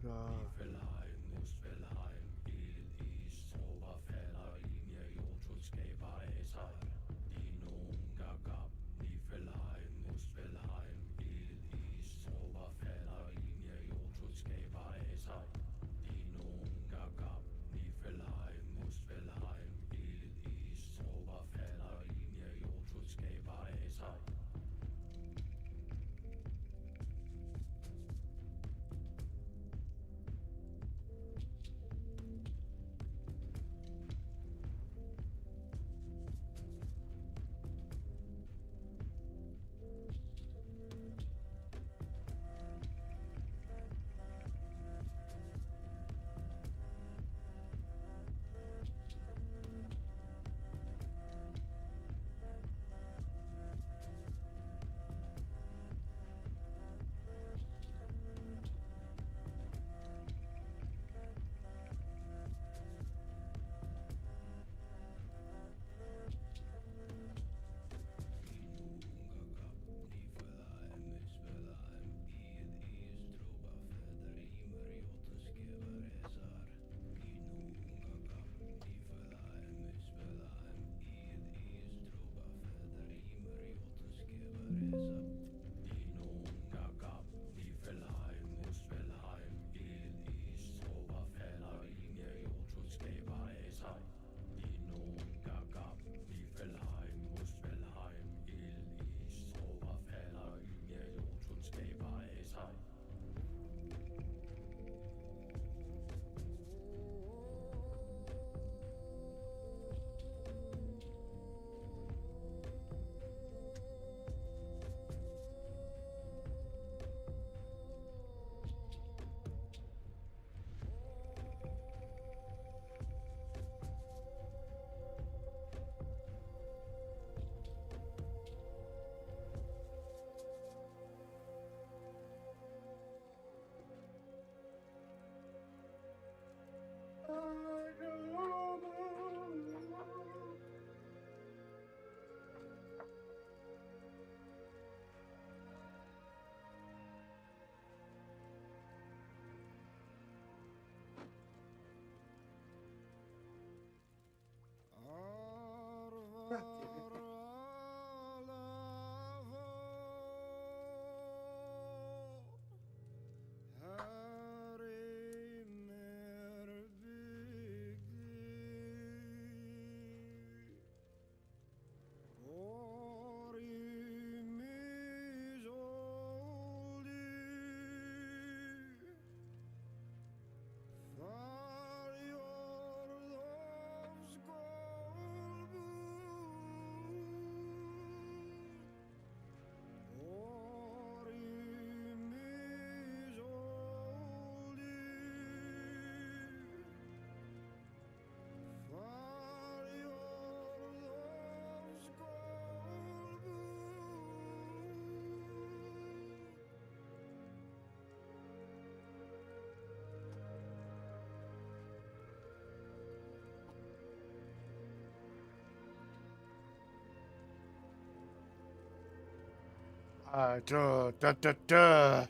Niflheim, Muspelheim, Is, Oberfäller, Linie, Jotun, Esar, Dinung, Gagab, Niflheim, Muspelheim, Is, Oberfäller, Linie, Jotun, Esar, Dinung, Gagab, Niflheim, Muspelheim, Is, Oberfäller, Linie, Jotun, Esar. Duh, duh, duh, duh.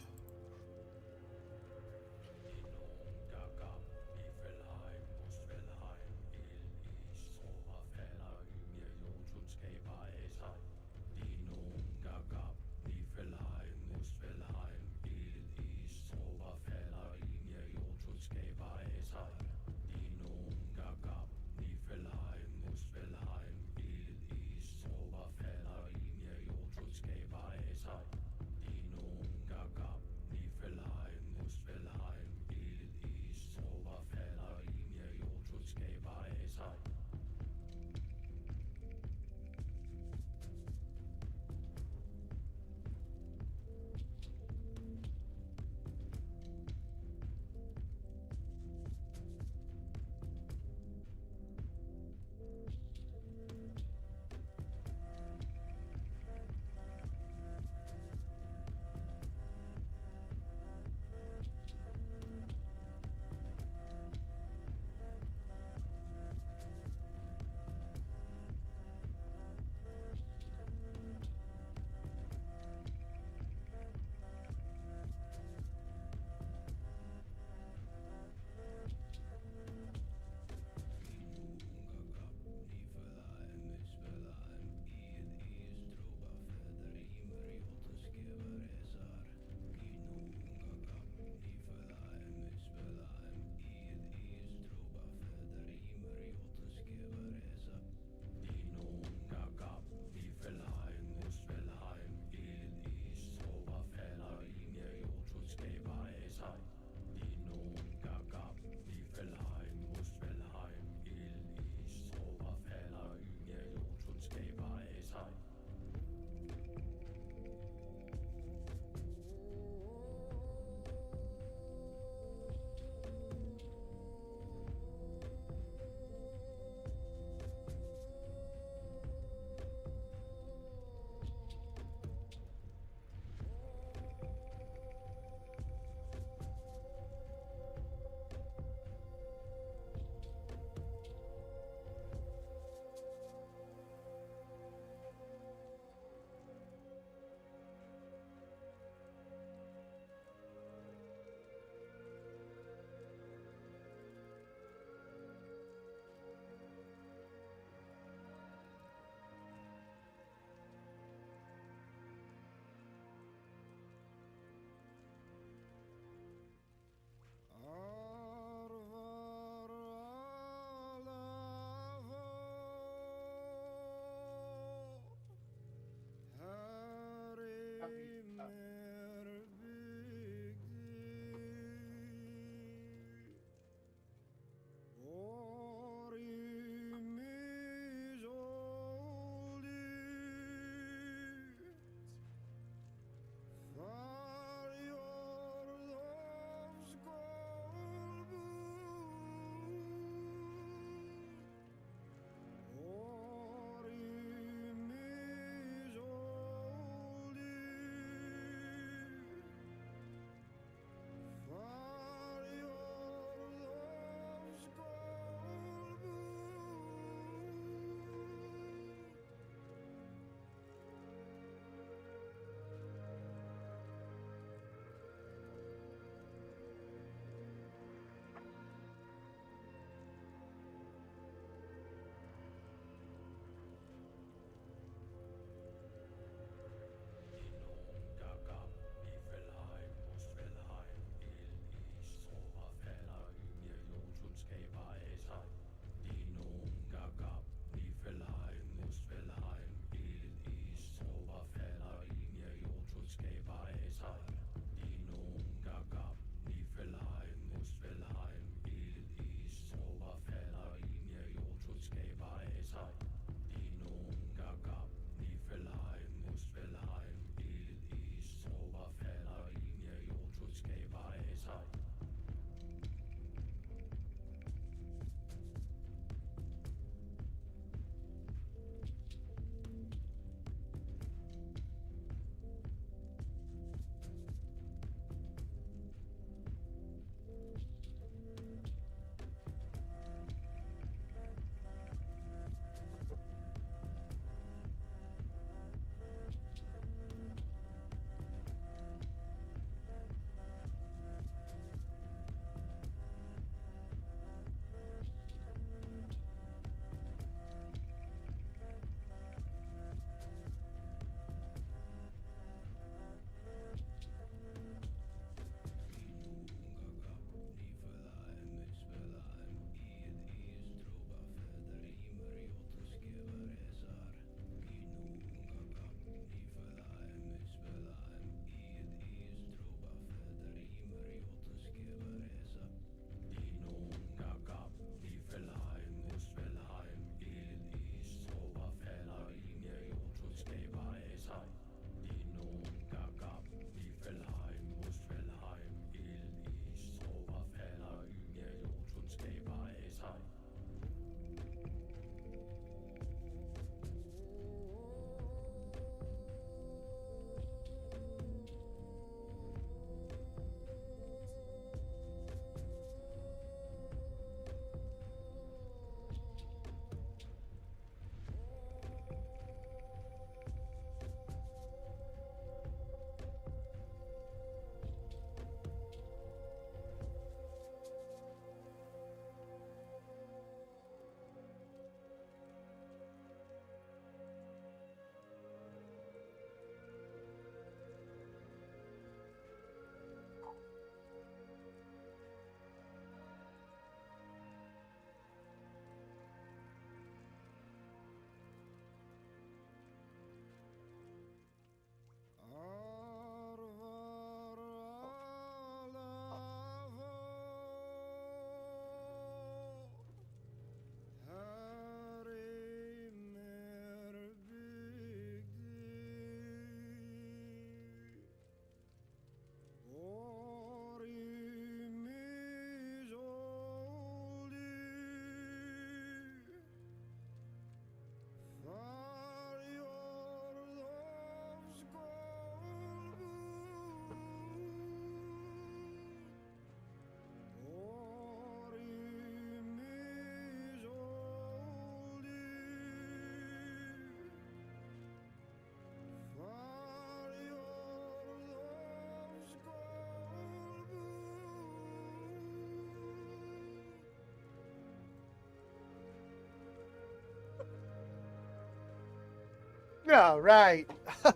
All right.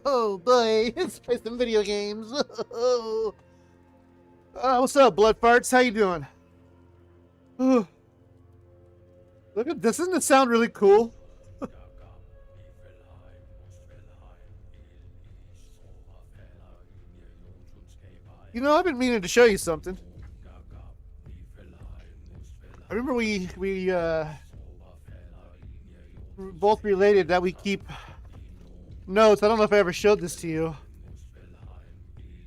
Oh boy, let's play some video games. What's up, blood farts? How you doing? Look at this. Doesn't it sound really cool? You know, I've been meaning to show you something. I remember we both related that we keep notes. I don't know if I ever showed this to you,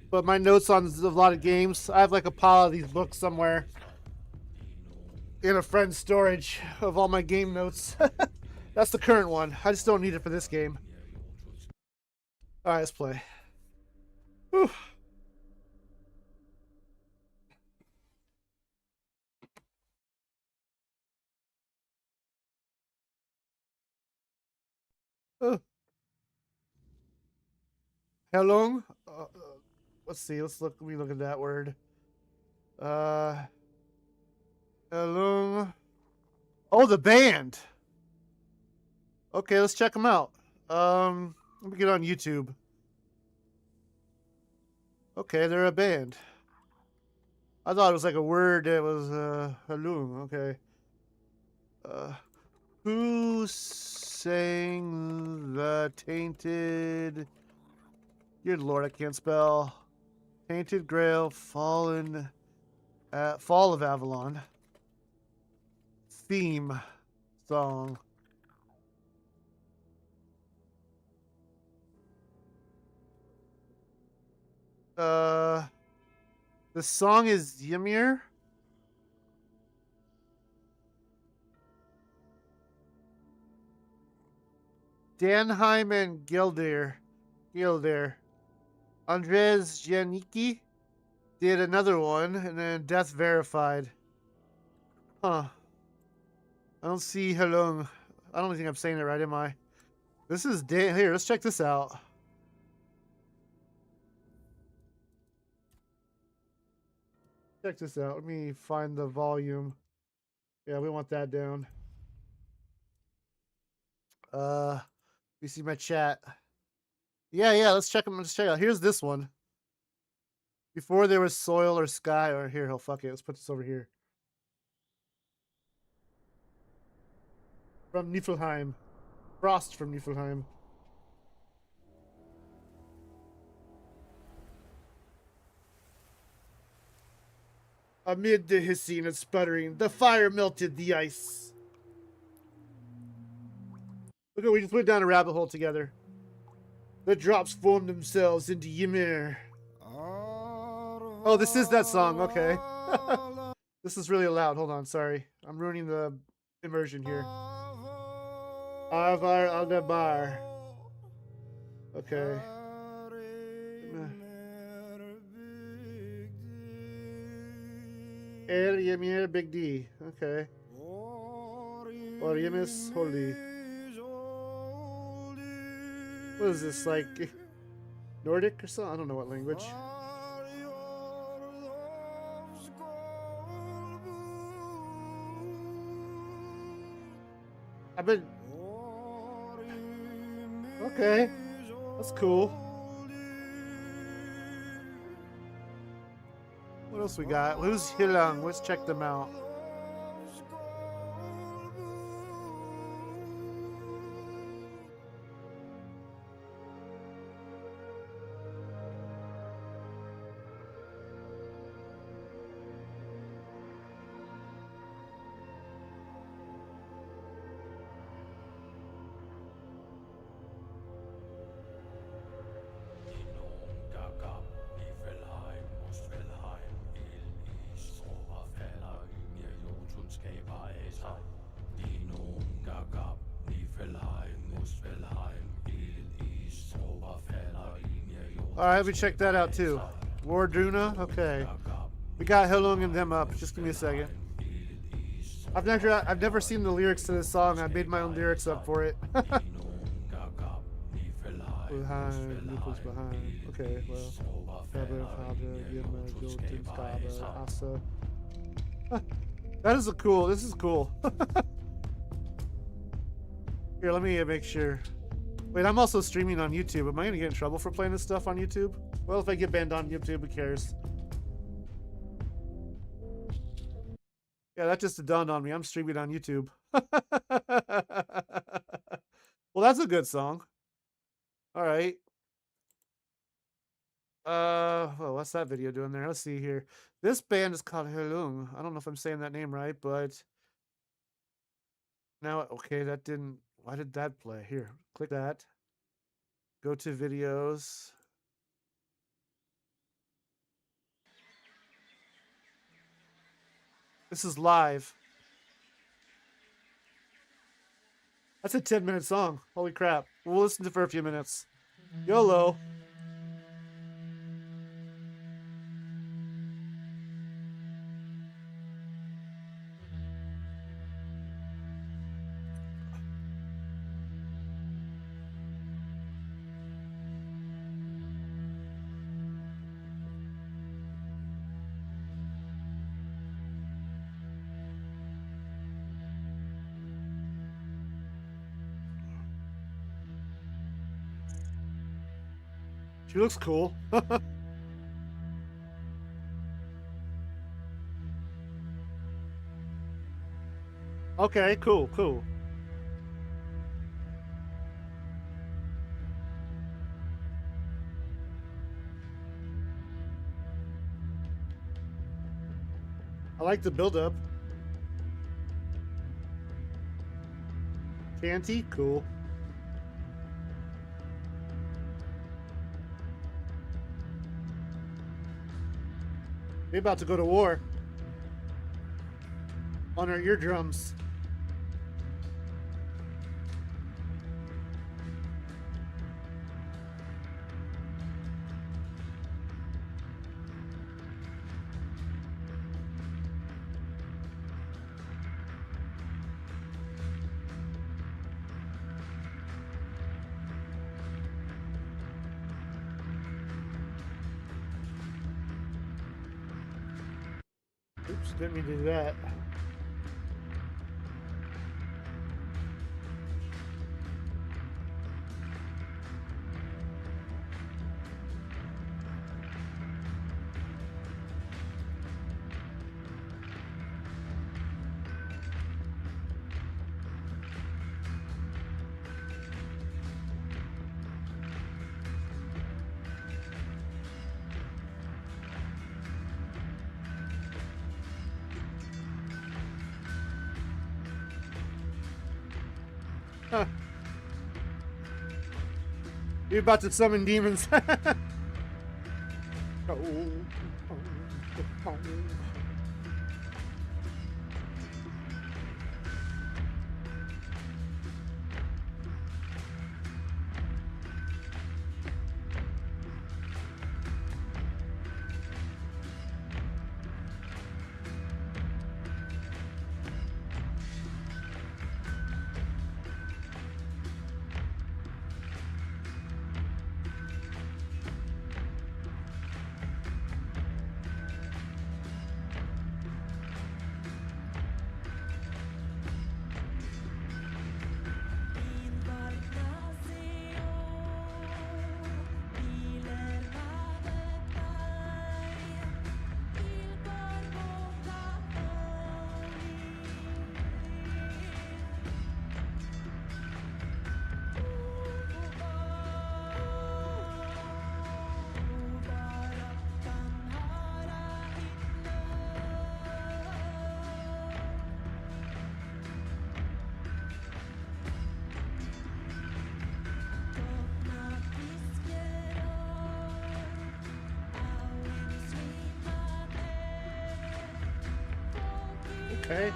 but my notes on a lot of games. I have like a pile of these books somewhere in a friend's storage of all my game notes. That's the current one. I just don't need it for this game. All right, let's play. Whew. Oh. How long? Let's see. Let me look at that word. How long? Oh, the band. Okay, let's check them out. Let me get on YouTube. Okay, they're a band. I thought it was like a word that was halung. Okay. Who sang the Tainted? Good Lord, I can't spell. Tainted Grail, Fall of Avalon. Theme song. The song is Ymir. Danheim and Gildir. Andres Janicki did another one, and then Death Verified. Huh. I don't see Halung. I don't think I'm saying it right, am I? This is here, let's check this out. Check this out. Let me find the volume. Yeah, we want that down. You see my chat. Yeah, let's check them. Let's check out. Here's this one. Before there was soil or sky, or here, fuck it. Let's put this over here. From Niflheim. Frost from Niflheim. Amid the hissing and sputtering, the fire melted the ice. Look at, we just went down a rabbit hole together. The drops formed themselves into Ymir. Oh, this is that song. Okay. This is really loud. Hold on. Sorry. I'm ruining the immersion here. Avar Aldabar. Okay. El Ymir Big D. Okay. Or Ymis Holy. What is this, like Nordic or something? I don't know what language. I've been... Okay. That's cool. What else we got? Who's Hilang? Let's check them out. Alright, we check that out too. Wardruna, okay. We got Hilung and them up. Just give me a second. I've never seen the lyrics to this song. I made my own lyrics up for it. Behind, Nipples behind. Okay, well. That is cool. This is cool. Here, let me make sure. Wait, I'm also streaming on YouTube. Am I going to get in trouble for playing this stuff on YouTube? Well, if I get banned on YouTube, who cares? Yeah, that just dawned on me. I'm streaming on YouTube. Well, that's a good song. All right. Well, what's that video doing there? Let's see here. This band is called Helung. I don't know if I'm saying that name right, but now, okay, that didn't. Why did that play? Here, click that. Go to videos. This is live. That's a 10-minute song. Holy crap. We'll listen to it for a few minutes. YOLO. She looks cool. Okay, cool, cool. I like the build-up. Shanty, cool. They're about to go to war on our eardrums. Oops, didn't mean to do that. Huh. You're about to summon demons. Okay.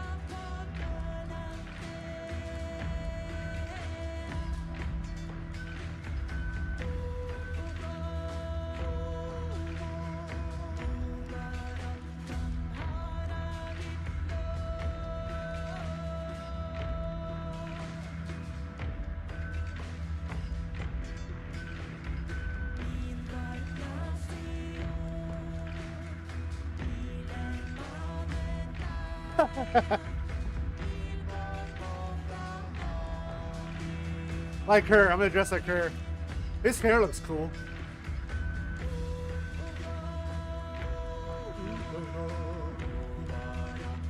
Like her. I'm gonna dress like her. His hair looks cool.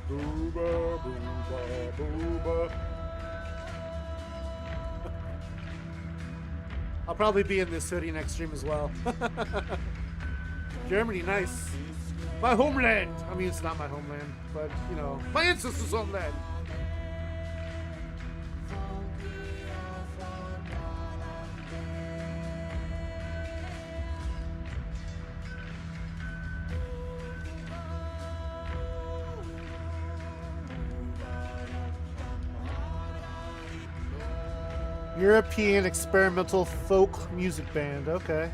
Booba, booba, booba. I'll probably be in this hoodie next stream as well. Germany, nice. My homeland. I mean, it's not my homeland, but, you know, my ancestors' homeland. European experimental folk music band. Okay.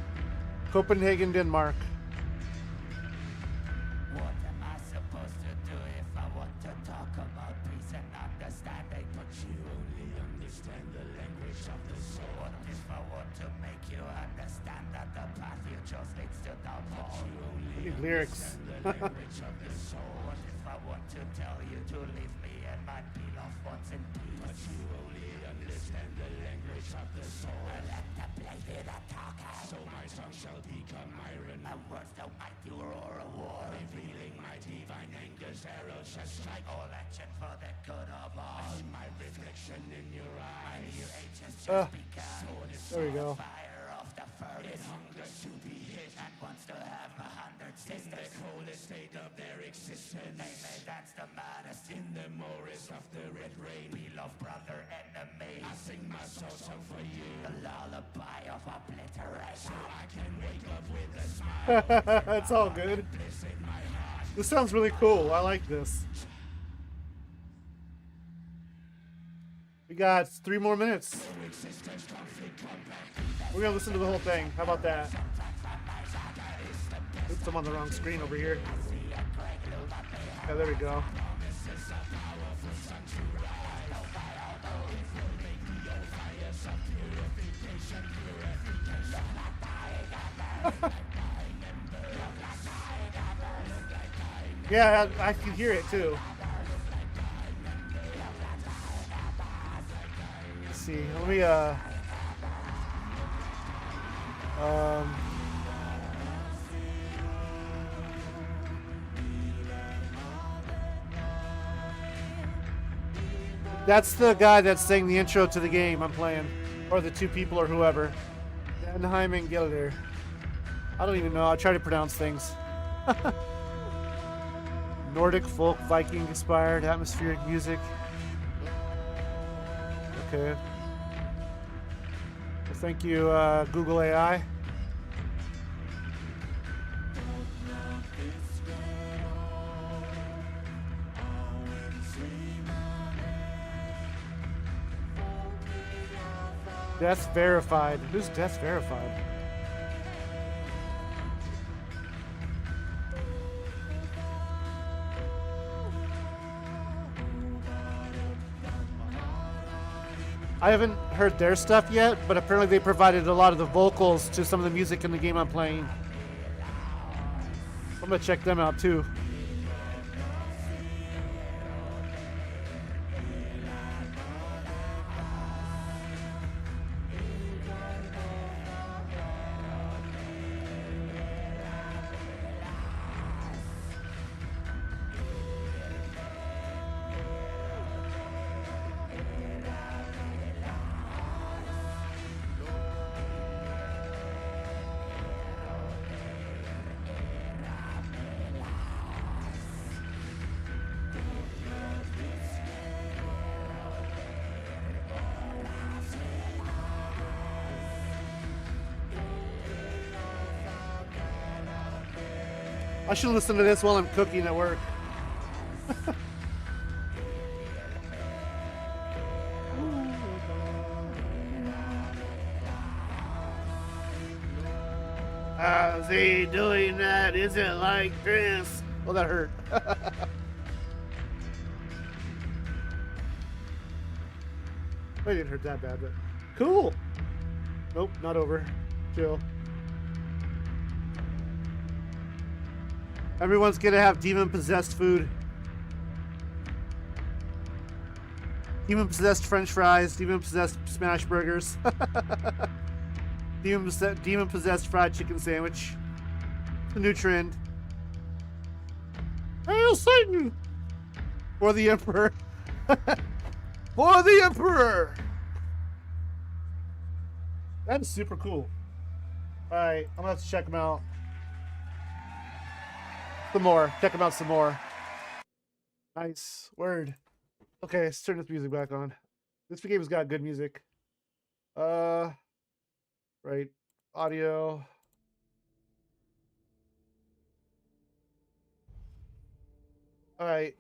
Copenhagen, Denmark. What am I supposed to do if I want to talk about peace and understanding? But you only understand the language of the soul. What if I want to make you understand that the path you chose leads to downfall? You only lyrics. understand the language of the soul. What if I want to tell you to leave me and my beloved ones in peace? But you only understand the language of the soul. I let the blade be the talker, so my tongue shall become iron. My words don't might you roar a war, revealing my divine anger's arrows shall strike all action for the good of all. I see my reflection in your eyes. My new age has just begun. There we go. Fire of the furnace, it hungers to be hit and wants to have 100 sisters. In the coldest state of their existence, they may dance the maddest in the morass of the red rain. Beloved brother, enemy, I sing my soul song for you, the lullaby of obliteration. So I can wake up with a smile. It's all good. This sounds really cool. I like this. We got 3 more minutes. We're gonna listen to the whole thing. How about that? Oops, I'm on the wrong screen over here. Yeah, there we go. Yeah, I can hear it too. Let's see. Let me that's the guy that sang the intro to the game I'm playing, or the 2 people or whoever. Denheim and Gilder. I don't even know. I'll try to pronounce things. Nordic folk, Viking inspired, atmospheric music. Okay. Well, thank you, Google AI. Death verified. Who's death verified? I haven't heard their stuff yet, but apparently they provided a lot of the vocals to some of the music in the game I'm playing. I'm gonna check them out too. I should listen to this while I'm cooking at work. How's he doing that? Is it like this? Oh, that hurt. It didn't hurt that bad, but cool. Nope, not over. Chill. Everyone's gonna have demon-possessed food. Demon-possessed French fries, demon-possessed smash burgers. Demon-possessed fried chicken sandwich. The new trend. Hail Satan! For the Emperor. For the Emperor! That is super cool. Alright, I'm gonna have to check them out. Some more. Check them out some more. Nice. Word. Okay, let's turn this music back on. This game's got good music. Right. Audio. Alright.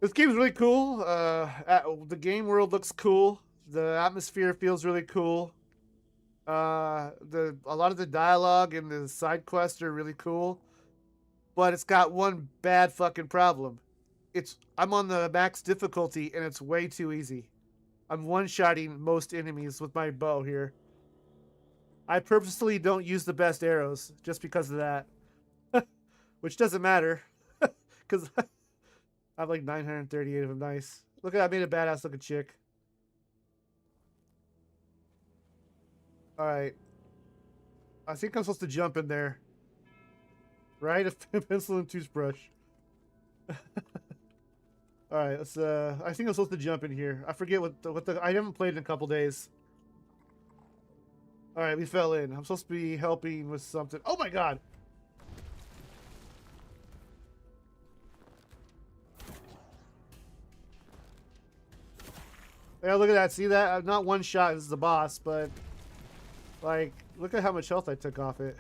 This game's really cool. The game world looks cool. The atmosphere feels really cool. A lot of the dialogue and the side quests are really cool. But it's got one bad fucking problem. I'm on the max difficulty and it's way too easy. I'm one-shotting most enemies with my bow here. I purposely don't use the best arrows just because of that. Which doesn't matter. Because I have like 938 of them. Nice. Look at that. I made a badass looking chick. Alright. I think I'm supposed to jump in there. Right? A pencil and toothbrush. Alright, let's I think I'm supposed to jump in here. I forget what the I haven't played in a couple days. Alright, we fell in. I'm supposed to be helping with something. Oh my god! Yeah, look at that. See that? I'm not one shot. This is the boss, but like, look at how much health I took off it.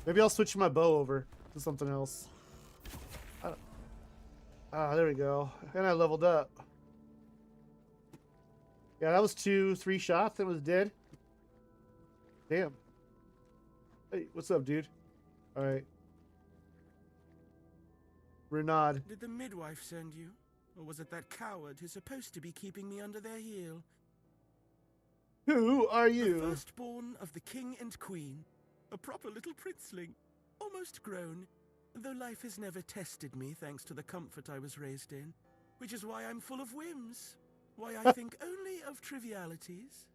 Maybe I'll switch my bow over to something else. Ah, there we go. And I leveled up. Yeah, that was 3 shots and was dead. Damn. Hey, what's up, dude? Alright. Renaud. Did the midwife send you? Or was it that coward who's supposed to be keeping me under their heel? Who are you? The firstborn of the king and queen. A proper little princeling. Almost grown. Though life has never tested me thanks to the comfort I was raised in. Which is why I'm full of whims. Why I think only of trivialities.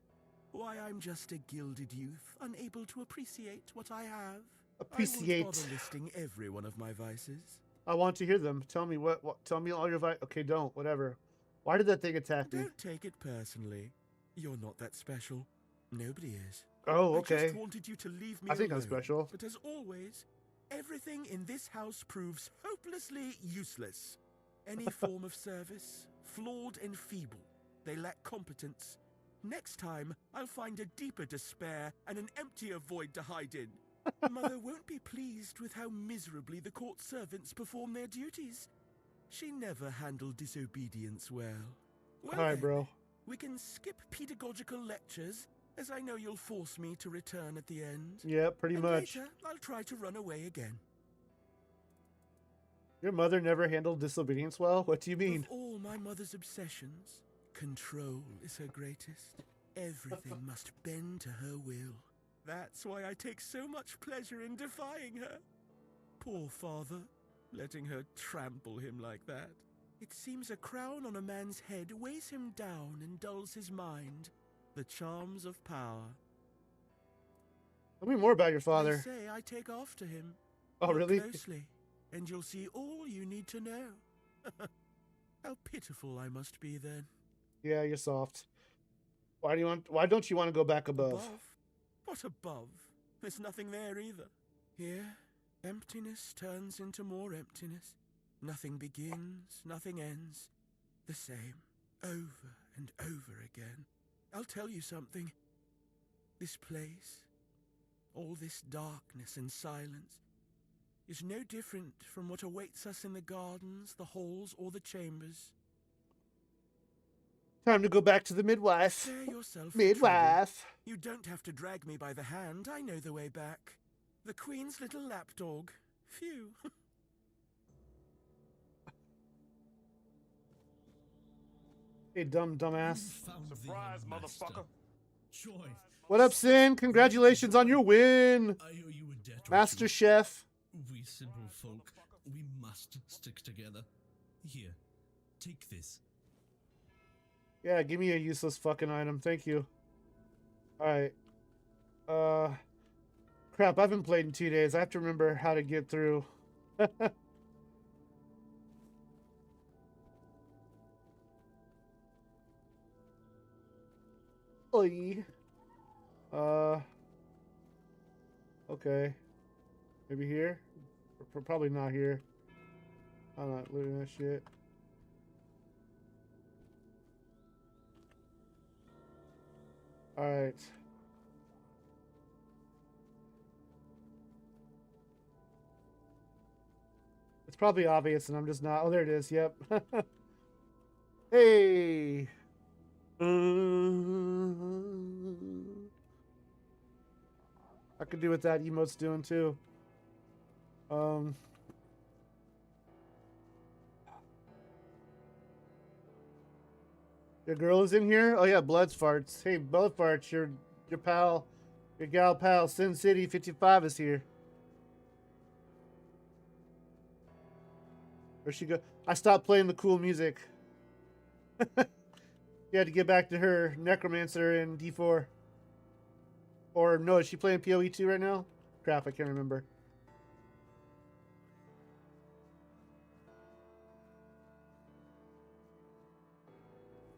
Why I'm just a gilded youth, unable to appreciate what I have. Appreciate. I won't bother listing every one of my vices. I want to hear them. Tell me what tell me all your okay, don't. Whatever. Why did that thing attack me? Don't take it personally. You're not that special. Nobody is. Oh, okay. I just wanted you to leave me I think alone. I'm special. But as always, everything in this house proves hopelessly useless. Any form of service, flawed and feeble. They lack competence. Next time, I'll find a deeper despair and an emptier void to hide in. Mother won't be pleased with how miserably the court servants perform their duties. She never handled disobedience well. Well, All right, then, bro. we can skip pedagogical lectures, as I know you'll force me to return at the end. Yeah, pretty And much. later, I'll try to run away again. Your mother never handled disobedience well? What do you mean? Of all my mother's obsessions, control is her greatest. Everything must bend to her will. That's why I take so much pleasure in defying her. Poor father, letting her trample him like that. It seems a crown on a man's head weighs him down and dulls his mind. The charms of power. Tell me more about your father. They say I take after him. Oh, Look really? closely, and you'll see all you need to know. How pitiful I must be then. Yeah, you're soft. Why don't you want to go back above? Above? What above? There's nothing there either. Here, emptiness turns into more emptiness. Nothing begins, nothing ends. The same, over and over again. I'll tell you something. This place, all this darkness and silence, is no different from what awaits us in the gardens, the halls, or the chambers. Time to go back to the midwife. Spare yourself Midwife. You don't have to drag me by the hand. I know the way back. The Queen's little lapdog. Phew. Hey, dumbass. Surprise, motherfucker. Joy. What up, Sin? Congratulations on your win, I owe you a debt or Master two. Chef. We simple folk, we must stick together. Here, take this. Yeah, give me a useless fucking item. Thank you. Alright. Crap, I haven't played in 2 days. I have to remember how to get through. Oi. Okay. Maybe here? Probably not here. I'm not looting that shit. Alright. It's probably obvious and I'm just not. Oh, there it is. Yep. Hey. I could do what that emote's doing too. Your girl is in here? Oh yeah, Blood's farts. Hey, Blood farts, your pal, your gal pal, Sin City 55 is here. Where'd she go? I stopped playing the cool music. You had to get back to her Necromancer in D4. Or no, is she playing PoE 2 right now? Crap, I can't remember.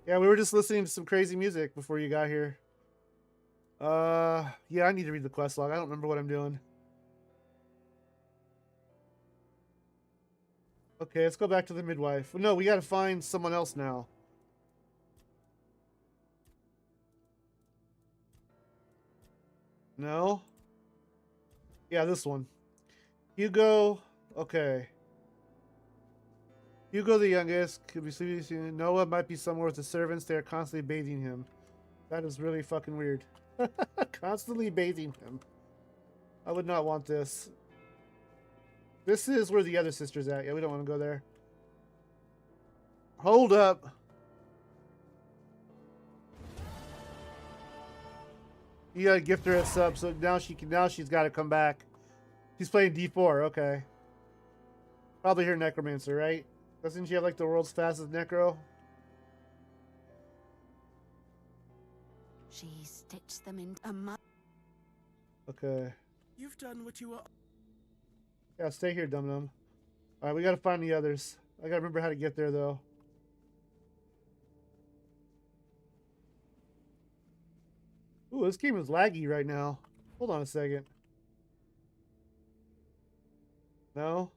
Yeah, we were just listening to some crazy music before you got here. Yeah, I need to read the quest log. I don't remember what I'm doing. Okay, let's go back to the midwife. No, we gotta find someone else now. No? Yeah, this one. Hugo. Okay. Hugo the youngest could be sleeping. Noah might be somewhere with the servants. They are constantly bathing him. That is really fucking weird. Constantly bathing him. I would not want this. This is where the other sister's at. Yeah, we don't want to go there. Hold up. You gotta gift her a sub, so now she's gotta come back. She's playing D4, okay. Probably her Necromancer, right? Doesn't she have like the world's fastest Necro? She stitched them in a mud. Okay. You've done what you were. Yeah, stay here, dum-dum. Alright, we gotta find the others. I gotta remember how to get there, though. Ooh, this game is laggy right now. Hold on a second. No?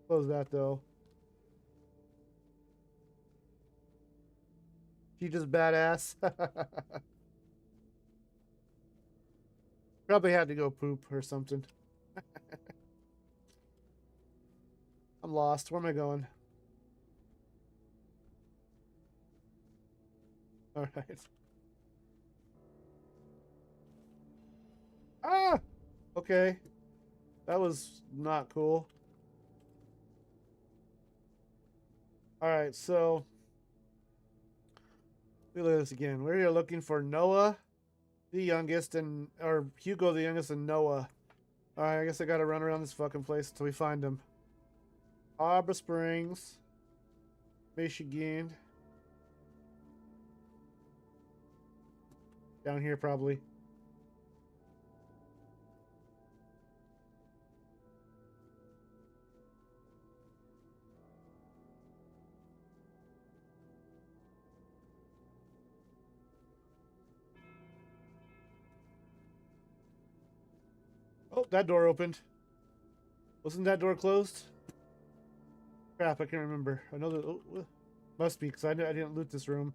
Close that, though. She just badass. Probably had to go poop or something. I'm lost. Where am I going? All right. Ah! Okay. That was not cool. All right, so we look at this again. We're here looking for Noah, the youngest, or Hugo, the youngest, and Noah. All right, I guess I gotta run around this fucking place until we find them. Harbor Springs, Michigan. Down here, probably. Oh, that door opened. Wasn't that door closed? Crap, I can't remember. I know that. Oh, must be, because I didn't loot this room.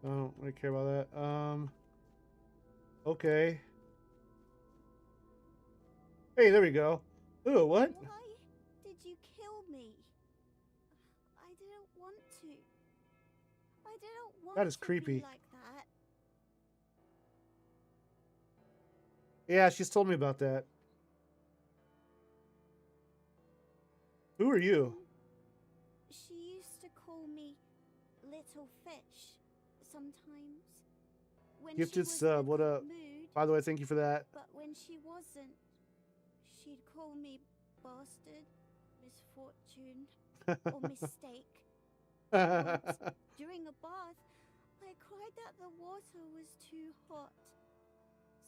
I don't really care about that. Okay. Hey, there we go. Ooh, what? Why did you kill me? I didn't want to. I didn't want That is to creepy. be like that. Yeah, she's told me about that. Who are you? She used to call me Little Fish sometimes. When Gifted she was sub, in a what good up? Mood, By the way, thank you for that. but when she wasn't, she'd call me bastard, misfortune, or mistake. Once, during a bath, I cried that the water was too hot.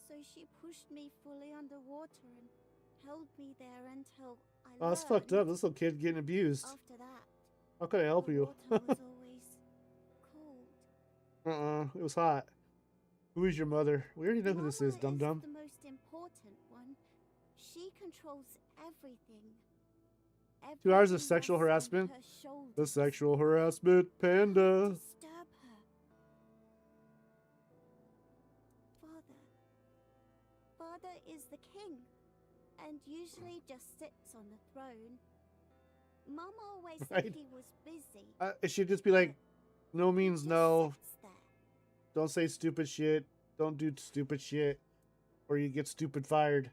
So she pushed me fully underwater and held me there until I Oh, that's fucked up. This little kid getting abused. After that, How can I help the you? water was always cold. It was hot. Who is your mother? We already know who this is, Mama dum dum. the most important one. She controls everything. 2 hours of Everything sexual rests on harassment? her shoulders. The sexual harassment panda. Disturb her. Father is the king, and usually just sits on the throne. Mum always said Right. he was busy. It should just be like, no means Just no. sits there. Don't say stupid shit. Don't do stupid shit. Or you get stupid fired.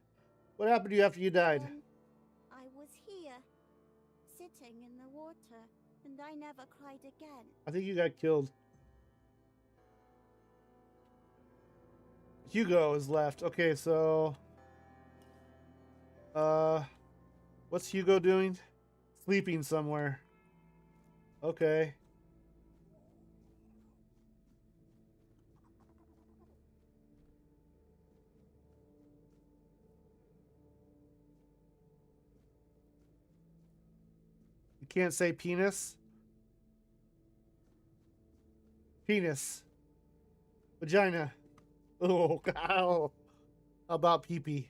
What happened to you after you died? Then I was here, sitting in the water, and I never cried again. I think you got killed. Hugo is left. Okay, so... what's Hugo doing? Sleeping somewhere. Okay. You can't say penis. Penis. Vagina. Oh, cow. How about pee-pee?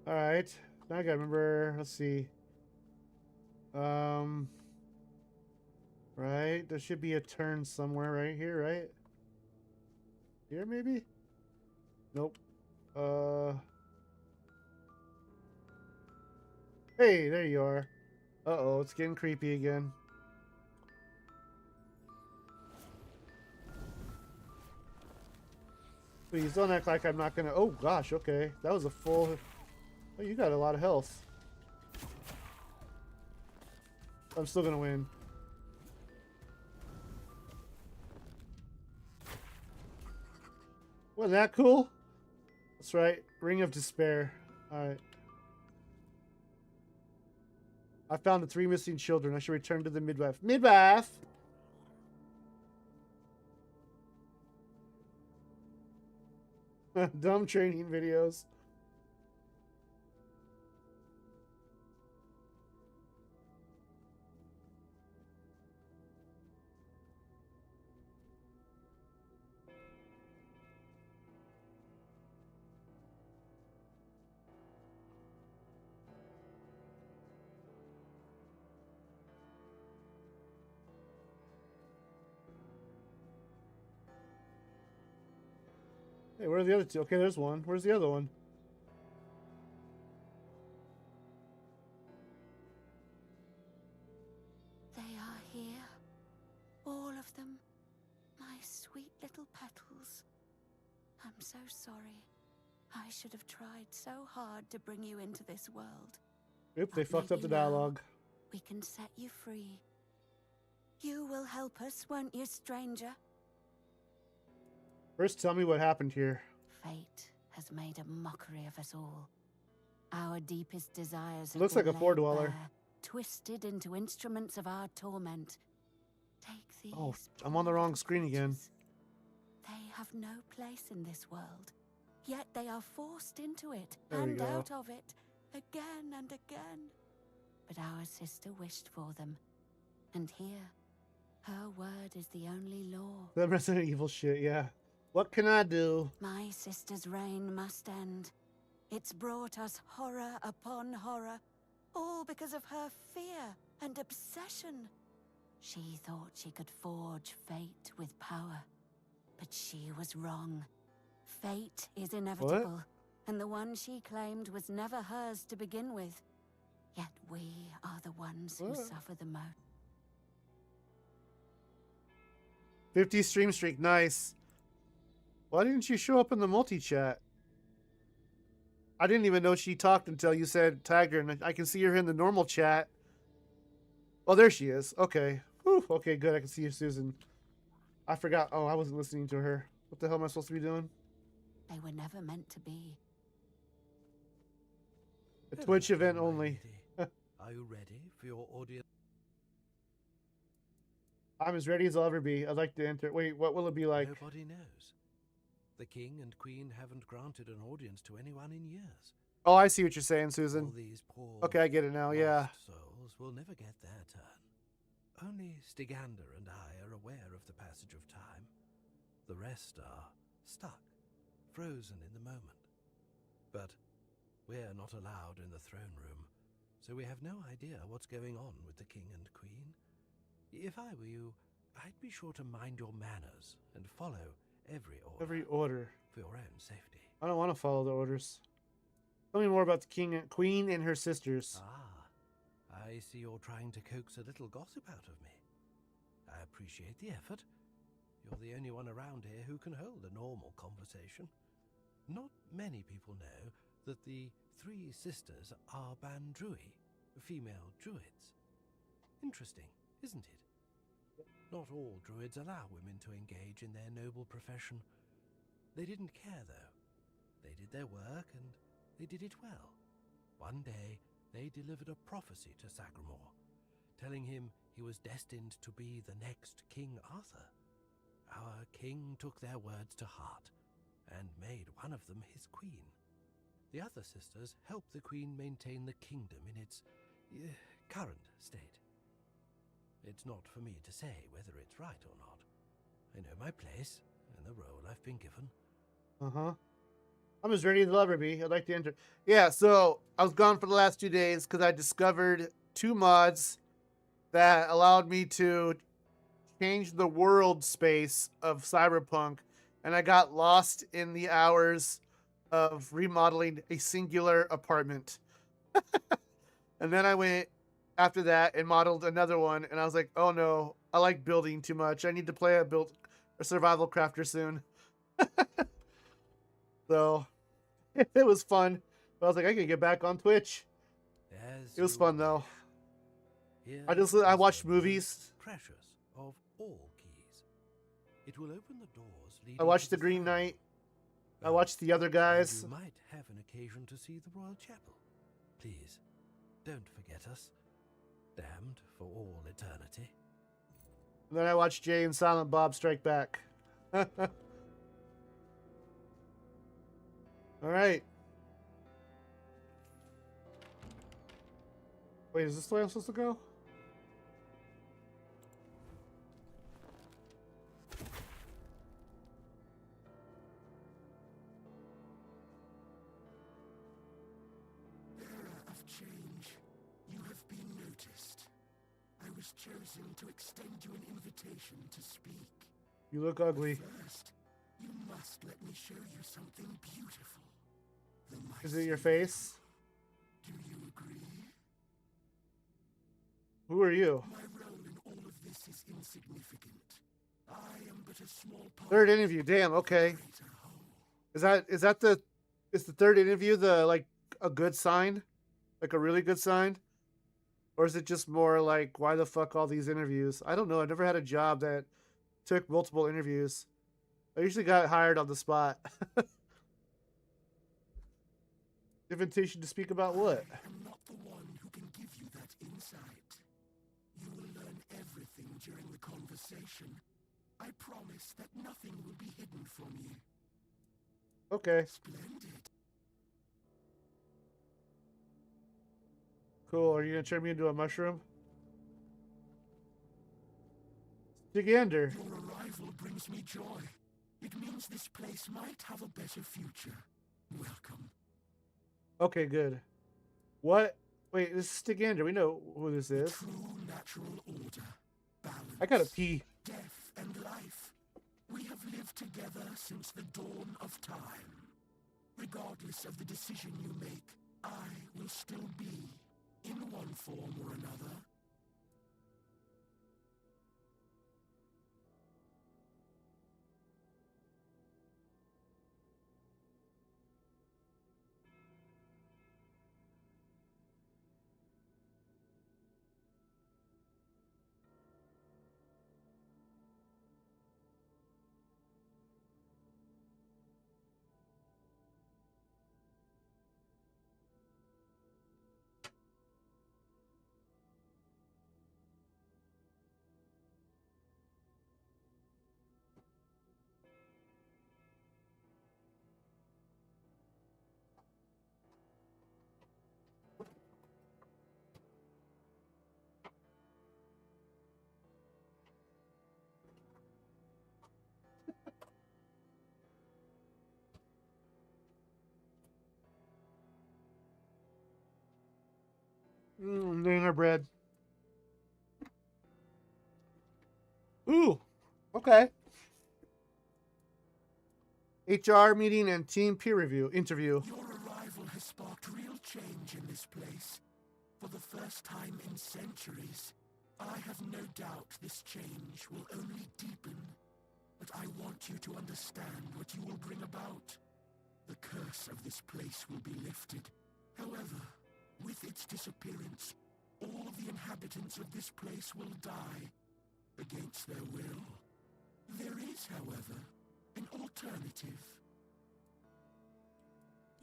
All right. Now I gotta remember. Let's see. Right. There should be a turn somewhere right here, right? Here, maybe? Nope. Hey, there you are. Uh-oh, it's getting creepy again. Please don't act like I'm not gonna... Oh, gosh, okay. That was a full... Oh, you got a lot of health. I'm still gonna win. Wasn't that cool? That's right. Ring of Despair. Alright. I found the 3 missing children. I should return to the midwife. Midwife! Dumb training videos. Hey, where are the other two? Okay, there's one. Where's the other one? They are here. All of them. My sweet little petals. I'm so sorry. I should have tried so hard to bring you into this world. Oop, they But fucked up maybe the dialogue. now we can set you free. You will help us, won't you, stranger? First, tell me what happened here. Fate has made a mockery of us all. Our deepest desires have Looks been like a laid floor dweller. bare, twisted into instruments of our torment. Take these. Oh, I'm on the wrong poor screen again. creatures. They have no place in this world, yet they are forced into it There we and go. out of it, again and again. But our sister wished for them, and here, her word is the only law. That Resident Evil shit, yeah. What can I do? My sister's reign must end. It's brought us horror upon horror, all because of her fear and obsession. She thought she could forge fate with power, but she was wrong. Fate is inevitable, and the one she claimed was never hers to begin with. Yet we are the ones who What? suffer the most. 50 stream streak, nice. Why didn't you show up in the multi-chat? I didn't even know she talked until you said tag her, and I can see her in the normal chat. Oh, there she is. Okay. Whew. Okay, good. I can see you, Susan. I forgot. Oh, I wasn't listening to her. What the hell am I supposed to be doing? They were never meant to be. A Twitch event my only. lady. Are you ready for your audience? I'm as ready as I'll ever be. I'd like to enter. Wait, what will it be like? Nobody knows. The king and queen haven't granted an audience to anyone in years. Oh, I see what you're saying, All Susan. these poor Okay, I get it now, yeah. lost souls will never get their turn. Only Stygander and I are aware of the passage of time. The rest are stuck, frozen in the moment. But we're not allowed in the throne room, so we have no idea what's going on with the king and queen. If I were you, I'd be sure to mind your manners and follow every order. Every order. For your own safety. I don't want to follow the orders. Tell me more about the king and queen and her sisters. Ah, I see you're trying to coax a little gossip out of me. I appreciate the effort. You're the only one around here who can hold a normal conversation. Not many people know that the three sisters are Bandrui, female druids. Interesting, isn't it? Not all druids allow women to engage in their noble profession. They didn't care, though. They did their work, and they did it well. One day, they delivered a prophecy to Sagramore, telling him he was destined to be the next King Arthur. Our king took their words to heart, and made one of them his queen. The other sisters helped the queen maintain the kingdom in its current state. It's not for me to say whether it's right or not. I know my place and the role I've been given. Uh-huh. I'm as ready as I'll ever be. I'd like to enter. Yeah, so I was gone for the last 2 days because I discovered 2 mods that allowed me to change the world space of Cyberpunk, and I got lost in the hours of remodeling a singular apartment. And then I went after that and modeled another one, and I was like, oh no, I like building too much. I need to play a survival crafter soon. So it was fun. But I was like, I can get back on Twitch. It was fun though. I watched movies. Precious of all keys. It will open the doors leading I watched to The Green throne. Knight. I watched the other guys. You might have an occasion to see the Royal Chapel. Please, don't forget us. Damned for all eternity. And then I watched Jay and Silent Bob Strike Back. All right. Wait, is this the way I'm supposed to go? Bearer of change, you have been noticed. I was chosen to extend you an invitation to speak. You look ugly. First, you must let me show you something beautiful. Is it your face? Do you agree? Who are you? My role in all of this is insignificant. I am but a small part. Third interview. Damn. Okay. Is the third interview like a good sign, like a really good sign, or is it just more like why the fuck all these interviews? I don't know. I never had a job that took multiple interviews. I usually got hired on the spot. Invitation to speak about what? I am not the one who can give you that insight. You will learn everything during the conversation. I promise that nothing will be hidden from you. Okay. Splendid. Cool. Are you gonna turn me into a mushroom? Stygander. Your arrival brings me joy. It means this place might have a better future. Welcome. Okay, good. What? Wait, this is Stygander. We know who this is. True natural order. Balance. I gotta pee. Death and life. We have lived together since the dawn of time. Regardless of the decision you make, I will still be, in one form or another. Gingerbread. Ooh, okay. HR meeting and team peer review interview. Your arrival has sparked real change in this place. For the first time in centuries, I have no doubt this change will only deepen. But I want you to understand what you will bring about. The curse of this place will be lifted. However, with its disappearance, all of the inhabitants of this place will die against their will. There is, however, an alternative.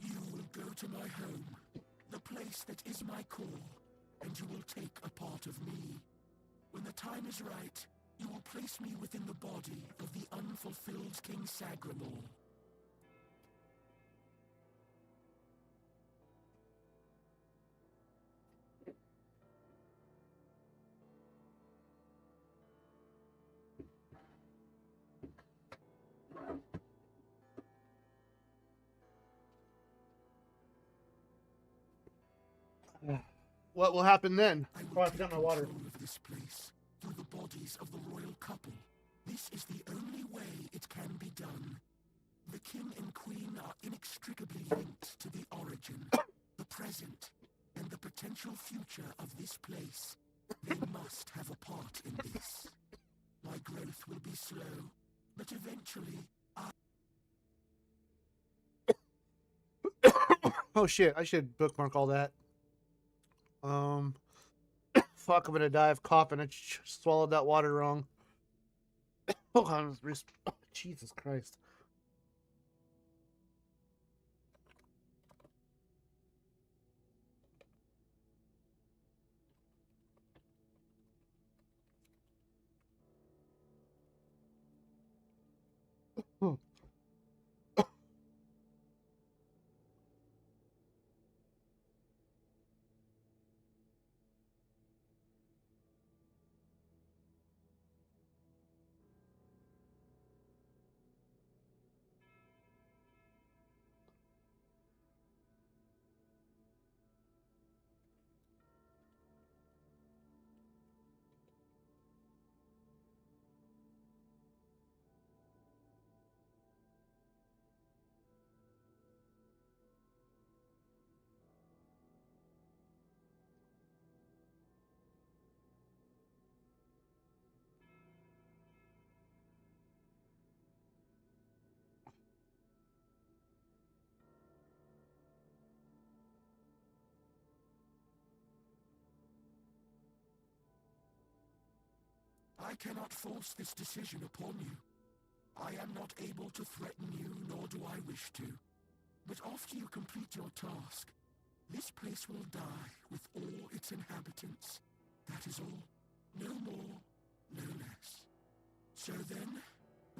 You will go to my home, the place that is my core, and you will take a part of me. When the time is right, you will place me within the body of the unfulfilled King Sagramor. What will happen then? I Oh, will I take forgot my control water. of this place through the bodies of the royal couple. This is the only way it can be done. The king and queen are inextricably linked to the origin, the present, and the potential future of this place. They must have a part in this. My growth will be slow, but eventually Oh shit, I should bookmark all that. Fuck, I'm gonna die of coughing. I swallowed that water wrong. Hold on, Jesus Christ. Hmm. I cannot force this decision upon you. I am not able to threaten you, nor do I wish to. But after you complete your task, this place will die with all its inhabitants. That is all. No more, no less. So then,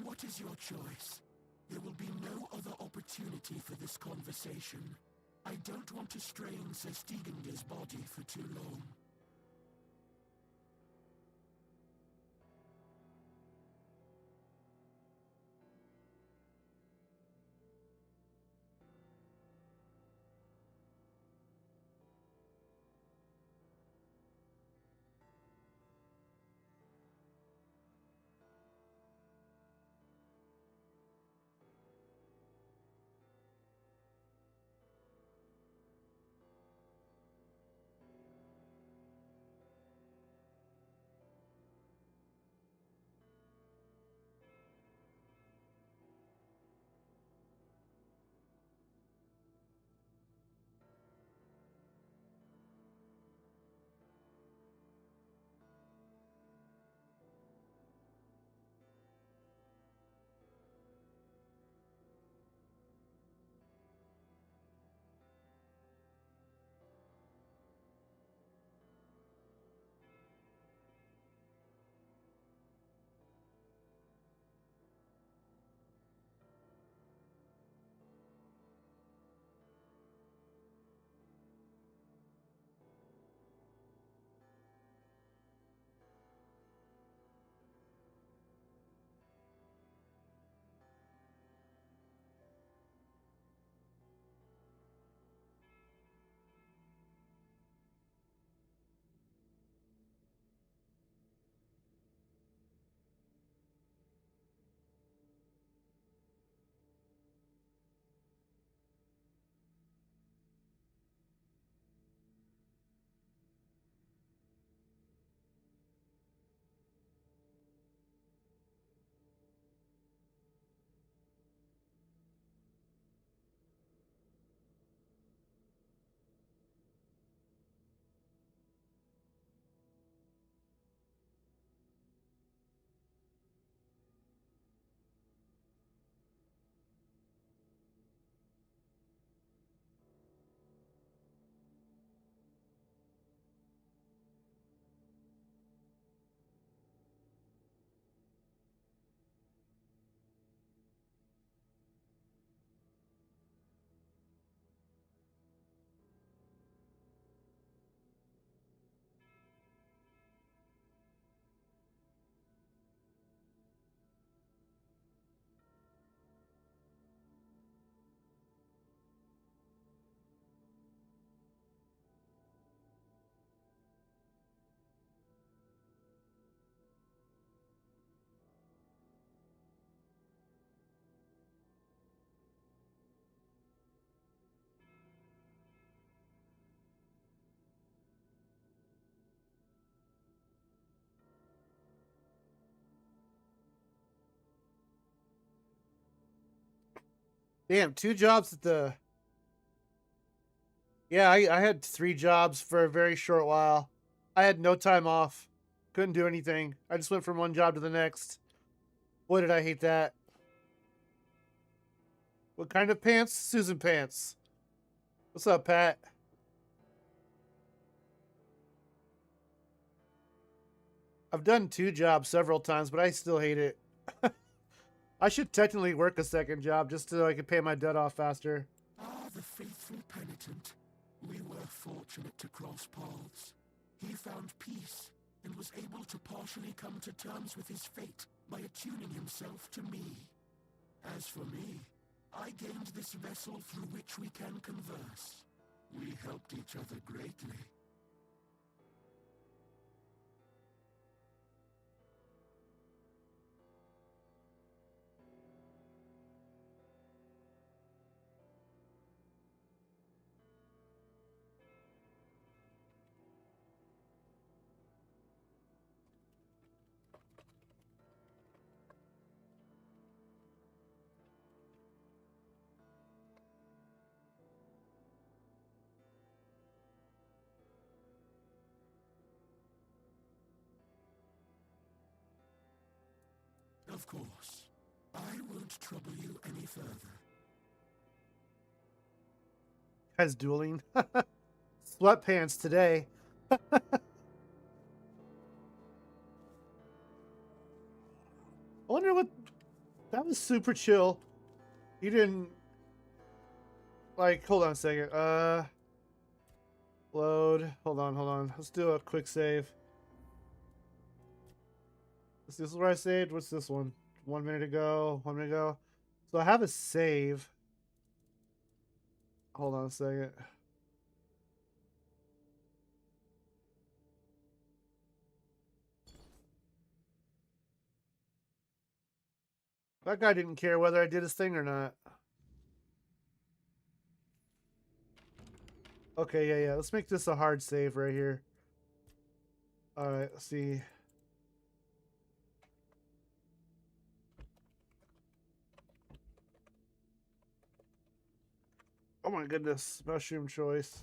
what is your choice? There will be no other opportunity for this conversation. I don't want to strain Sir Stegender's body for too long. Damn, 2 jobs at the... Yeah, I had 3 jobs for a very short while. I had no time off. Couldn't do anything. I just went from one job to the next. Boy, did I hate that. What kind of pants? Susan pants. What's up, Pat? I've done 2 jobs several times, but I still hate it. I should technically work a second job just so I can pay my debt off faster. Ah, the faithful penitent. We were fortunate to cross paths. He found peace and was able to partially come to terms with his fate by attuning himself to me. As for me, I gained this vessel through which we can converse. We helped each other greatly. Of course. I won't trouble you any further. Guys dueling. Sweatpants today. I wonder what... That was super chill. You didn't... Like, hold on a second. Load. Hold on. Let's do a quick save. Is this where I saved? What's this one? 1 minute ago. 1 minute ago. So I have a save. Hold on a second. That guy didn't care whether I did his thing or not. Okay, yeah. Let's make this a hard save right here. Alright, let's see. Oh my goodness. Mushroom choice.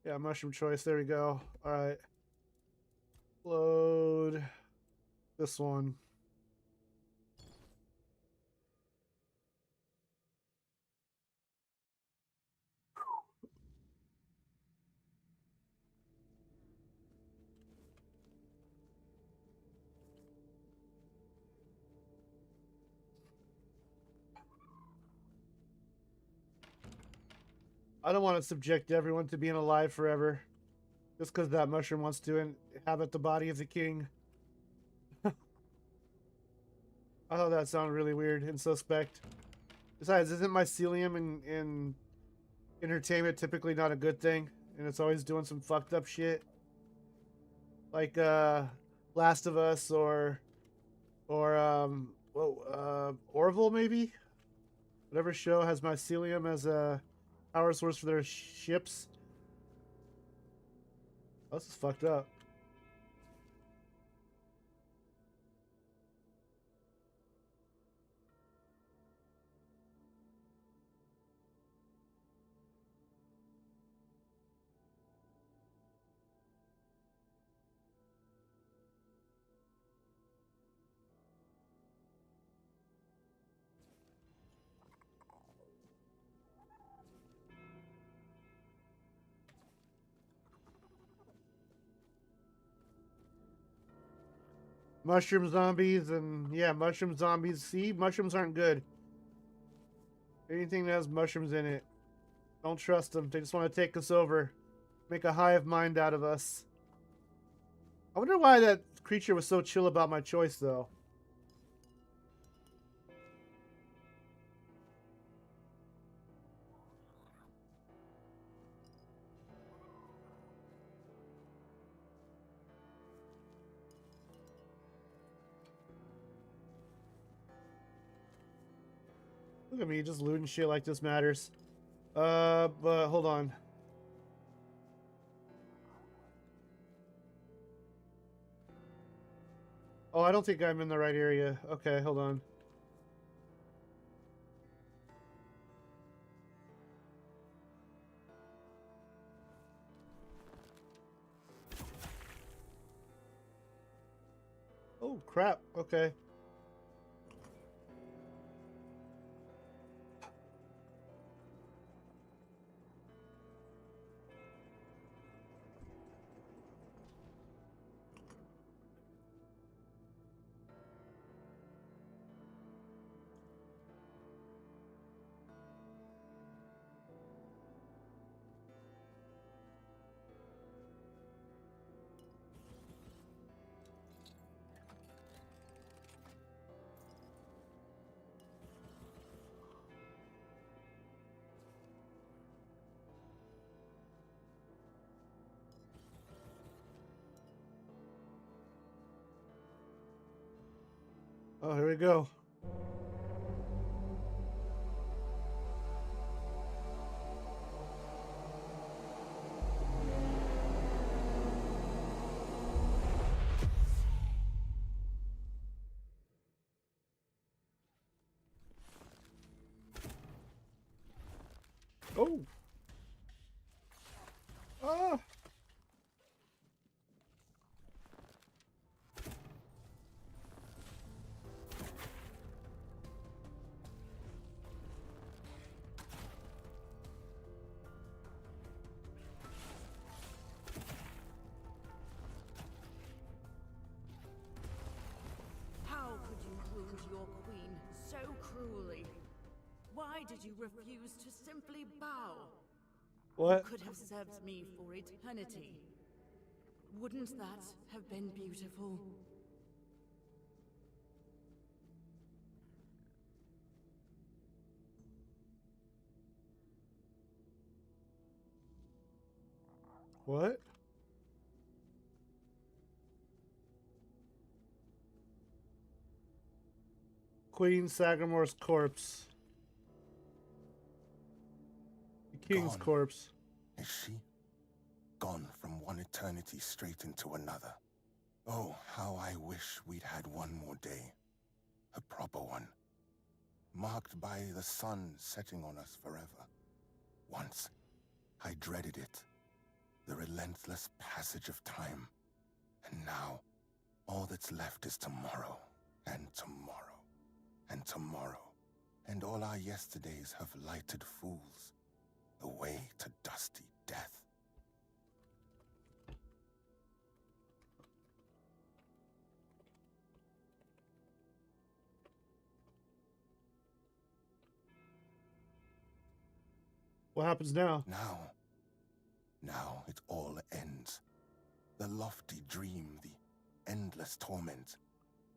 Yeah, mushroom choice. There we go. Alright. Load this one. I don't want to subject everyone to being alive forever. Just because that mushroom wants to inhabit the body of the king. I thought that sounded really weird and suspect. Besides, isn't mycelium in entertainment typically not a good thing? And it's always doing some fucked up shit? Like, Last of Us or Orville maybe? Whatever show has mycelium as a power source for their ships. Oh, this is fucked up. Mushroom zombies and yeah, mushroom zombies. See, mushrooms aren't good. Anything that has mushrooms in it, don't trust them. They just want to take us over, make a hive mind out of us. I wonder why that creature was so chill about my choice, though. Look at me, just looting shit like this matters. But hold on. Oh, I don't think I'm in the right area. Okay, hold on. crap. Okay. Oh, here we go. Oh. Ah. How could you wound your queen so cruelly? Why did you refuse to simply bow? What? You could have served me for eternity. Wouldn't that have been beautiful? What? Queen Sagamore's corpse. The king's Gone. corpse. Is she? Gone from one eternity straight into another. Oh, how I wish we'd had one more day. A proper one. Marked by the sun setting on us forever. Once, I dreaded it. The relentless passage of time. And now, all that's left is tomorrow. And tomorrow. And tomorrow. And all our yesterdays have lighted fools. Away to dusty death. What happens now? Now it all ends. The lofty dream, the endless torment,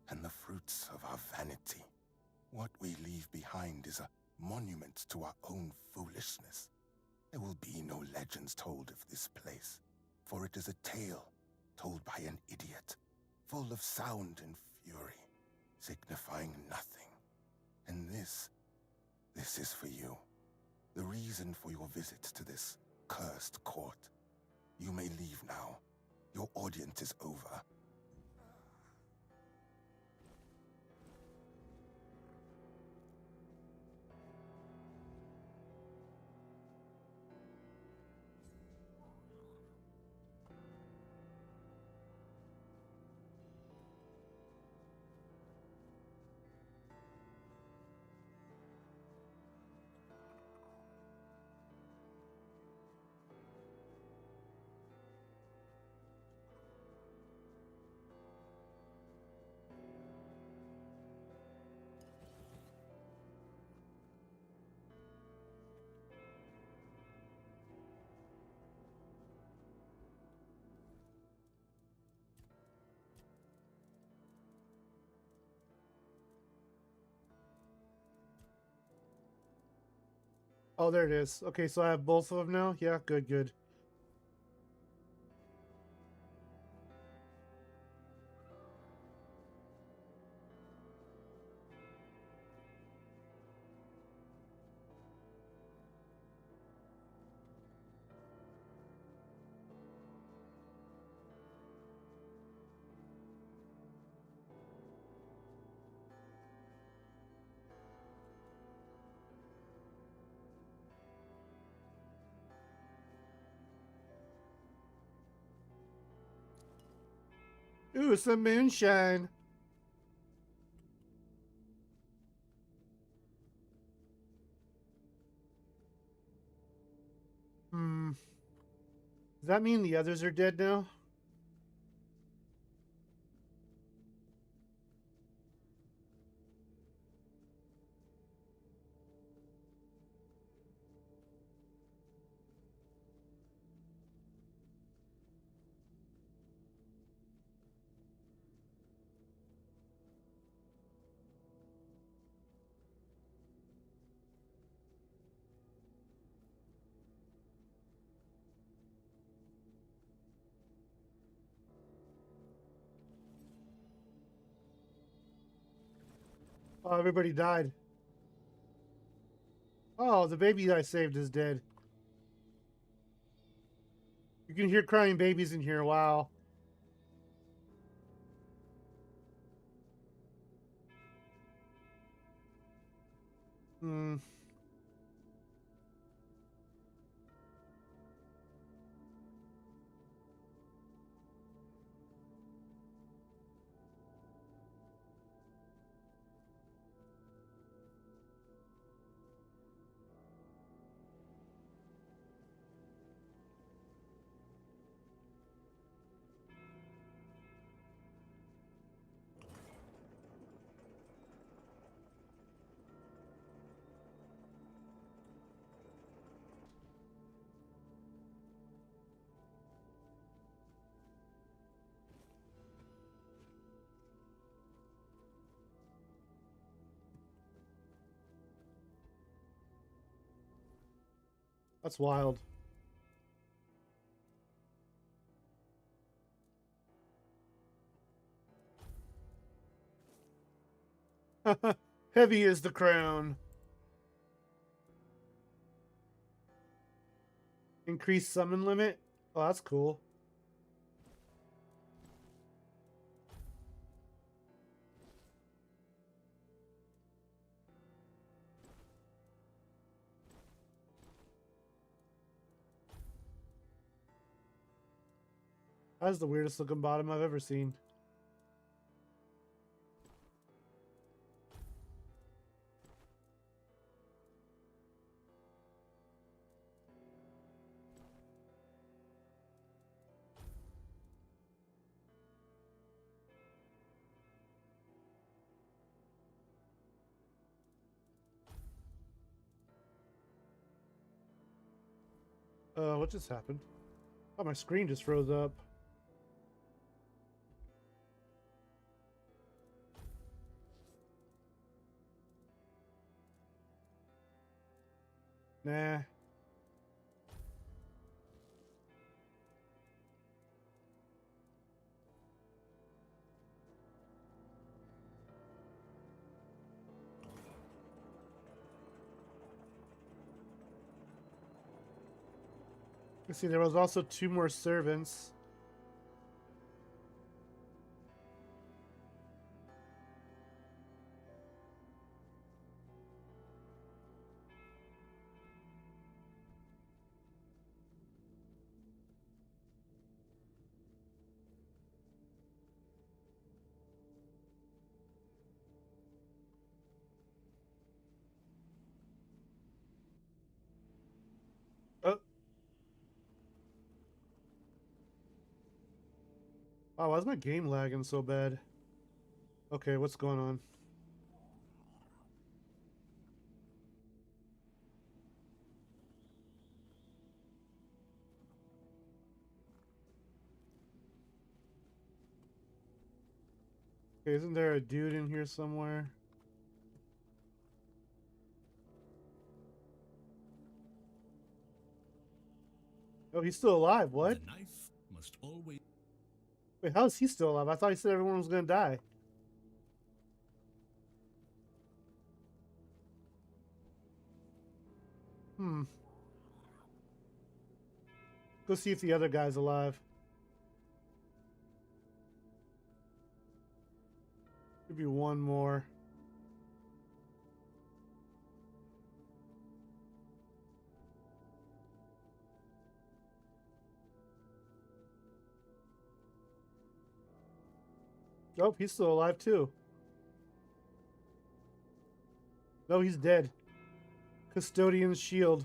and the fruits of our vanity. What we leave behind is a monument to our own foolishness. There will be no legends told of this place, for it is a tale told by an idiot, full of sound and fury, signifying nothing. And this is for you. The reason for your visit to this cursed court. You may leave now. Your audience is over. Oh, there it is. Okay, so I have both of them now? Yeah, good, good. Ooh, some moonshine. Does that mean the others are dead now? Oh, everybody died. Oh, the baby I saved is dead. You can hear crying babies in here. Wow. Hmm. That's wild. Heavy is the crown. Increase summon limit. Oh, that's cool. That's the weirdest looking bottom I've ever seen. What just happened? Oh, my screen just froze up. Nah. You see, there was also 2 more servants. Oh. Wow, why is my game lagging so bad? Okay, what's going on? Okay, isn't there a dude in here somewhere? Oh, he's still alive. What? The knife must always. Wait, how is he still alive? I thought he said everyone was gonna die. Hmm. Go see if the other guy's alive. Could be one more. Oh, he's still alive too. No, he's dead. Custodian's shield.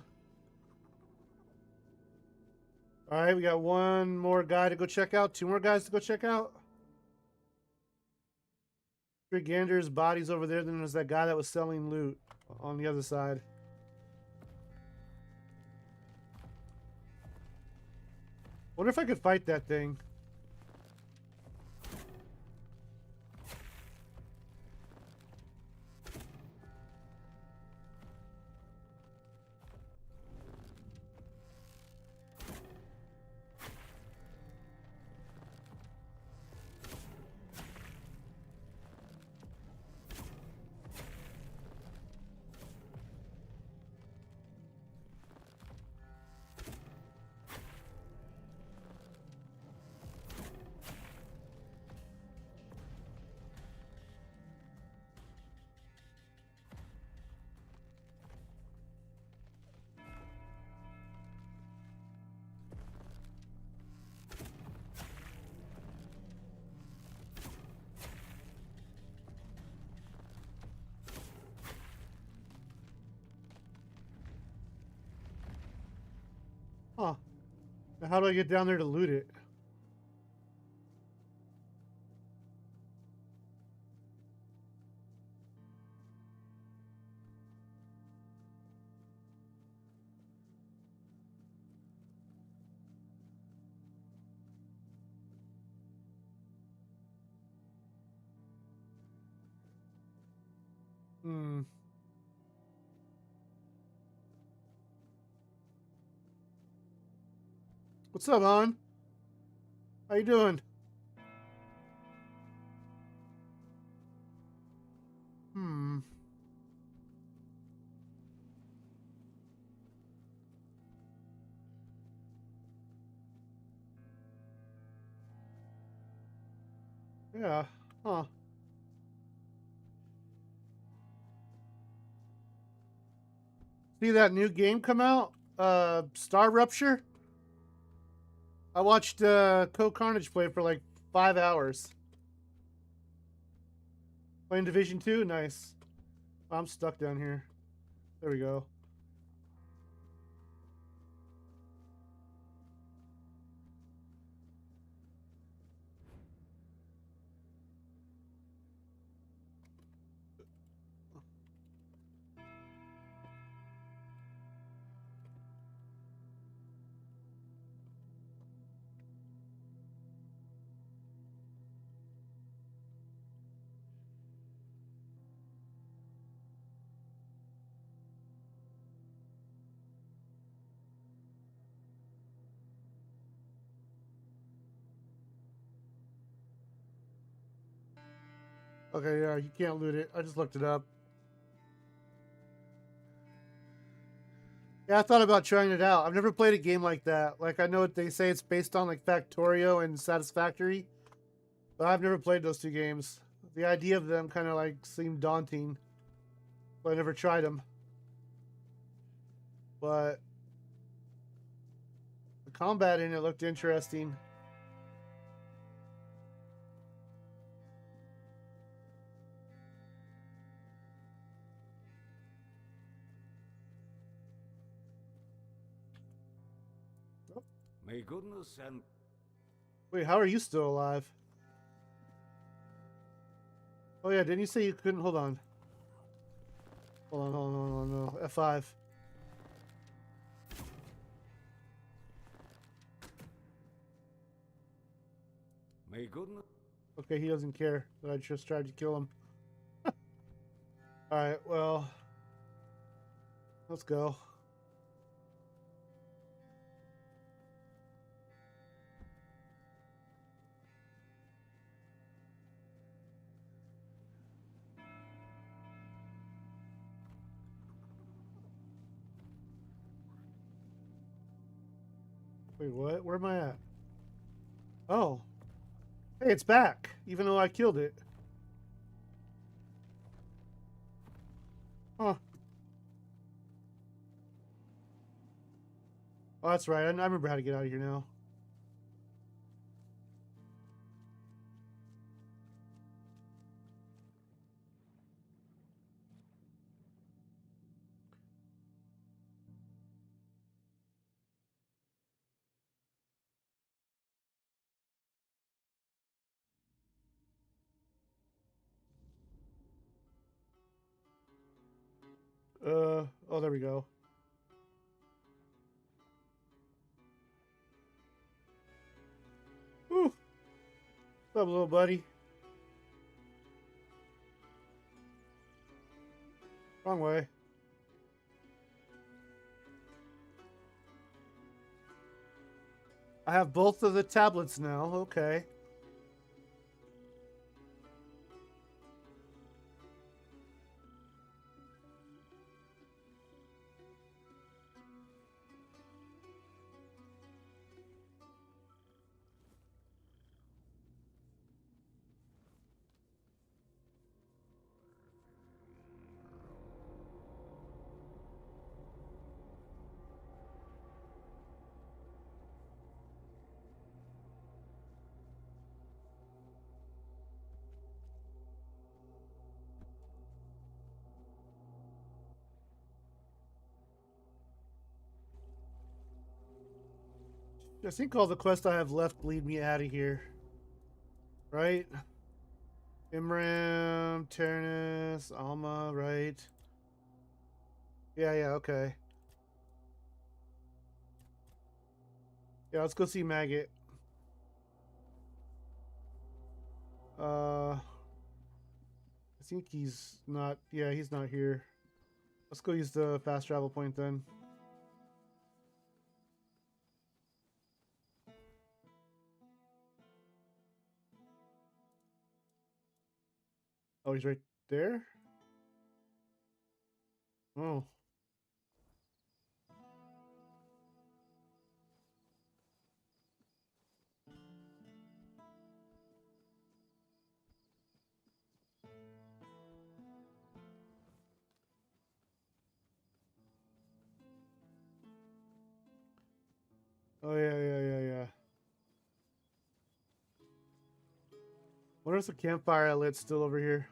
All right, we got one more guy to go check out. Two more guys to go check out. Brigander's body's over there. Then there's that guy that was selling loot on the other side. Wonder if I could fight that thing. Huh. Now how do I get down there to loot it? Hmm. What's up, hon? How you doing? Hmm. Yeah. Huh. See that new game come out? Star Rupture? I watched Co-Carnage play for like 5 hours. Playing Division 2? Nice. I'm stuck down here. There we go. Okay, yeah, you can't loot it. I just looked it up. Yeah, I thought about trying it out. I've never played a game like that. Like, I know what they say it's based on, like, Factorio and Satisfactory, but I've never played those two games. The idea of them kind of, like, seemed daunting, but I never tried them. But the combat in it looked interesting. May goodness and... Wait, how are you still alive? Oh yeah, didn't you say you couldn't? Hold on. Hold on, no. F5. May goodness... Okay, he doesn't care that I just tried to kill him. Alright, well... Let's go. Wait, what? Where am I at? Oh. Hey, it's back, even though I killed it. Huh. Oh, that's right. I remember how to get out of here now. Oh, there we go. Whew. What's up, little buddy? Wrong way. I have both of the tablets now. Okay. I think all the quests I have left lead me out of here. Right? Imram, Tyrannus, Alma, right? Yeah, okay. Yeah, let's go see Maggot. I think he's not... Yeah, he's not here. Let's go use the fast travel point then. Oh, he's right there? Oh. Oh, yeah. What is the campfire I lit still over here?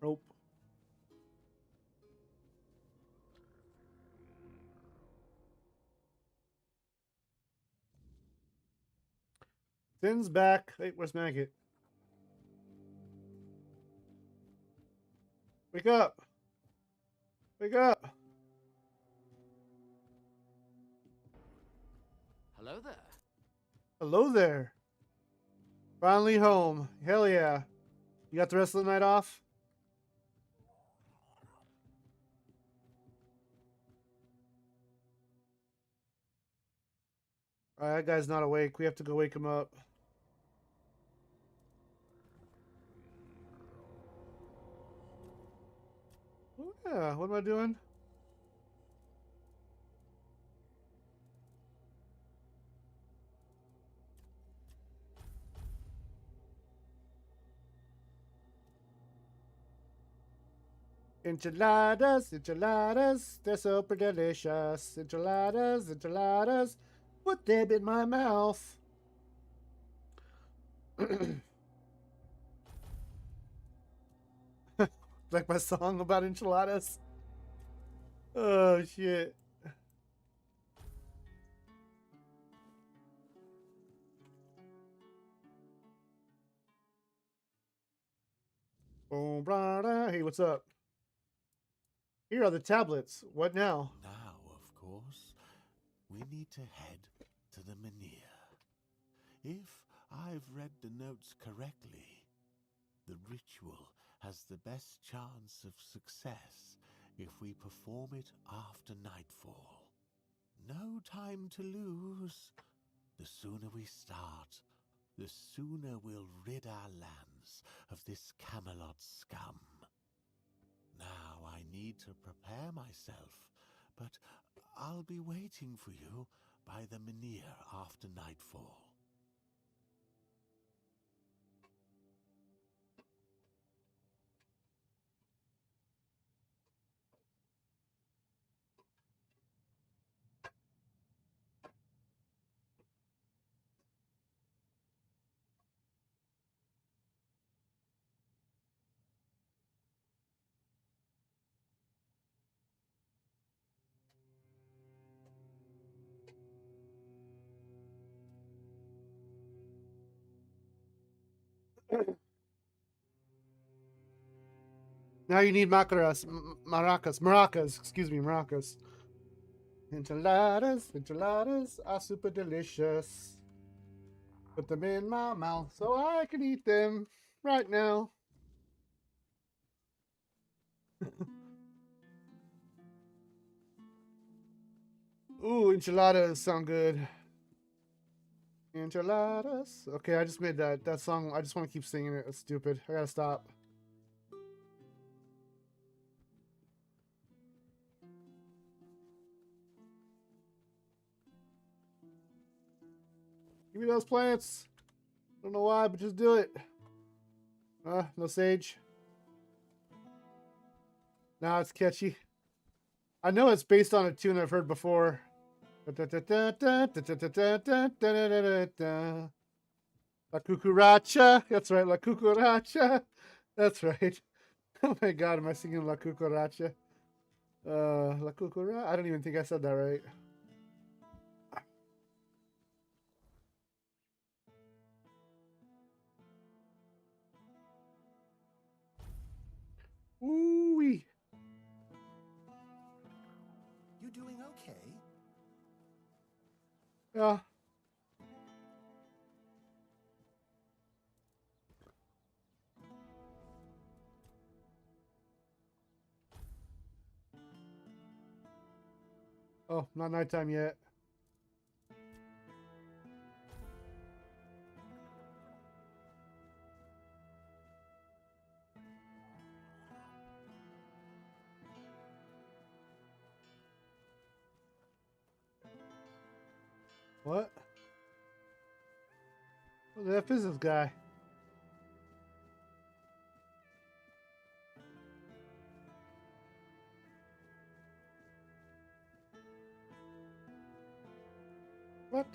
Nope. Finn's back. Wait, where's Maggot? Wake up! Wake up! Hello there. Hello there. Finally home. Hell yeah. You got the rest of the night off? Alright, that guy's not awake. We have to go wake him up. Oh, yeah, what am I doing? Enchiladas, enchiladas, they're super delicious. Enchiladas, enchiladas, put them in my mouth. Like my song about enchiladas. Oh, shit. Boom, blah, blah. Hey, what's up? Here are the tablets. What now? Now, of course, we need to head to the Menhir. If I've read the notes correctly, the ritual has the best chance of success if we perform it after nightfall. No time to lose. The sooner we start, the sooner we'll rid our lands of this Camelot scum. Now I need to prepare myself, but I'll be waiting for you by the Menhir after nightfall. Now you need maracas. Excuse me, maracas. Enchiladas are super delicious. Put them in my mouth so I can eat them right now. Ooh, enchiladas sound good. Enchiladas. Okay, I just made that song. I just want to keep singing it. It's stupid. I gotta stop. Give me those plants. Don't know why, but just do it. No sage. Nah, it's catchy. I know it's based on a tune I've heard before. La cucaracha. That's right, la cucaracha. That's right. Oh my god, am I singing la cucaracha? La cucaracha. I don't even think I said that right. Ooh-wee. You doing okay? Yeah. Oh, not nighttime yet. What? Who the F is this guy? What?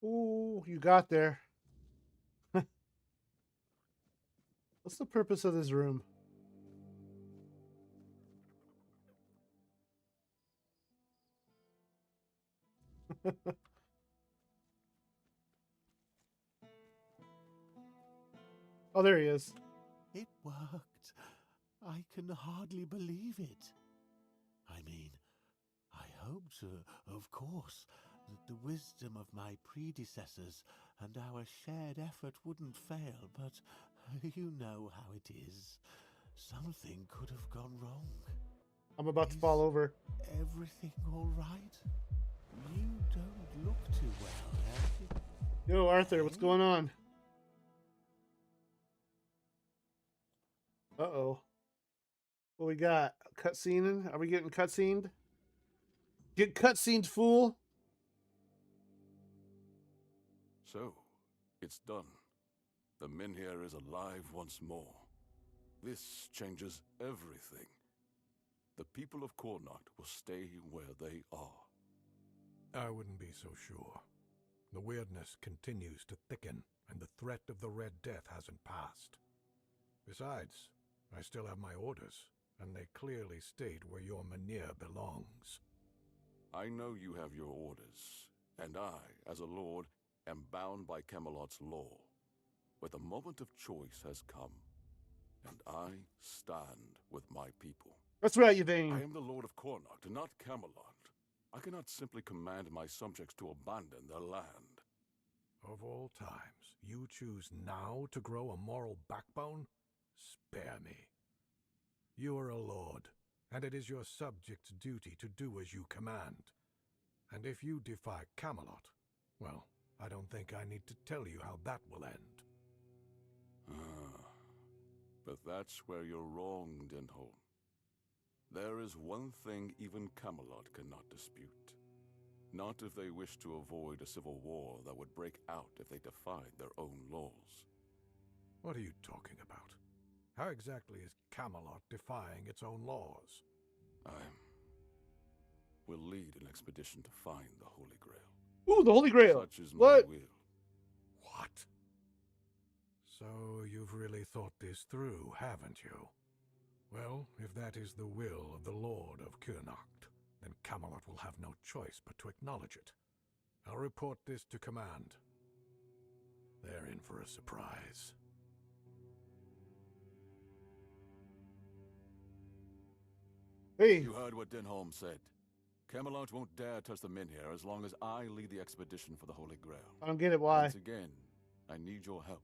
Ooh, you got there. What's the purpose of this room? Oh, there he is. It worked. I can hardly believe it. I mean, I hoped, of course, that the wisdom of my predecessors and our shared effort wouldn't fail, but you know how it is. Something could have gone wrong. I'm about to fall over. Everything all right? You don't look too well, have you? Yo, Arthur, what's going on? Uh-oh. What we got? Cutscene? Are we getting cutscened? Get cutscened, fool! So, it's done. The Menhir is alive once more. This changes everything. The people of Connacht will stay where they are. I wouldn't be so sure. The weirdness continues to thicken, and the threat of the Red Death hasn't passed. Besides, I still have my orders, and they clearly state where your Menhir belongs. I know you have your orders, and I, as a lord, am bound by Camelot's law. But the moment of choice has come, and I stand with my people. That's right, Yvain. I am the Lord of Connacht, not Camelot. I cannot simply command my subjects to abandon their land. Of all times, you choose now to grow a moral backbone? Spare me. You are a lord, and it is your subjects' duty to do as you command. And if you defy Camelot, well, I don't think I need to tell you how that will end. But that's where you're wrong, Denholm. There is one thing even Camelot cannot dispute. Not if they wish to avoid a civil war that would break out if they defied their own laws. What are you talking about? How exactly is Camelot defying its own laws? I will lead an expedition to find the Holy Grail. Ooh, the Holy Grail! Such is my What? will. What? So you've really thought this through, haven't you? Well, if that is the will of the Lord of Connacht, then Camelot will have no choice but to acknowledge it. I'll report this to command. They're in for a surprise. Hey. You heard what Denholm said. Camelot won't dare touch the men here as long as I lead the expedition for the Holy Grail. I don't get it. Why? Once again, I need your help,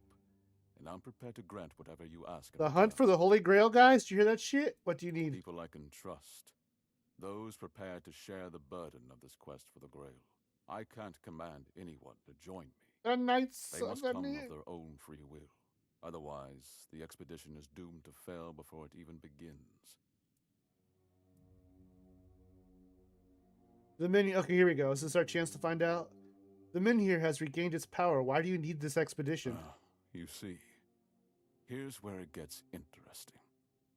and I'm prepared to grant whatever you ask. The hunt for the Holy Grail, guys? Do you hear that shit? What do you need? People I can trust. Those prepared to share the burden of this quest for the Grail. I can't command anyone to join me. The Knights They must of come the... of their own free will. Otherwise, the expedition is doomed to fail before it even begins. The Min... Okay, here we go. Is this our chance to find out? The Minhir has regained its power. Why do you need this expedition? You see, here's where it gets interesting.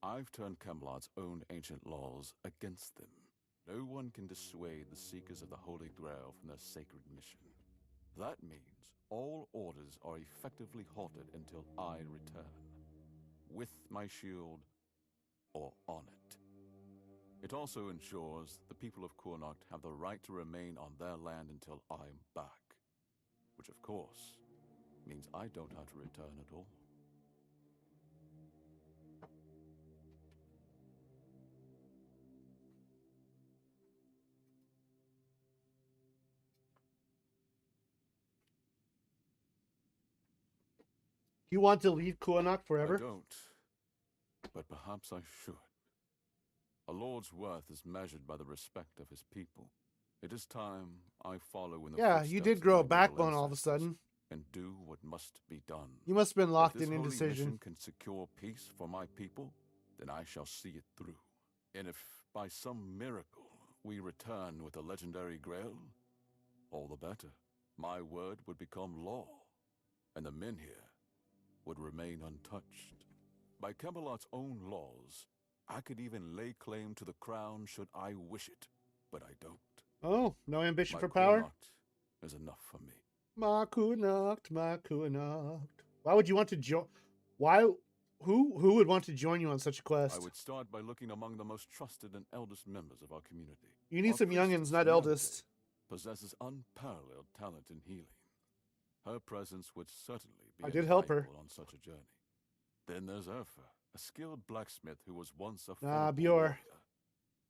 I've turned Camelot's own ancient laws against them. No one can dissuade the seekers of the Holy Grail from their sacred mission. That means all orders are effectively halted until I return. With my shield, or on it. It also ensures the people of Kurnocht have the right to remain on their land until I'm back. Which, of course, means I don't have to return at all. You want to leave Kurnocht forever? I don't, but perhaps I should. A lord's worth is measured by the respect of his people. It is time I follow in the footsteps you did of grow my a backbone noble all of a sudden. and do what must be done. You must have been locked if this in holy indecision. mission can secure peace for my people, then I shall see it through. And if by some miracle we return with the legendary Grail, all the better. My word would become law, and the men here would remain untouched. By Camelot's own laws, I could even lay claim to the crown should I wish it, but I don't. Oh, no ambition My for power? Kurnocht is enough for me. My Kurnocht, my Kurnocht. Why would you want to join? Why? Who would want to join you on such a quest? I would start by looking among the most trusted and eldest members of our community. You need Our some youngins, priestess, not Tainted, eldest. possesses unparalleled talent in healing. Her presence would certainly be I did help her. invaluable on such a journey. Then there's Urfa, a skilled blacksmith who was once a Nah, formidable Bjor. warrior.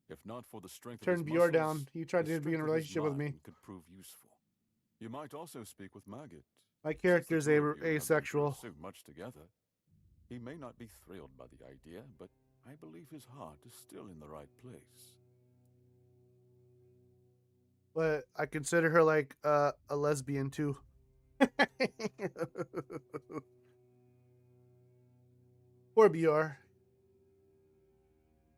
If not for the strength Turn of his Bjor muscles, down. He tried the to be in a strength of his relationship with me. mind could prove useful. You might also speak with Maggot. My Since the character's two of you have been through asexual. so much together, he may not be thrilled by the idea, but I believe his heart is still in the right place. But I consider her like a lesbian too. Poor Bjor.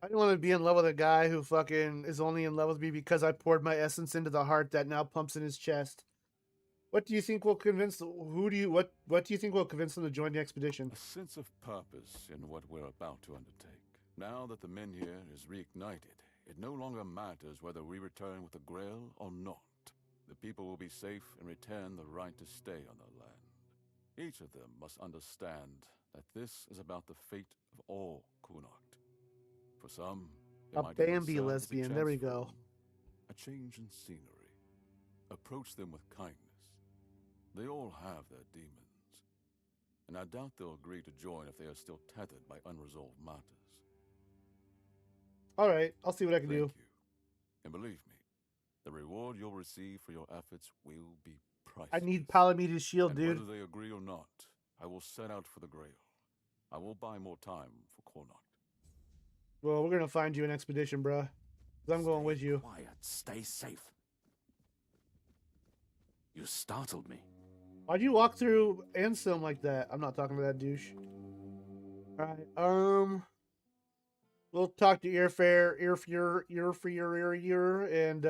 I don't want to be in love with a guy who fucking is only in love with me because I poured my essence into the heart that now pumps in his chest. What do you think will convince? What do you think will convince them to join the expedition? A sense of purpose in what we're about to undertake. Now that the men here is reignited, it no longer matters whether we return with the Grail or not. The people will be safe and retain the right to stay on their land. Each of them must understand that this is about the fate of all Kurnocht. For some, it A might even Bambi serve as a lesbian. There we chance for go. a change in scenery. Approach them with kindness. They all have their demons, and I doubt they'll agree to join if they are still tethered by unresolved matters. All right, I'll see what I can do. Thank you. And believe me, the reward you'll receive for your efforts will be priceless. I need Palamede's shield, And dude. whether they agree or not, I will set out for the Grail. I will buy more time for Kurnocht. Well, we're gonna find you an expedition, bruh. 'Cause I'm going with you. Quiet, stay safe. You startled me. Why'd you walk through Anselm like that? I'm not talking to that douche. Alright, we'll talk to Earfare, and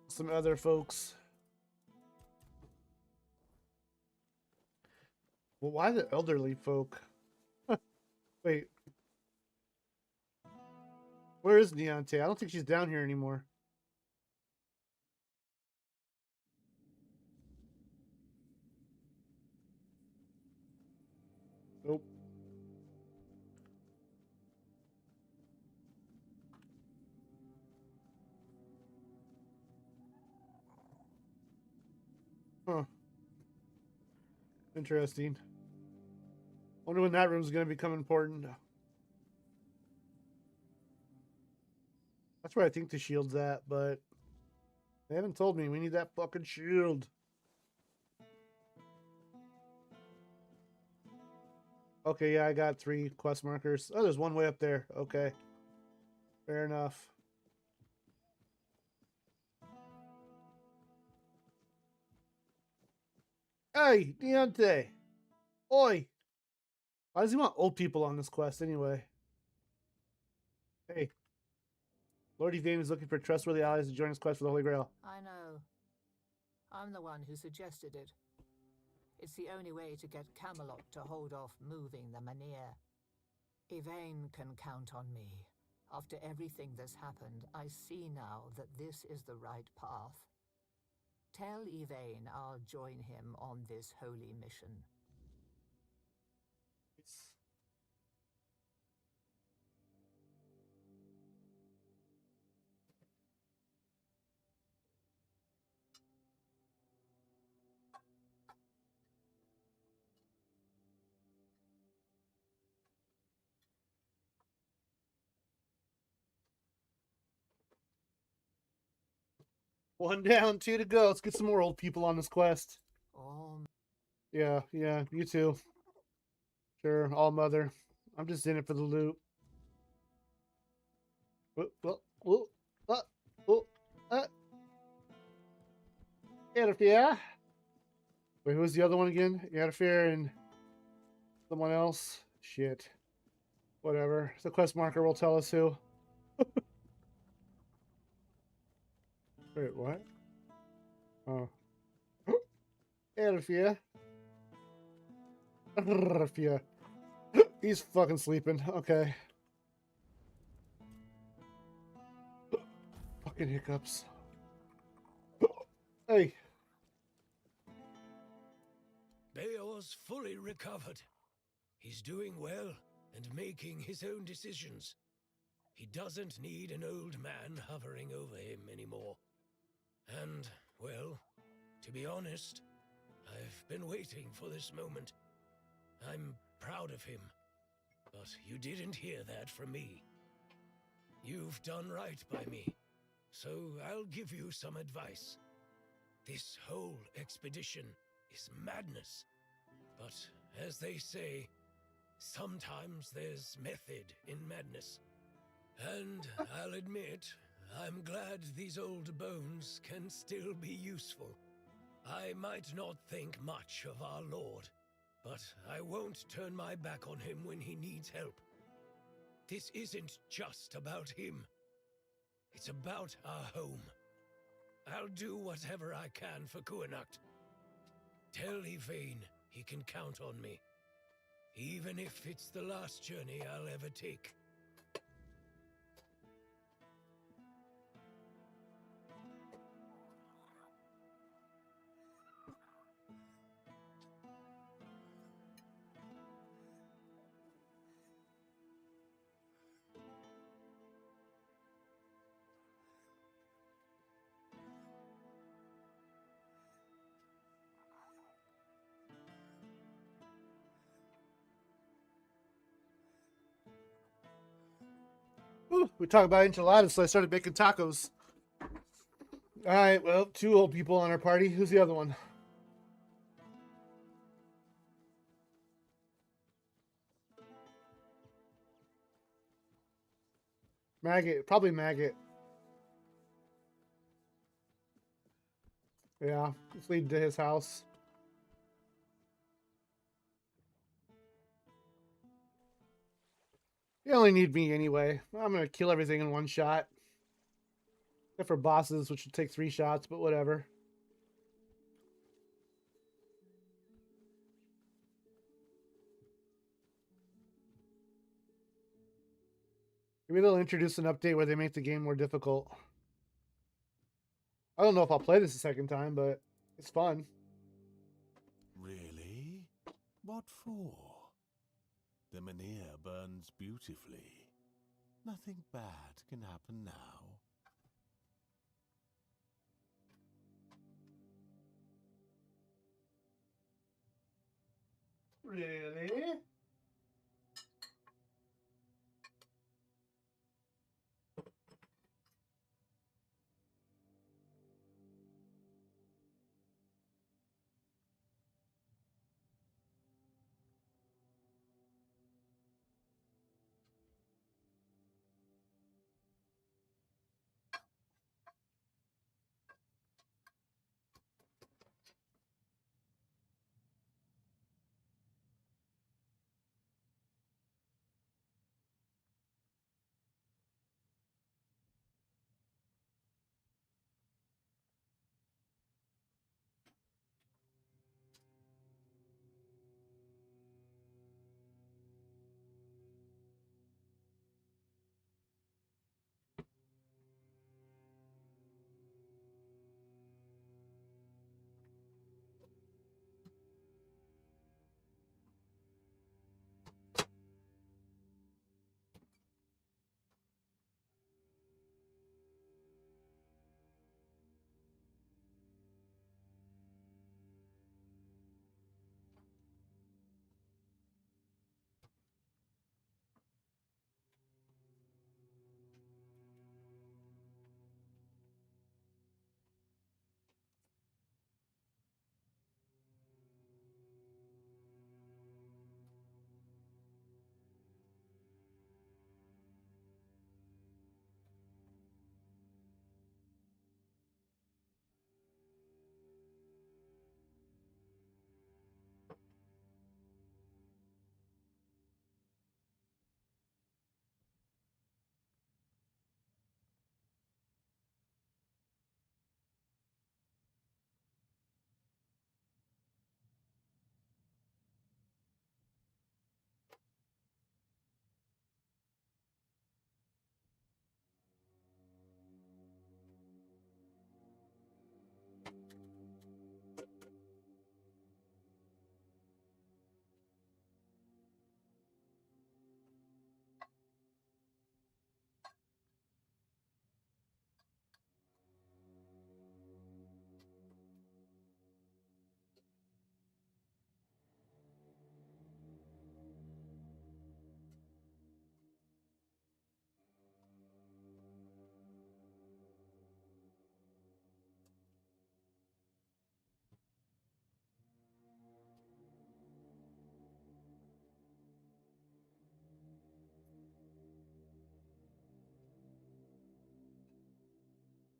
some other folks. Well, why the elderly folk? Wait. Where is Deontay? I don't think she's down here anymore. Nope. Huh. Interesting. Wonder when that room's gonna become important. That's where I think the shield's at, but they haven't told me. We need that fucking shield. Okay, yeah, I got 3 quest markers. Oh, there's one way up there. Okay. Fair enough. Hey, Deontay. Oi. Why does he want old people on this quest anyway? Hey. Lord Yvain is looking for trustworthy allies to join his quest for the Holy Grail. I know. I'm the one who suggested it. It's the only way to get Camelot to hold off moving the Manir. Yvain can count on me. After everything that's happened, I see now that this is the right path. Tell Yvain I'll join him on this holy mission. One down, 2 to go. Let's get some more old people on this quest. Oh. Yeah, you too. Sure, all mother. I'm just in it for the loot. Edifia. Wait, who's the other one again? Edifia and someone else? Shit. Whatever. The quest marker will tell us who. Wait, what? Oh. Edifia. Edifia. He's fucking sleeping. Okay. Fucking hiccups. Hey. Beor's fully recovered. He's doing well and making his own decisions. He doesn't need an old man hovering over him anymore. And, well, to be honest, I've been waiting for this moment. I'm proud of him. But you didn't hear that from me. You've done right by me, so I'll give you some advice. This whole expedition is madness. But, as they say, sometimes there's method in madness. And I'll admit, I'm glad these old bones can still be useful. I might not think much of our Lord, but I won't turn my back on him when he needs help. This isn't just about him. It's about our home. I'll do whatever I can for Kuanacht. Tell Yvain he can count on me, even if it's the last journey I'll ever take. Ooh, we talked about enchiladas, so I started making tacos. Alright, well, 2 old people on our party. Who's the other one? Maggot. Probably Maggot. Yeah, let's lead to his house. You only need me anyway. I'm gonna kill everything in 1 shot. Except for bosses, which would take 3 shots, but whatever. Maybe they'll introduce an update where they make the game more difficult. I don't know if I'll play this a second time, but it's fun. Really? What for? The Manir burns beautifully. Nothing bad can happen now. . Really?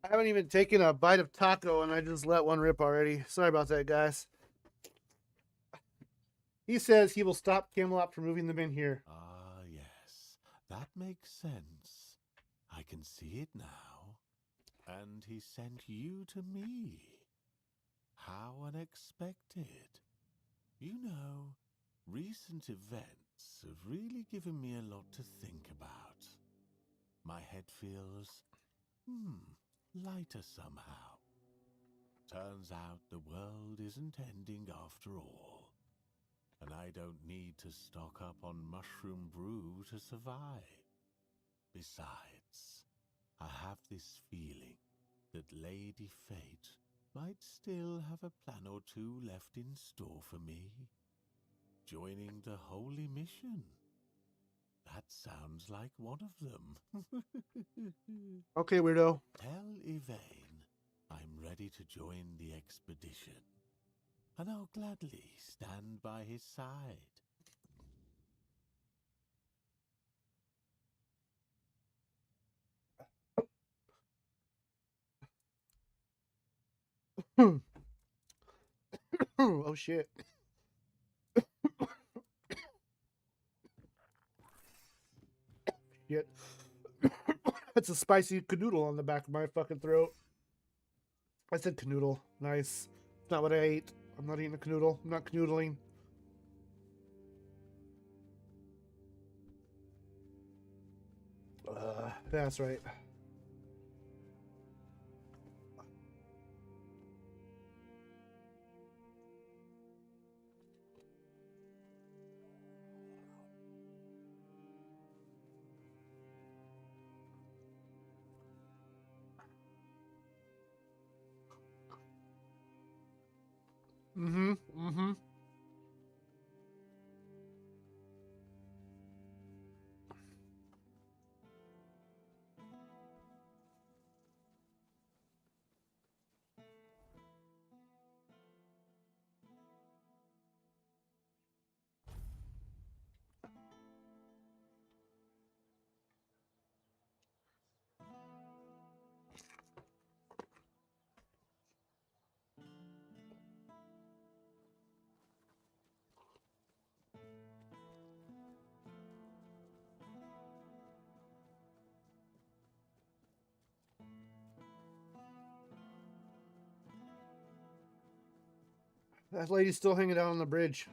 I haven't even taken a bite of taco and I just let one rip already. Sorry about that, guys. He says he will stop Camelot from moving them in here. Ah, yes. That makes sense. I can see it now. And he sent you to me. How unexpected. You know, recent events have really given me a lot to think about. My head feels, lighter somehow. Turns out the world isn't ending after all. And I don't need to stock up on mushroom brew to survive. Besides, I have this feeling that Lady Fate might still have a plan or two left in store for me. Joining the Holy Mission. That sounds like one of them. Okay, weirdo. Tell Yvain I'm ready to join the expedition, and I'll gladly stand by his side. Oh, shit. Shit. That's a spicy canoodle on the back of my fucking throat. I said canoodle. Nice. It's not what I ate. I'm not eating a canoodle. I'm not canoodling. That's right. Mm-hmm. Mm-hmm. That lady's still hanging out on the bridge.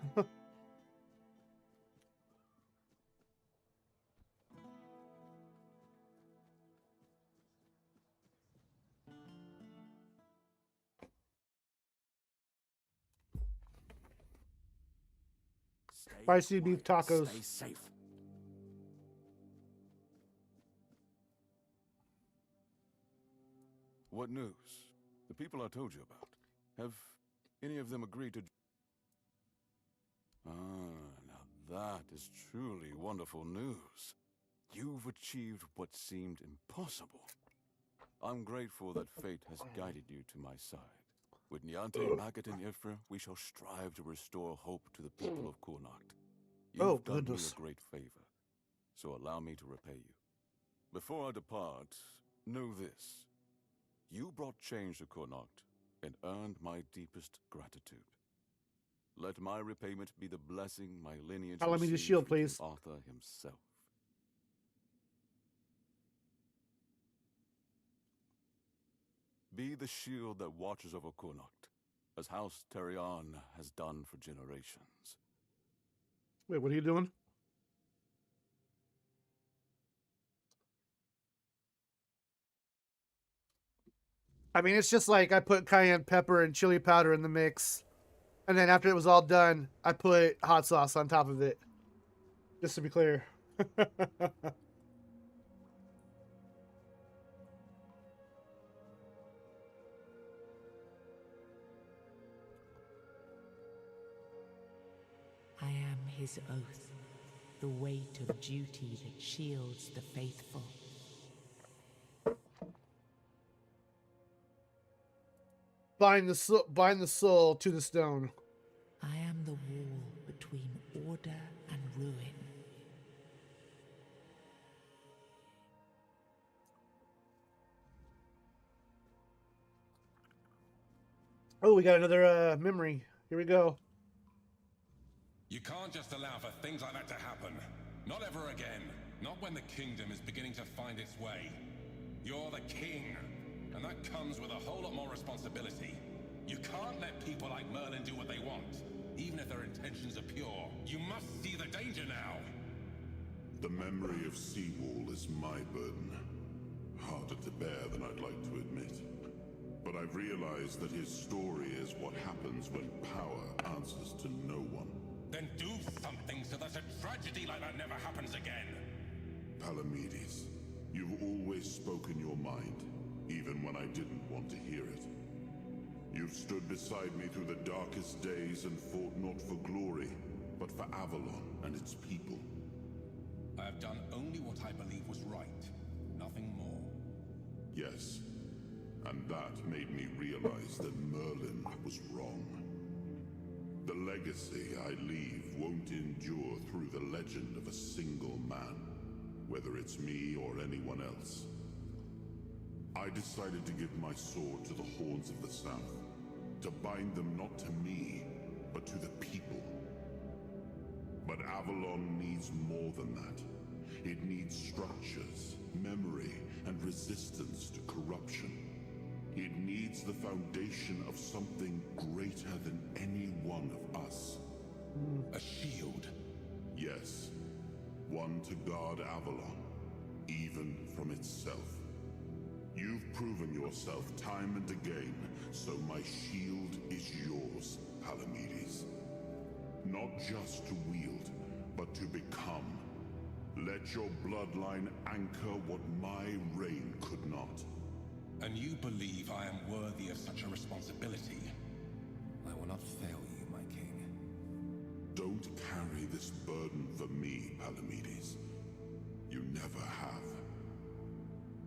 Spicy beef tacos. Stay safe. What news? The people I told you about. Have any of them agreed to... Now that is truly wonderful news. You've achieved what seemed impossible. I'm grateful that fate has guided you to my side. With Niante, Magat, and Ifra, we shall strive to restore hope to the people of Kurnocht. You've done me a great favor, so allow me to repay you. Before I depart, know this. You brought change to Kurnocht and earned my deepest gratitude. Let my repayment be the blessing my lineage Let me the received shield, from King please. Arthur himself. Be the shield that watches over Kurnocht, as House Terion has done for generations. Wait, what are you doing? I mean, it's just like I put cayenne pepper and chili powder in the mix. And then after it was all done, I put hot sauce on top of it. Just to be clear. I am his oath, the weight of duty that shields the faithful. Bind the soul to the stone. I am the wall between order and ruin. Oh, we got another memory. Here we go. You can't just allow for things like that to happen. Not ever again. Not when the kingdom is beginning to find its way. You're the king, and that comes with a whole lot more responsibility. You can't let people like Merlin do what they want, even if their intentions are pure. You must see the danger now. The memory of Seawall is my burden. Harder to bear than I'd like to admit. But I've realized that his story is what happens when power answers to no one. Then do something so that a tragedy like that never happens again. Palamedes, you've always spoken your mind, even when I didn't want to hear it. You've stood beside me through the darkest days and fought not for glory, but for Avalon and its people. I have done only what I believe was right, nothing more. Yes, and that made me realize that Merlin was wrong. The legacy I leave won't endure through the legend of a single man, whether it's me or anyone else. I decided to give my sword to the Horns of the South, to bind them not to me, but to the people. But Avalon needs more than that. It needs structures, memory, and resistance to corruption. It needs the foundation of something greater than any one of us. A shield? Yes. One to guard Avalon, even from itself. You've proven yourself time and again, so my shield is yours, Palamedes. Not just to wield, but to become. Let your bloodline anchor what my reign could not. And you believe I am worthy of such a responsibility? I will not fail you, my king. Don't carry this burden for me, Palamedes. You never have.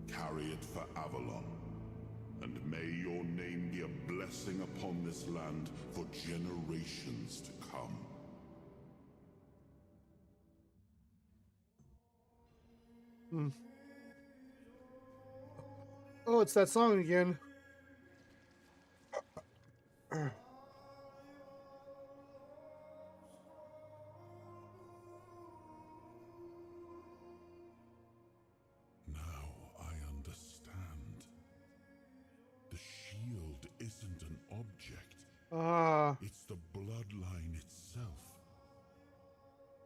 Carry it for Avalon. And may your name be a blessing upon this land for generations to come. Oh, it's that song again. Now I understand. The shield isn't an object. It's the bloodline itself.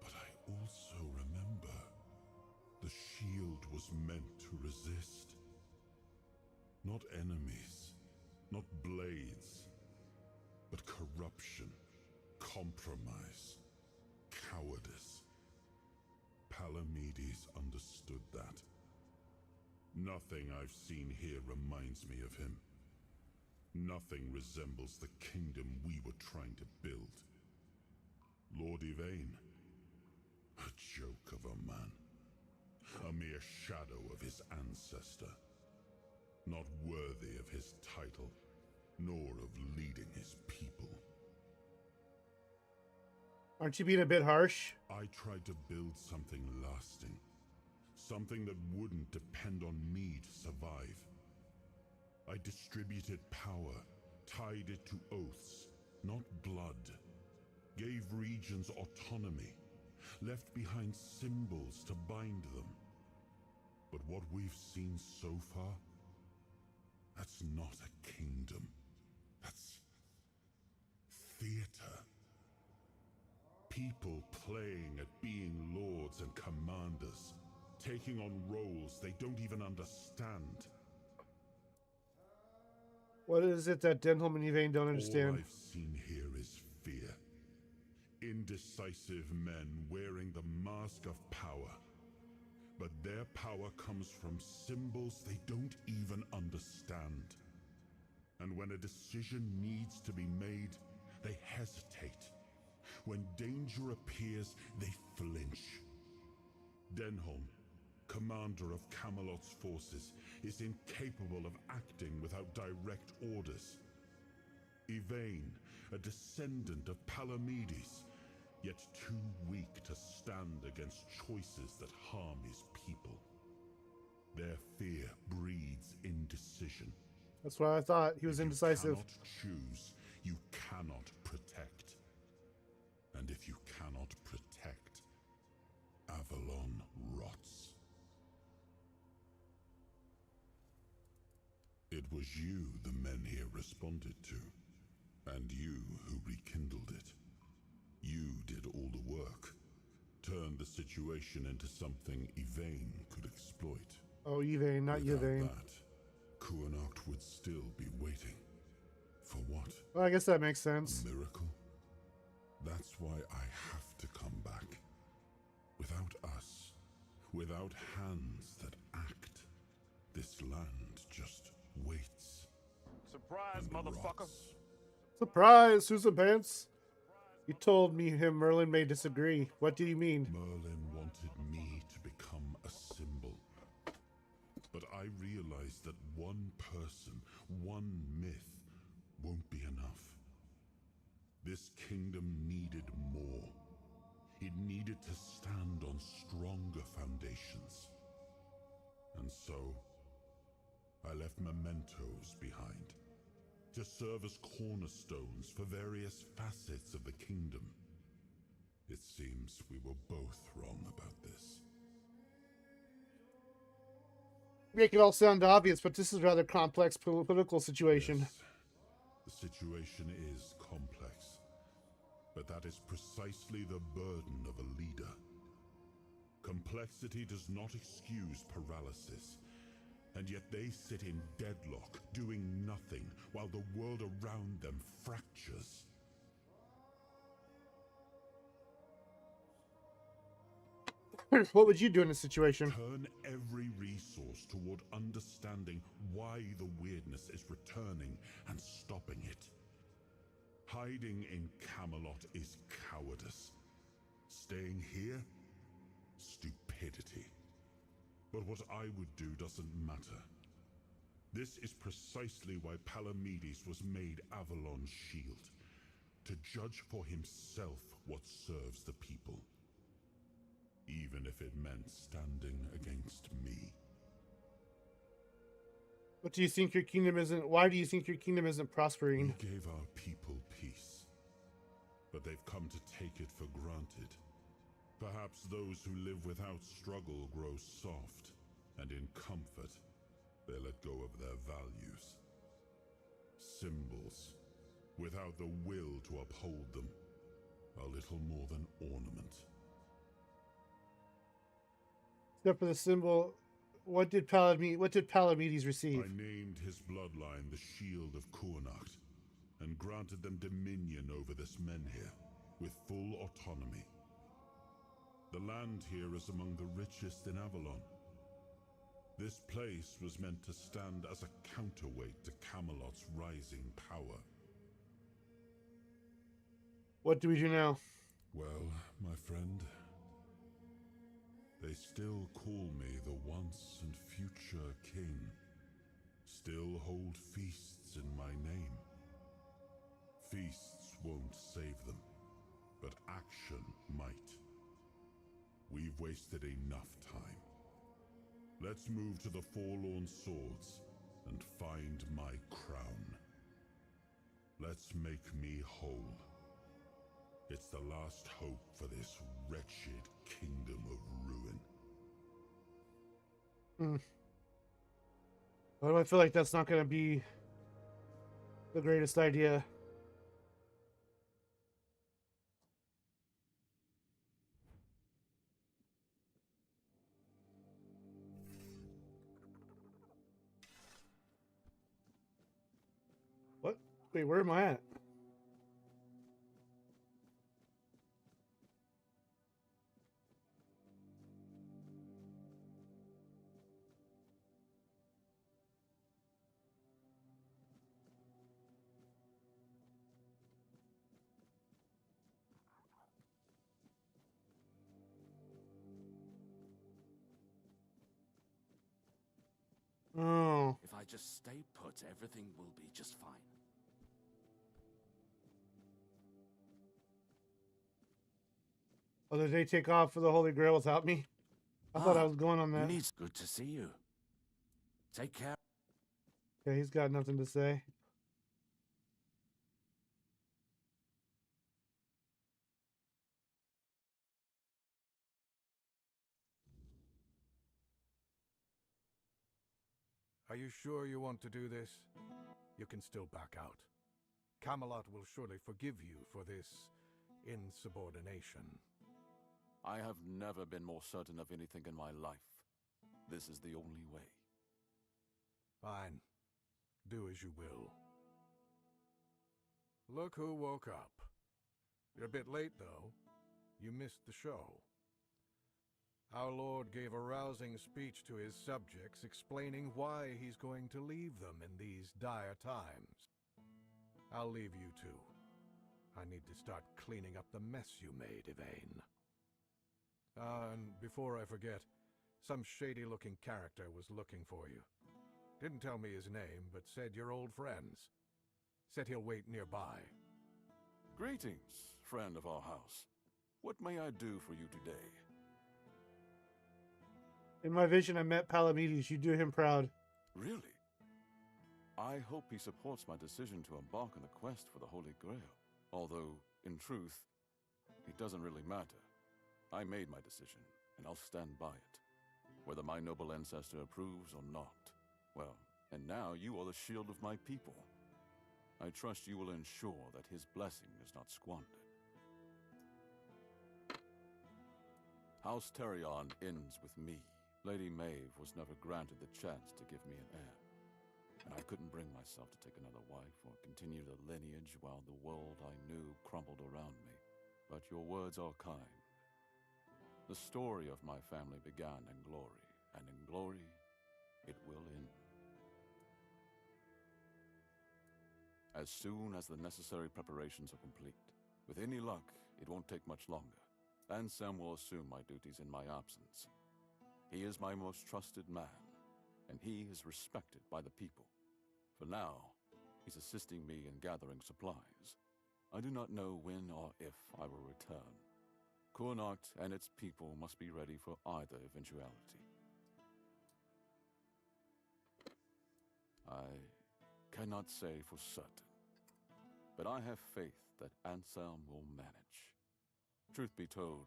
But I also remember the shield was meant to resist. Not enemies, not blades, but corruption, compromise, cowardice. Palamedes understood that. Nothing I've seen here reminds me of him. Nothing resembles the kingdom we were trying to build. Lord Yvain, a joke of a man. A mere shadow of his ancestor. Not worthy of his title, nor of leading his people. Aren't you being a bit harsh? I tried to build something lasting. Something that wouldn't depend on me to survive. I distributed power, tied it to oaths, not blood. Gave regions autonomy, left behind symbols to bind them. But what we've seen so far, that's not a kingdom. That's theater. People playing at being lords and commanders, taking on roles they don't even understand. What is it that Denholm and Yvain don't understand? All I've seen here is fear. Indecisive men wearing the mask of power. But their power comes from symbols they don't even understand. And when a decision needs to be made, they hesitate. When danger appears, they flinch. Denholm, commander of Camelot's forces, is incapable of acting without direct orders. Yvain, a descendant of Palamedes, yet too weak to stand against choices that harm his people. Their fear breeds indecision. That's what I thought. He was indecisive. You cannot choose, you cannot protect. And if you cannot protect, Avalon rots. It was you the men here responded to, and you who rekindled it. You did all the work, turned the situation into something Yvain could exploit. Oh, Yvain, not Yvain. Without that, Kuanacht would still be waiting. For what? Well, I guess that makes sense. A miracle? That's why I have to come back. Without us, without hands that act, this land just waits. Surprise, motherfucker! Rots. Surprise, Susan Pants! You told me Merlin may disagree. What do you mean? Merlin wanted me to become a symbol. But I realized that one person, one myth, won't be enough. This kingdom needed more. It needed to stand on stronger foundations. And so, I left mementos behind, to serve as cornerstones for various facets of the kingdom. It seems we were both wrong about this. Make it all sound obvious, but this is a rather complex political situation. Yes, the situation is complex, but that is precisely the burden of a leader. Complexity does not excuse paralysis, and yet they sit in deadlock, doing nothing, while the world around them fractures. What would you do in this situation? Turn every resource toward understanding why the weirdness is returning and stopping it. Hiding in Camelot is cowardice. Staying here? Stupidity. But what I would do doesn't matter. This is precisely why Palamedes was made Avalon's shield. To judge for himself what serves the people. Even if it meant standing against me. What do you think your kingdom isn't? Why do you think your kingdom isn't prospering? We gave our people peace, but they've come to take it for granted. Perhaps those who live without struggle grow soft, and in comfort, they let go of their values. Symbols, without the will to uphold them. a little more than ornament. Except for the symbol, what did Palamedes receive? I named his bloodline the Shield of Kurnacht, and granted them dominion over this menhir, with full autonomy. The land here is among the richest in Avalon. This place was meant to stand as a counterweight to Camelot's rising power. What do we do now? Well, my friend, they still call me the once and future king. Still hold feasts in my name. Feasts won't save them, but action might. We've wasted enough time. Let's move to the Forlorn Swords and find my crown. Let's make me whole. It's the last hope for this wretched kingdom of ruin. Why do I feel like that's not going to be the greatest idea? What? Wait, where am I at? Oh. If I just stay put, everything will be just fine. Oh, did they take off for the Holy Grail without me? I thought I was going on that. It's good to see you. Take care. Okay, he's got nothing to say. Are you sure you want to do this? You can still back out. Camelot will surely forgive you for this insubordination. I have never been more certain of anything in my life. This is the only way. Fine. Do as you will. Look who woke up. You're a bit late, though. You missed the show. Our Lord gave a rousing speech to his subjects explaining why he's going to leave them in these dire times. I'll leave you too. I need to start cleaning up the mess you made, Yvain. And before I forget, some shady-looking character was looking for you. Didn't tell me his name, but said you're old friends. Said he'll wait nearby. Greetings, friend of our house. What may I do for you today? In my vision, I met Palamedes. You do him proud. Really? I hope he supports my decision to embark on the quest for the Holy Grail. Although, in truth, it doesn't really matter. I made my decision, and I'll stand by it. Whether my noble ancestor approves or not. Well, and now you are the shield of my people. I trust you will ensure that his blessing is not squandered. House Terion ends with me. Lady Maeve was never granted the chance to give me an heir. And I couldn't bring myself to take another wife or continue the lineage while the world I knew crumbled around me. But your words are kind. The story of my family began in glory, and in glory it will end. As soon as the necessary preparations are complete, with any luck, it won't take much longer. Ansem will assume my duties in my absence. He is my most trusted man, and he is respected by the people. For now, he's assisting me in gathering supplies. I do not know when or if I will return. Kurnacht and its people must be ready for either eventuality. I cannot say for certain, but I have faith that Ansem will manage. Truth be told,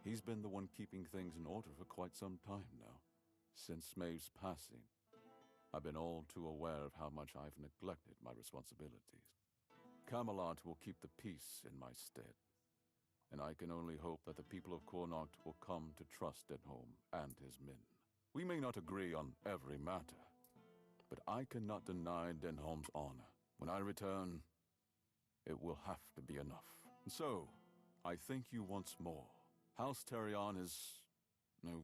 he's been the one keeping things in order for quite some time now. Since Maeve's passing, I've been all too aware of how much I've neglected my responsibilities. Camelot will keep the peace in my stead, and I can only hope that the people of Connacht will come to trust Denholm and his men. We may not agree on every matter, but I cannot deny Denholm's honor. When I return, it will have to be enough. So, I thank you once more. House Terion is... no,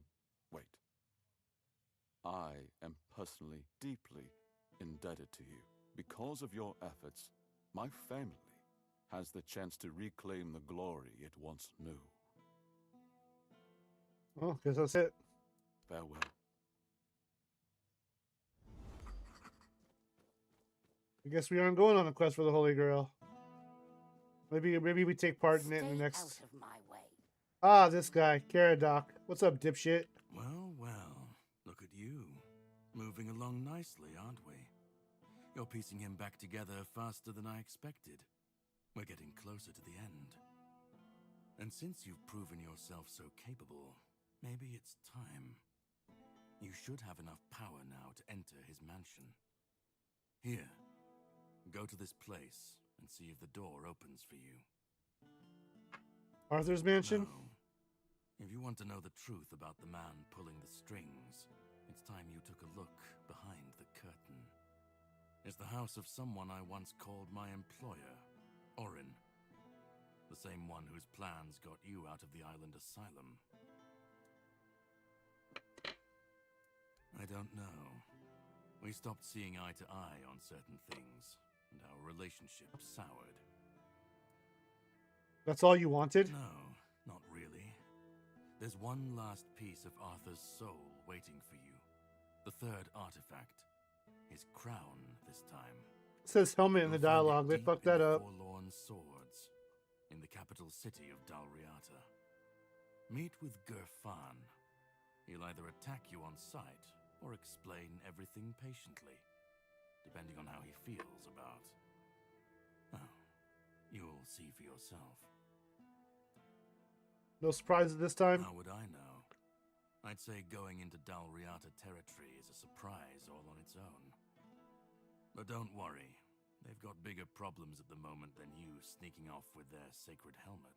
wait. I am personally deeply indebted to you. Because of your efforts, my family has the chance to reclaim the glory it once knew. Well, guess that's it. Farewell. I guess we aren't going on a quest for the Holy Grail. Maybe we take part in it in the next. Out of my way. Ah, this guy, Caradoc. What's up, dipshit? Well, well. Look at you. Moving along nicely, aren't we? You're piecing him back together faster than I expected. We're getting closer to the end. And since you've proven yourself so capable, maybe it's time. You should have enough power now to enter his mansion. Here, go to this place and see if the door opens for you. Arthur's mansion? No. If you want to know the truth about the man pulling the strings, it's time you took a look behind the curtain. It's the house of someone I once called my employer, Orin. The same one whose plans got you out of the island asylum. I don't know. We stopped seeing eye to eye on certain things, and our relationship soured. That's all you wanted? No, not really. There's one last piece of Arthur's soul waiting for you. The third artifact. His crown, this time. It says helmet in the dialogue. They fucked that up. Forlorn swords. In the capital city of Dalriata. Meet with Gerfan. He'll either attack you on sight, or explain everything patiently, depending on how he feels about... Oh, you'll see for yourself. No surprises this time? How would I know? I'd say going into Dalriata territory is a surprise all on its own. But don't worry, they've got bigger problems at the moment than you sneaking off with their sacred helmet.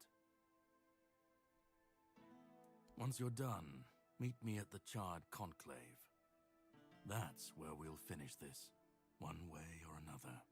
Once you're done, meet me at the Charred Conclave. That's where we'll finish this, one way or another.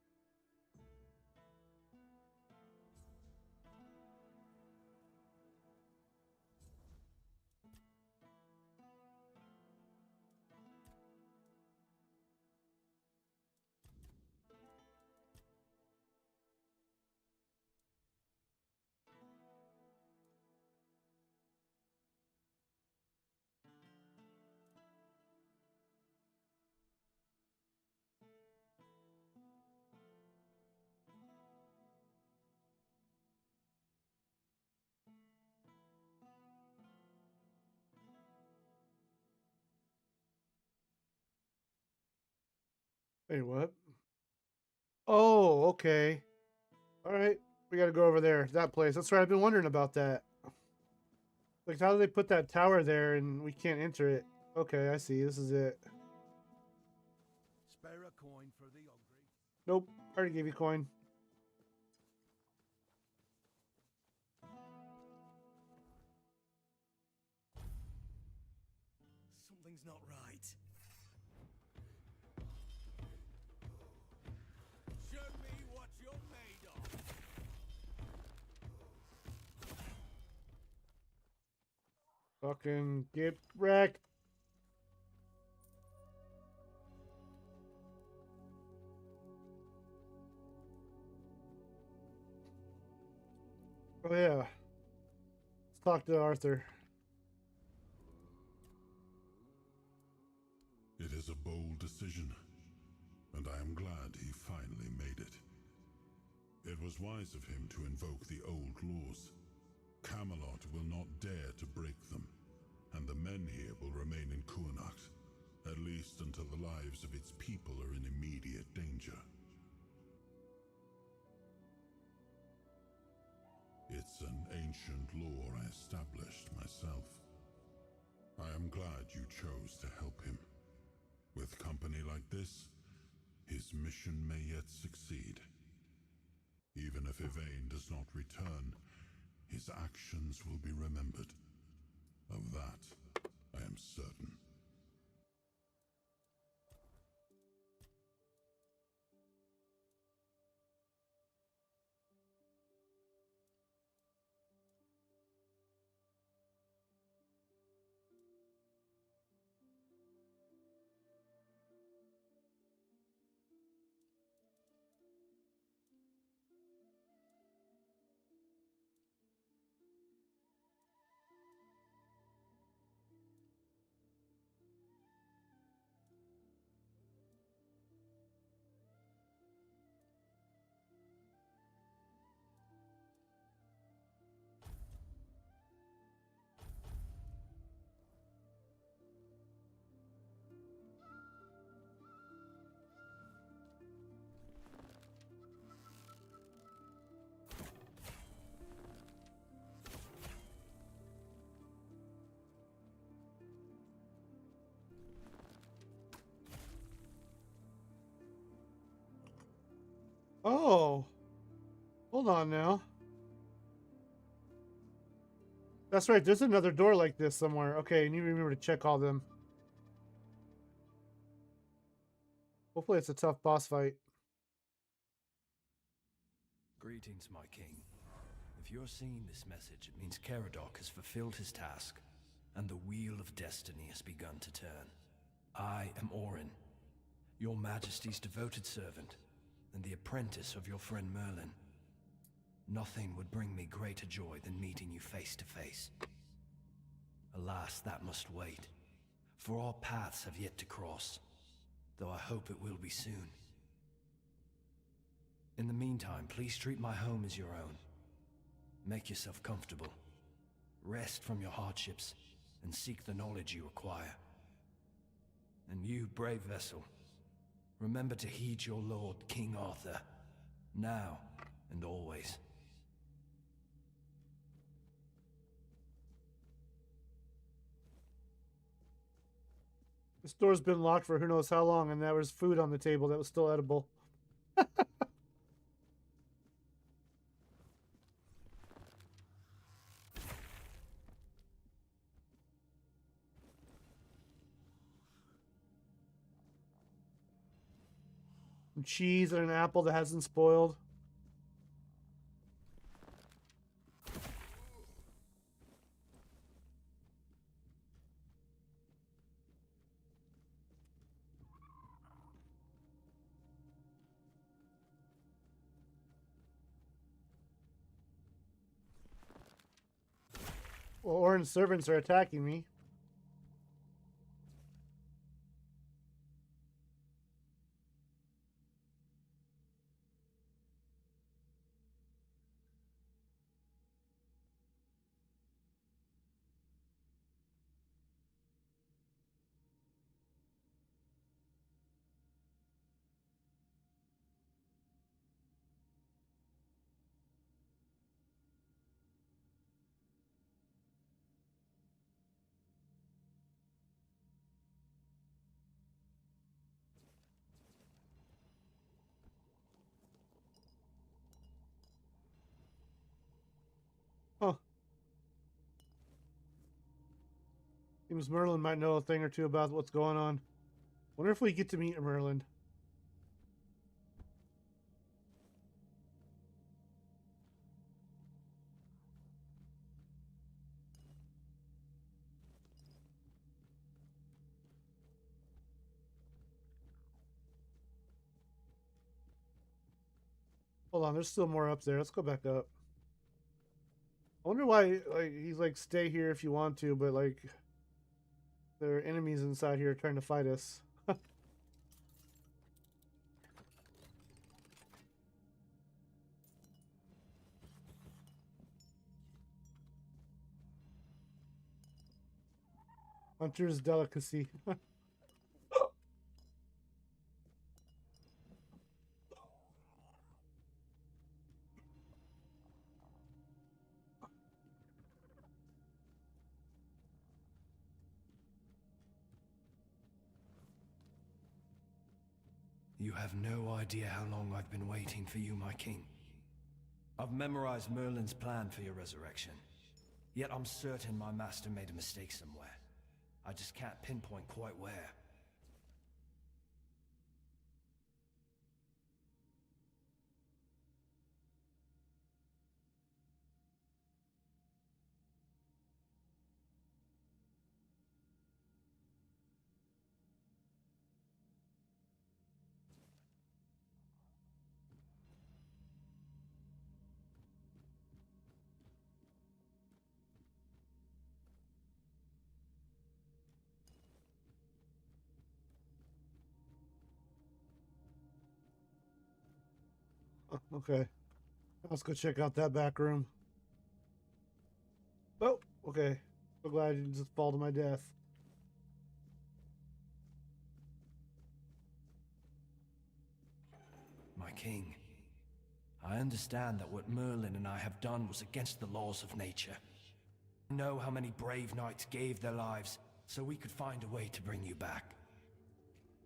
Wait, what? Oh, okay. All right. We got to go over there. That place. That's right. I've been wondering about that. Like, how do they put that tower there and we can't enter it? Okay, I see. This is it. Spare a coin for the ogre. Nope. I already gave you coin. Something's not right. Show me what you're made of. Fucking get wrecked. Oh yeah. Let's talk to Arthur. It is a bold decision, and I am glad he finally made it. It was wise of him to invoke the old laws. Camelot will not dare to break them, and the men here will remain in Connacht, at least until the lives of its people are in immediate danger. It's an ancient law I established myself. I am glad you chose to help him. With company like this, his mission may yet succeed. Even if Yvain does not return, his actions will be remembered. Of that, I am certain. Oh. Hold on now. That's right, there's another door like this somewhere. Okay, and you remember to check all them. Hopefully it's a tough boss fight. Greetings, my king. If you're seeing this message, it means Caradoc has fulfilled his task, and the wheel of destiny has begun to turn. I am Orin, your majesty's devoted servant, and the apprentice of your friend Merlin. Nothing would bring me greater joy than meeting you face to face. Alas, that must wait, for our paths have yet to cross, though I hope it will be soon. In the meantime, please treat my home as your own. Make yourself comfortable. Rest from your hardships, and seek the knowledge you require. And you, brave vessel, remember to heed your lord, King Arthur, now and always. This door's been locked for who knows how long, and there was food on the table that was still edible. Some cheese and an apple that hasn't spoiled. Well, orange servants are attacking me. Huh. Seems Merlin might know a thing or two about what's going on. Wonder if we get to meet Merlin. Hold on, there's still more up there. Let's go back up. I wonder why he's like, stay here if you want to, but like there are enemies inside here trying to fight us. Hunter's delicacy. You have no idea how long I've been waiting for you, my king. I've memorized Merlin's plan for your resurrection. Yet I'm certain my master made a mistake somewhere. I just can't pinpoint quite where. Okay. Let's go check out that back room. Oh, okay. So glad I didn't just fall to my death. My king, I understand that what Merlin and I have done was against the laws of nature. I know how many brave knights gave their lives so we could find a way to bring you back.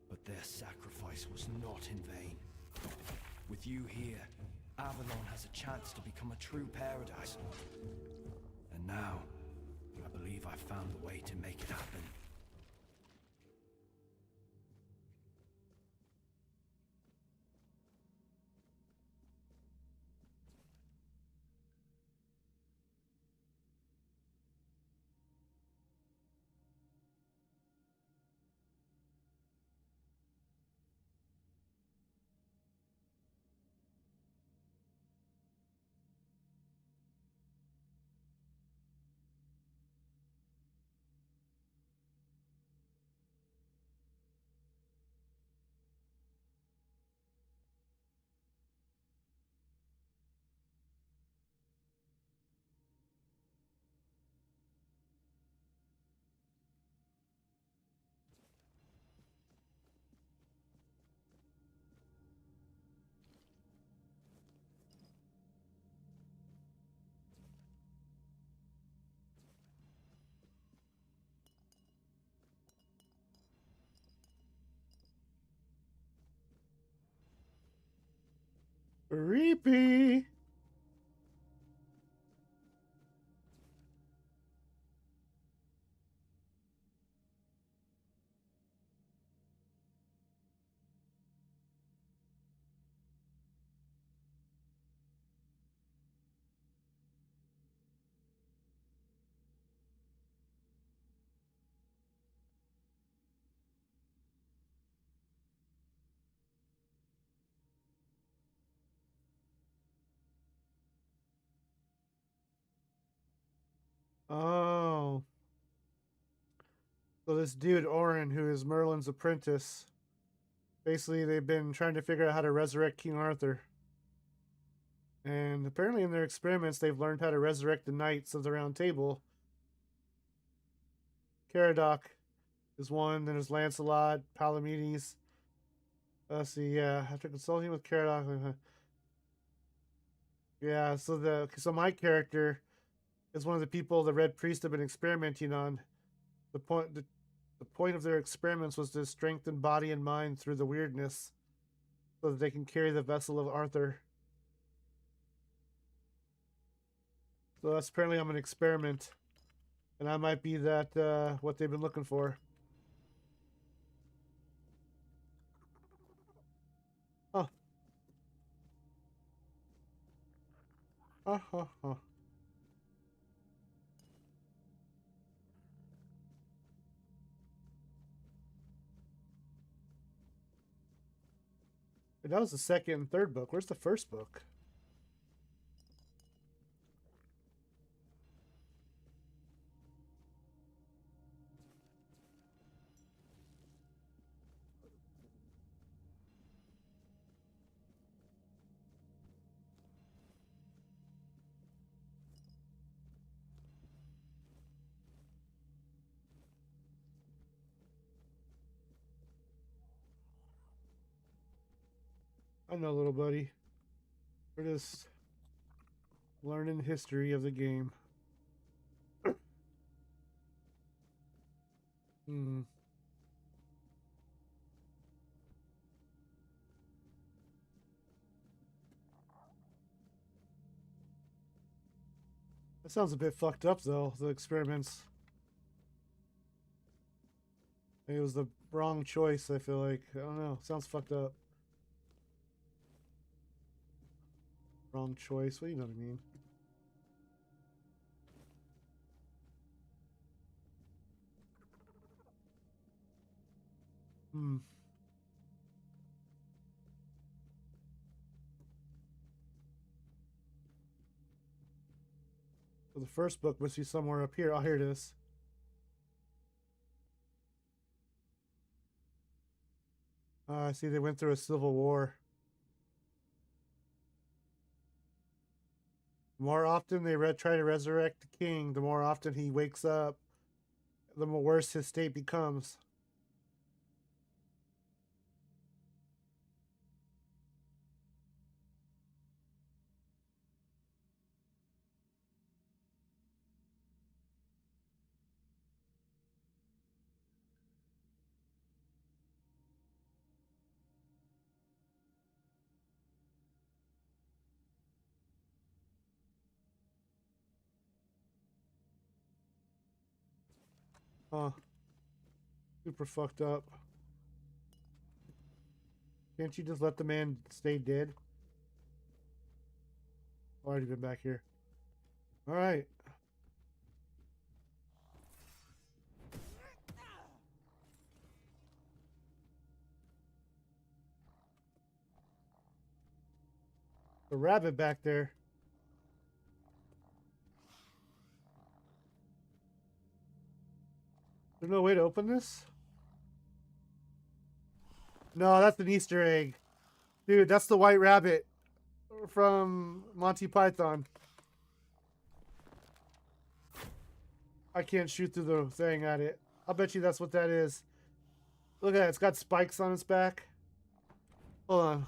But their sacrifice was not in vain. With you here, Avalon has a chance to become a true paradise. And now, I believe I've found the way to make it happen. Creepy. Oh. So this dude, Orin, who is Merlin's apprentice, basically they've been trying to figure out how to resurrect King Arthur. And apparently in their experiments, they've learned how to resurrect the Knights of the Round Table. Caradoc is one, then there's Lancelot, Palamedes. Let's see, yeah, after consulting with Caradoc. Yeah, so my character is one of the people the Red Priest have been experimenting on. The point of their experiments was to strengthen body and mind through the weirdness so that they can carry the vessel of Arthur. So that's apparently I'm an experiment. And I might be that, what they've been looking for. Huh. Huh, huh, huh. And that was the second and third book. Where's the first book? I know, little buddy. We're just learning history of the game. Hmm. That sounds a bit fucked up, though, the experiments. It was the wrong choice, I feel like. I don't know. Sounds fucked up. Wrong choice. What do you know what I mean? Hmm. So the first book must be somewhere up here. Oh, here it is. I see they went through a civil war. The more often they try to resurrect the king, the more often he wakes up, the more worse his state becomes. Huh. Super fucked up. Can't you just let the man stay dead? Already been back here. Alright. The rabbit back there. There's no way to open this? No, that's an Easter egg. Dude, that's the white rabbit from Monty Python. I can't shoot through the thing at it. I'll bet you that's what that is. Look at that. It's got spikes on its back. Hold on.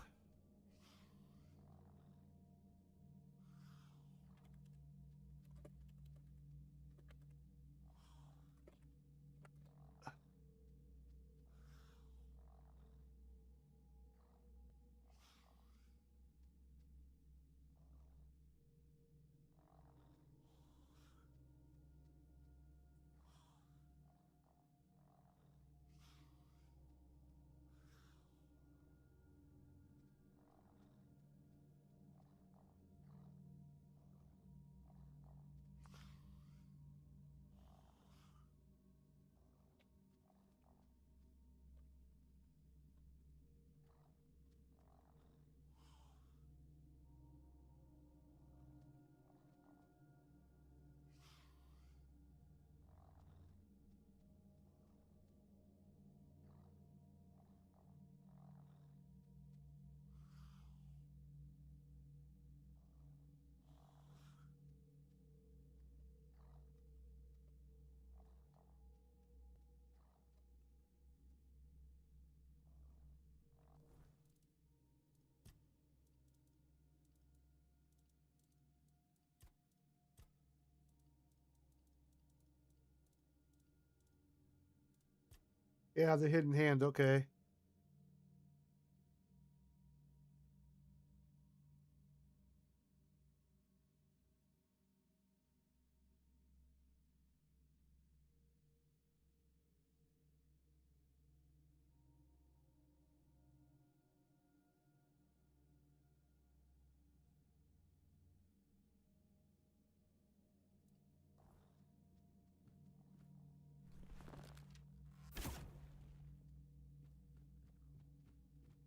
Yeah, the hidden hand. Okay.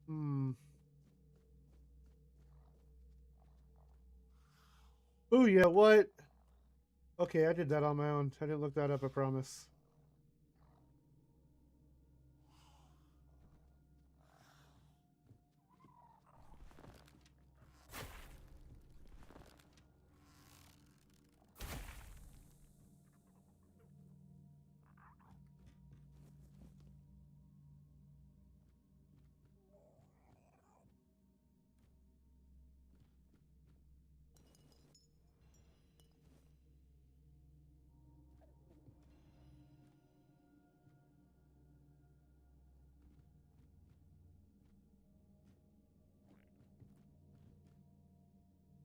Hmm. Oh, yeah, what? Okay, I did that on my own. I didn't look that up, I promise.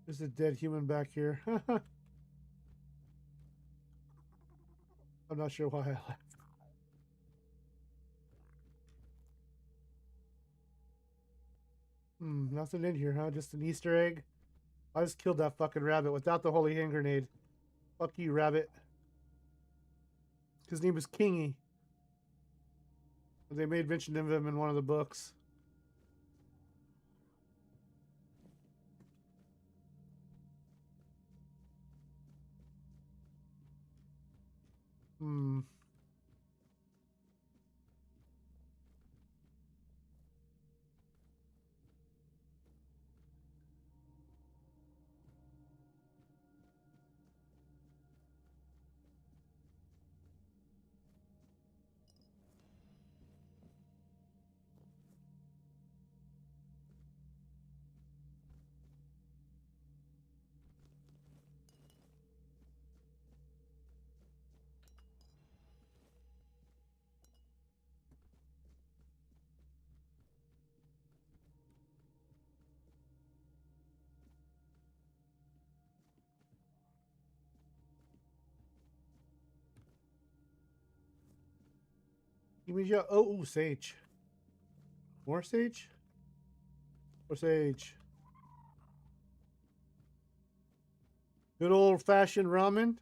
There's a dead human back here. I'm not sure why I left. Nothing in here, huh? Just an Easter egg? I just killed that fucking rabbit without the holy hand grenade. Fuck you, rabbit. His name was Kingy. They made mention of him in one of the books. You mean yeah? Oh, sage. More sage? Or sage? Good old-fashioned ramen?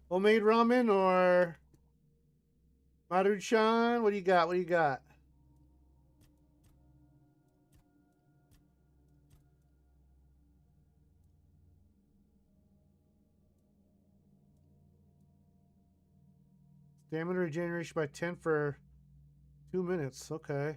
Homemade ramen or Maruchan? What do you got? What do you got? Stamina regeneration by 10 for 2 minutes. Okay.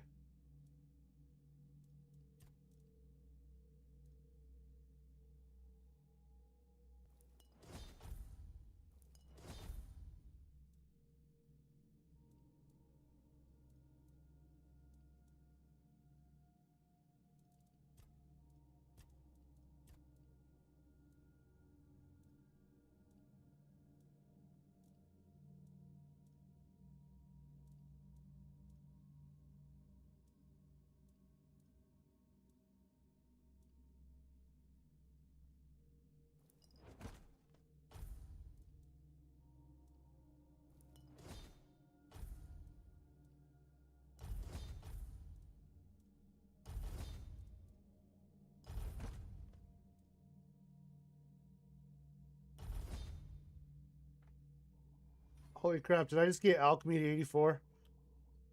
Holy crap, did I just get alchemy to 84?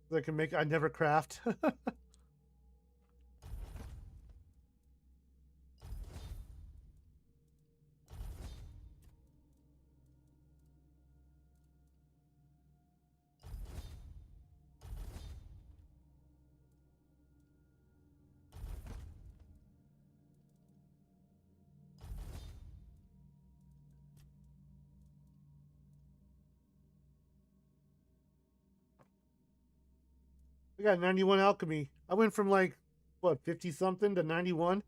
So I can make, I never craft. I got 91 alchemy. I went from like, what, 50 something to 91?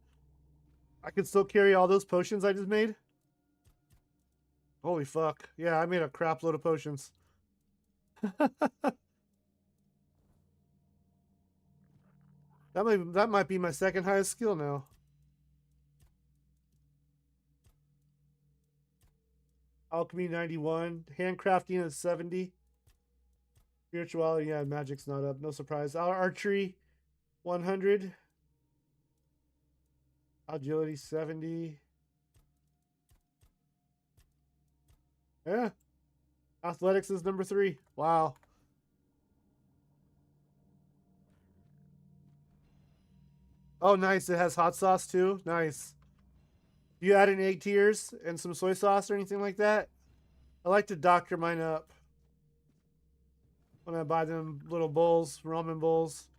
I could still carry all those potions I just made? Holy fuck. Yeah, I made a crap load of potions. That might be my second highest skill now. Alchemy 91. Handcrafting is 70. Spirituality, yeah, magic's not up. No surprise. Archery 100. Agility 70. Yeah. Athletics is number 3. Wow. Oh, nice. It has hot sauce too. Nice. You add in 8 tiers and some soy sauce or anything like that? I like to doctor mine up when I buy them little bowls, ramen bowls.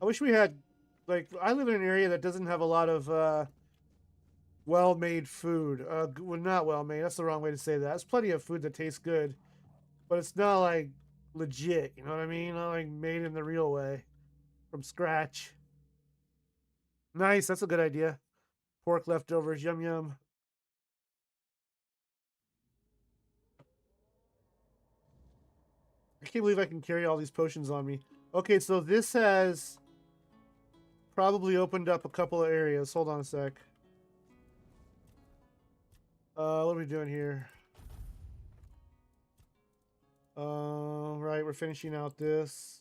I wish we had, like, I live in an area that doesn't have a lot of well-made food. Well, not well-made. That's the wrong way to say that. There's plenty of food that tastes good, but it's not like legit. You know what I mean? Not like made in the real way from scratch. Nice. That's a good idea. Pork leftovers. Yum, yum. I can't believe I can carry all these potions on me. Okay, so this has probably opened up a couple of areas. Hold on a sec. What are we doing here? Right, we're finishing out this.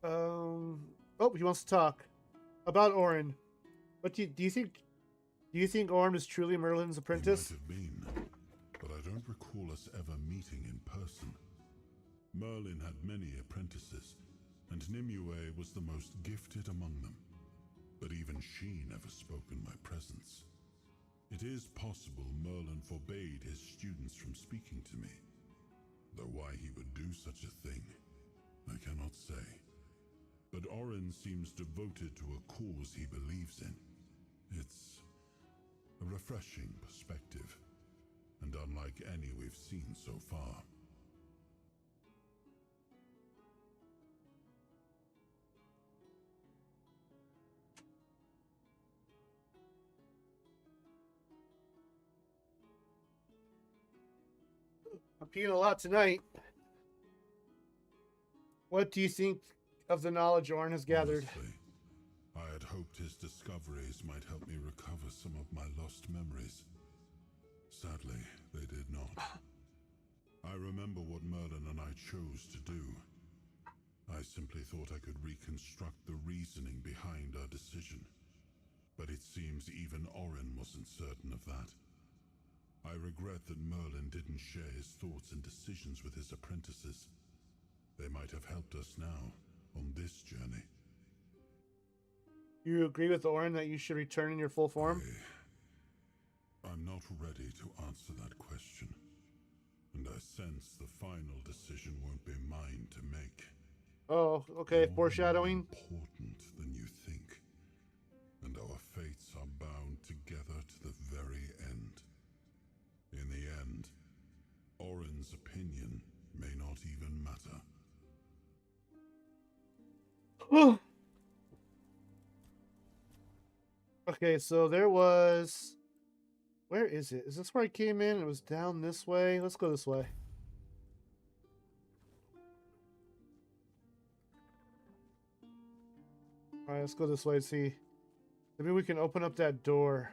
Oh, he wants to talk about Orin. What do you think? Do you think Orin is truly Merlin's apprentice? He might have been, but I don't recall us ever meeting in person. Merlin had many apprentices, and Nimue was the most gifted among them. But even she never spoke in my presence. It is possible Merlin forbade his students from speaking to me, though why he would do such a thing, I cannot say. But Orin seems devoted to a cause he believes in. It's a refreshing perspective, and unlike any we've seen so far. I'm peeing a lot tonight. What do you think of the knowledge Orin has gathered? Honestly, I had hoped his discoveries might help me recover some of my lost memories. Sadly, they did not. I remember what Merlin and I chose to do. I simply thought I could reconstruct the reasoning behind our decision. But it seems even Orin wasn't certain of that. I regret that Merlin didn't share his thoughts and decisions with his apprentices. They might have helped us now, on this journey. You agree with Orin that you should return in your full form? I'm not ready to answer that question. And I sense the final decision won't be mine to make. Oh, okay, You're foreshadowing. More important than you think. And our fates are bound together to the very end. In the end, Orin's opinion may not even matter. Okay, so there was... Where is it? Is this where I came in? It was down this way. Let's go this way. Alright, let's go this way and see. Maybe we can open up that door.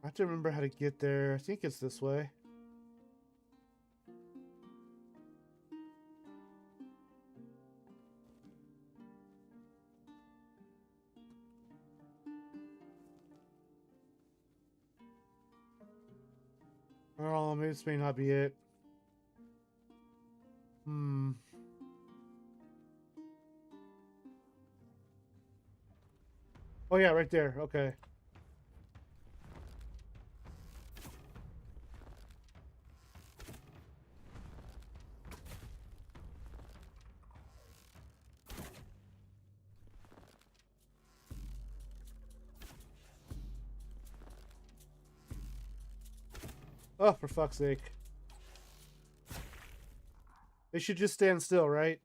I have to remember how to get there. I think it's this way. Oh, maybe this may not be it. Oh yeah, right there. Okay. Oh, for fuck's sake. They should just stand still, right?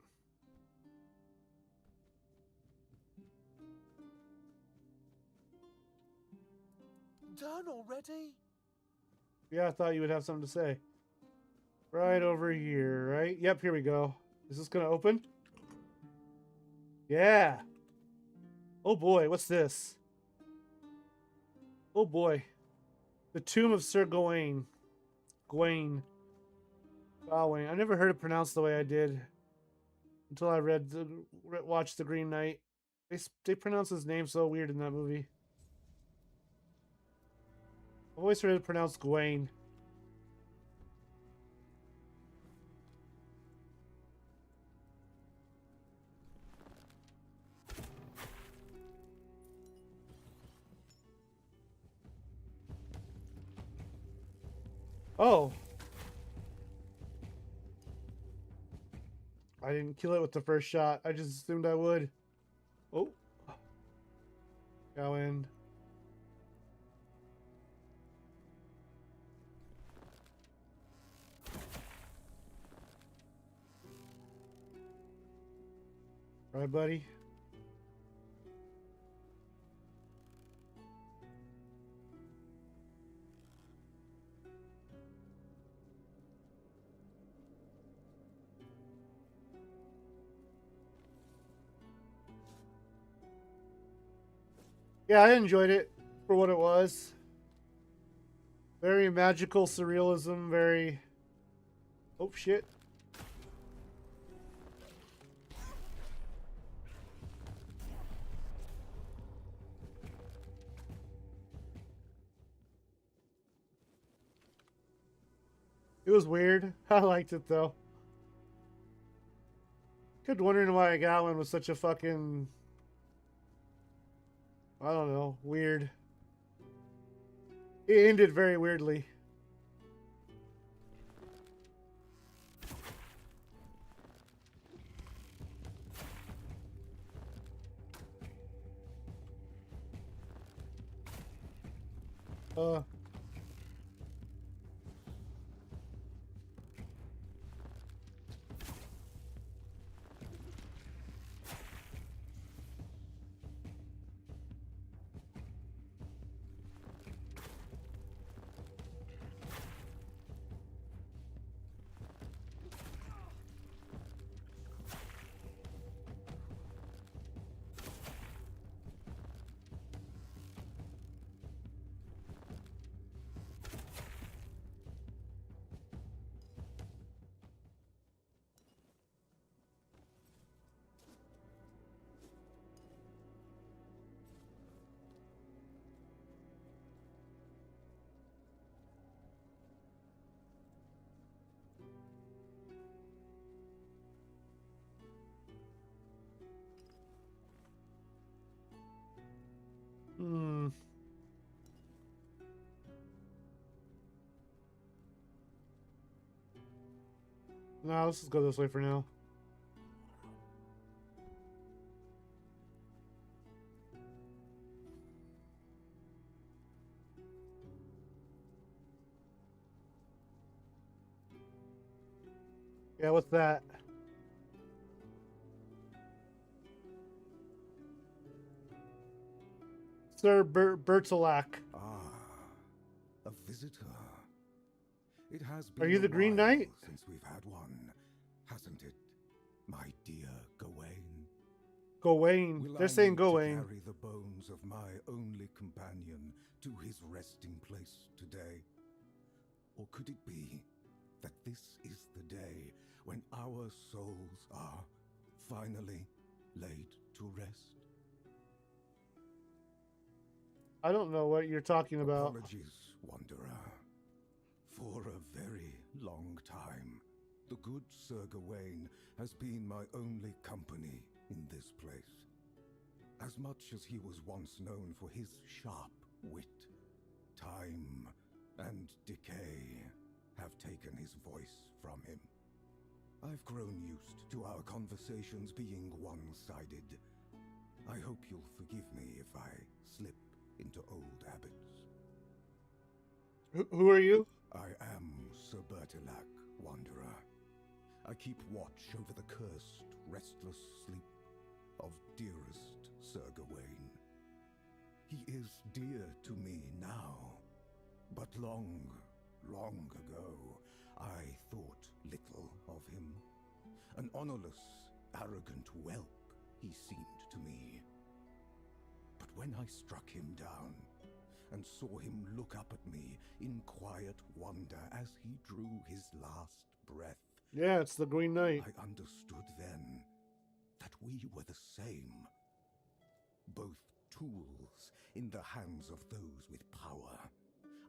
Done already? Yeah, I thought you would have something to say. Right over here, right? Yep, here we go. Is this gonna open? Yeah. Oh boy, what's this? Oh boy. The Tomb of Sir Gawain. Gawain. Gawain. I never heard it pronounced the way I did until I watched The Green Knight. They pronounce his name so weird in that movie. I've always heard it pronounced Gawain. Oh. I didn't kill it with the first shot. I just assumed I would. Oh. Go in. Right, buddy? Yeah, I enjoyed it for what it was. Very magical surrealism, very... Oh, shit. It was weird. I liked it, though. Kept wondering why Gatlin was such a fucking... I don't know, weird. It ended very weirdly. Uh... Hmm. No, let's just go this way for now. Yeah, what's that? Sir Bertolac. Ah, a visitor. It has Are been you the a Green while Knight? since we've had one, hasn't it, my dear Gawain? Gawain. Will They're I saying need Gawain. to carry the bones of my only companion to his resting place today? Or could it be that this is the day when our souls are finally laid to rest? I don't know what you're talking about. Apologies, Wanderer. For a very long time, the good Sir Gawain has been my only company in this place. As much as he was once known for his sharp wit, time and decay have taken his voice from him. I've grown used to our conversations being one-sided. I hope you'll forgive me if I slip into old habits. Who are you? I am Sir Bertilac, Wanderer. I keep watch over the cursed, restless sleep of dearest Sir Gawain. He is dear to me now, but long, long ago, I thought little of him. An honorless, arrogant whelp he seemed to me. But when I struck him down, and saw him look up at me in quiet wonder as he drew his last breath. Yeah, it's the Green Knight. I understood then that we were the same. Both tools in the hands of those with power.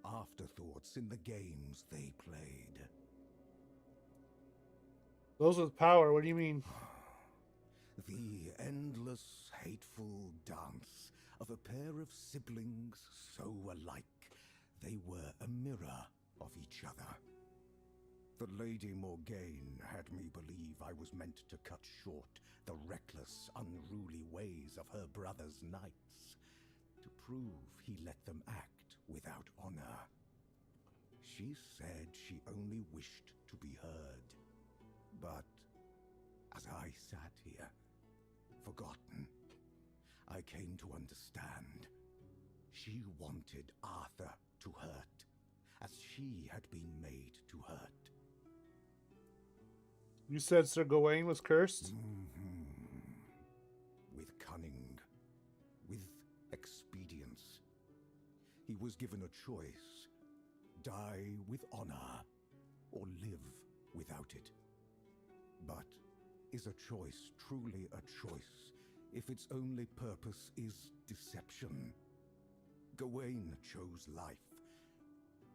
Afterthoughts in the games they played. Those with power, what do you mean? The endless, hateful dance of a pair of siblings so alike they were a mirror of each other. The Lady Morgaine had me believe I was meant to cut short the reckless, unruly ways of her brother's knights, to prove he let them act without honor. She said she only wished to be heard. But as I sat here, forgotten, I came to understand. She wanted Arthur to hurt, as she had been made to hurt. You said Sir Gawain was cursed? With cunning, with expediency. was given a choice, die with honor or live without it. But is a choice truly a choice if its only purpose is deception? Gawain chose life,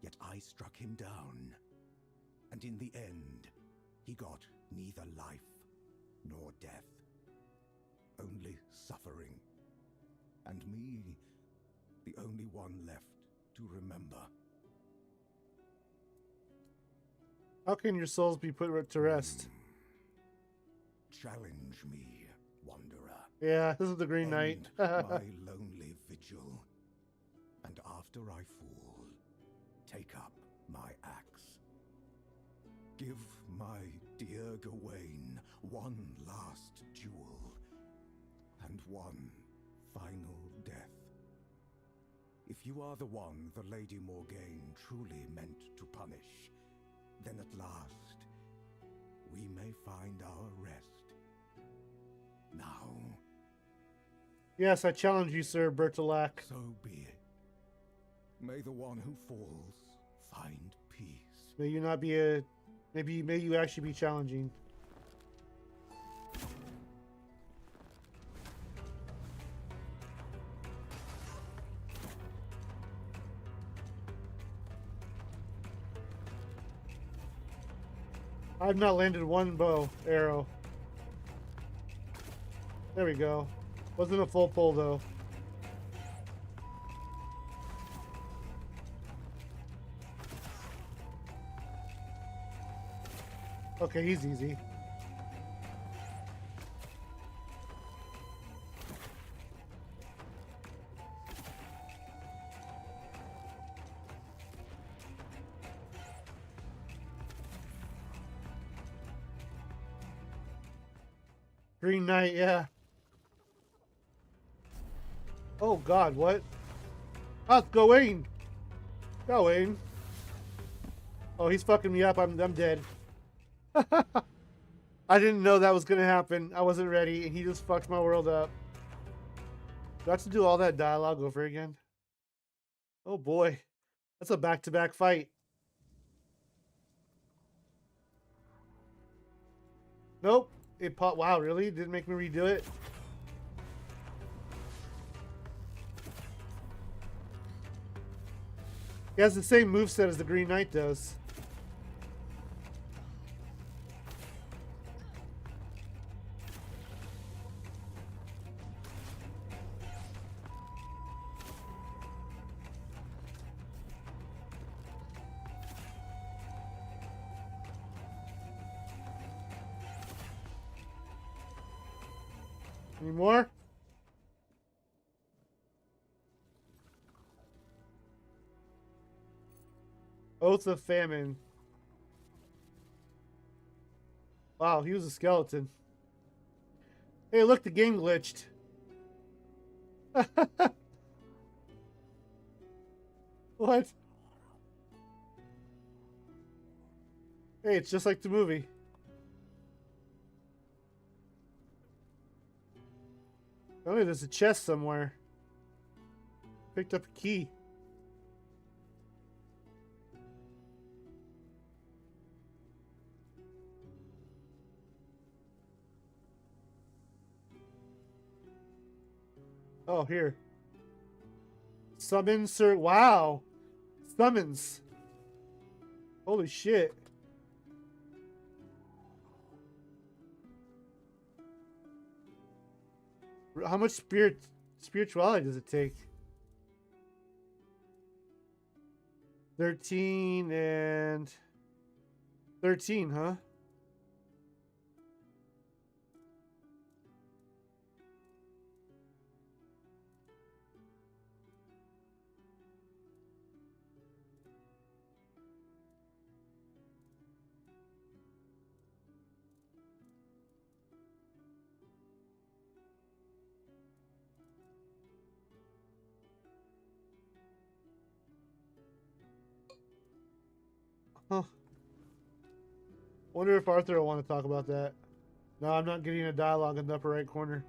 yet I struck him down. And in the end, he got neither life nor death, only suffering. And me, the only one left to remember. How can your souls be put to rest? Challenge me, wanderer. Yeah, this is the Green Knight. My lonely vigil. And after I fall, take up my axe. Give my dear Gawain one last duel, and one final death. If you are the one the Lady Morgaine truly meant to punish, then at last we may find our rest. Now. Yes, I challenge you, Sir Bertolac. So be it. May the one who falls find peace. May you not be a... May you actually be challenging. I've not landed one bow arrow. There we go. Wasn't a full pull though. Okay, he's easy. Green Knight, yeah. Oh God, what? How's Gawain? Gawain. Oh, he's fucking me up. I'm dead. I didn't know that was gonna happen. I wasn't ready, and he just fucked my world up. Do I have to do all that dialogue over again? Oh boy, that's a back-to-back fight. Nope. It popped. Wow, really? Didn't make me redo it? He has the same moveset as the Green Knight does. Any more? Oath of Famine. Wow, he was a skeleton. Hey, look, the game glitched. What? Hey, it's just like the movie. Oh, there's a chest somewhere. Picked up a key. Oh, here. Summon Sir... Wow. Summons. Holy shit. How much spirituality does it take? 13 and 13, huh? Huh. Wonder if Arthur will want to talk about that. No, I'm not getting a dialogue in the upper right corner.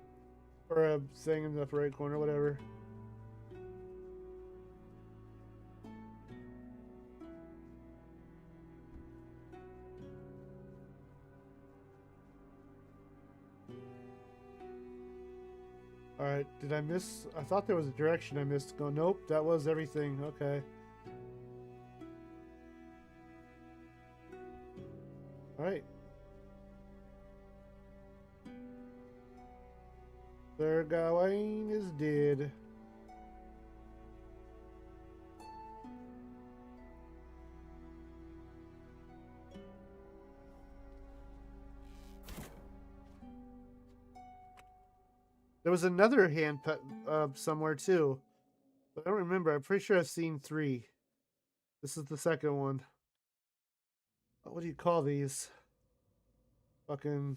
Or a thing in the upper right corner, whatever. Alright, did I miss? I thought there was a direction I missed. Go, nope, that was everything. Okay. Alright. Sir Gawain is dead. There was another hand pet somewhere too. But I don't remember. I'm pretty sure I've seen 3. This is the second one. What do you call these? Fucking...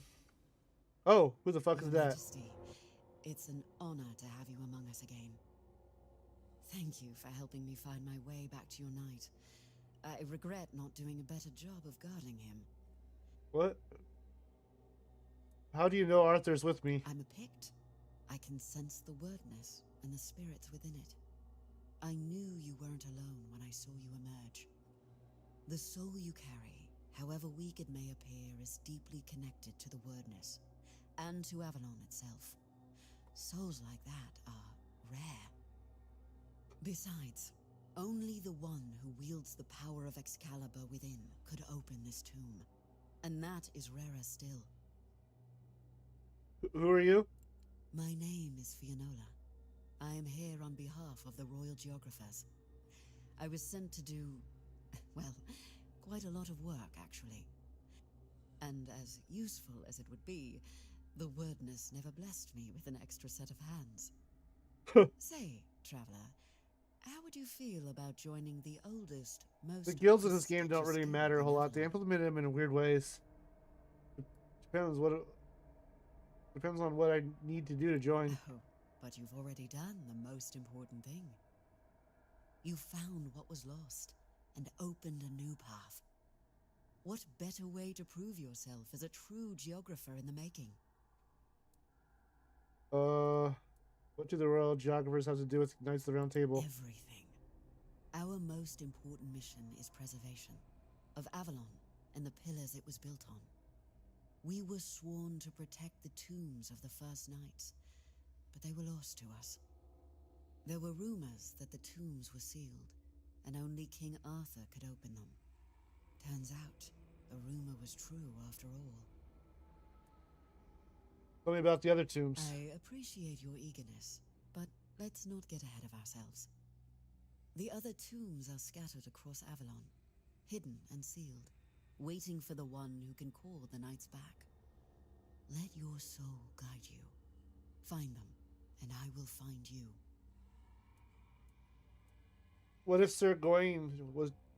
Oh, who the fuck is that? Majesty, it's an honor to have you among us again. Thank you for helping me find my way back to your knight. I regret not doing a better job of guarding him. What? How do you know Arthur's with me? I'm a Pict. I can sense the wordness and the spirits within it. I knew you weren't alone when I saw you emerge. The soul you carry, however weak it may appear, is deeply connected to the wordness and to Avalon itself. Souls like that are rare. Besides, only the one who wields the power of Excalibur within could open this tomb. And that is rarer still. Who are you? My name is Fianola. I am here on behalf of the Royal Geographers. I was sent to do, well, quite a lot of work, actually. And as useful as it would be, the wordness never blessed me with an extra set of hands. Say, traveler, how would you feel about joining the oldest, most... The guilds in this game don't really matter a whole lot. They implement them in weird ways. Depends on what I need to do to join. Oh, but you've already done the most important thing. You found what was lost and opened a new path. What better way to prove yourself as a true geographer in the making? What do the Royal Geographers have to do with Knights of the Round Table? Everything. Our most important mission is preservation of Avalon and the pillars it was built on. We were sworn to protect the tombs of the first knights, but they were lost to us. There were rumors that the tombs were sealed, and only King Arthur could open them. Turns out, the rumor was true after all. Tell me about the other tombs. I appreciate your eagerness, but let's not get ahead of ourselves. The other tombs are scattered across Avalon, hidden and sealed, waiting for the one who can call the knights back. Let your soul guide you. Find them, and I will find you. What if Sir Gawain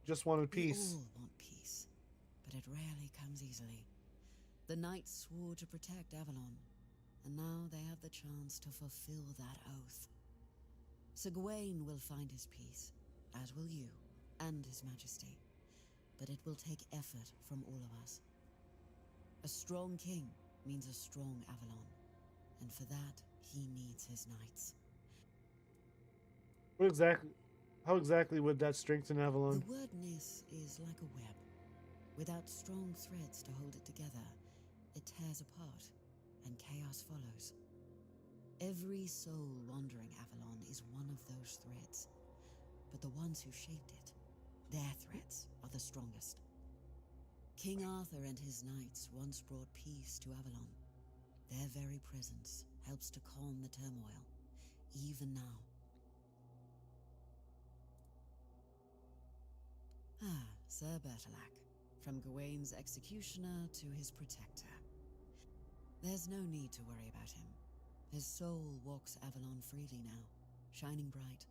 just wanted peace? We all want peace, but it rarely comes easily. The knights swore to protect Avalon, and now they have the chance to fulfill that oath. Sir Gawain will find his peace, as will you, and his majesty. But it will take effort from all of us. A strong king means a strong Avalon, and for that, he needs his knights. How exactly would that strengthen Avalon? The wordness is like a web. Without strong threads to hold it together, it tears apart, and chaos follows. Every soul wandering Avalon is one of those threads, but the ones who shaped it, their threads are the strongest. King Arthur and his knights once brought peace to Avalon. Their very presence helps to calm the turmoil, even now. Sir Bertilac, from Gawain's executioner to his protector. There's no need to worry about him. His soul walks Avalon freely now, shining bright.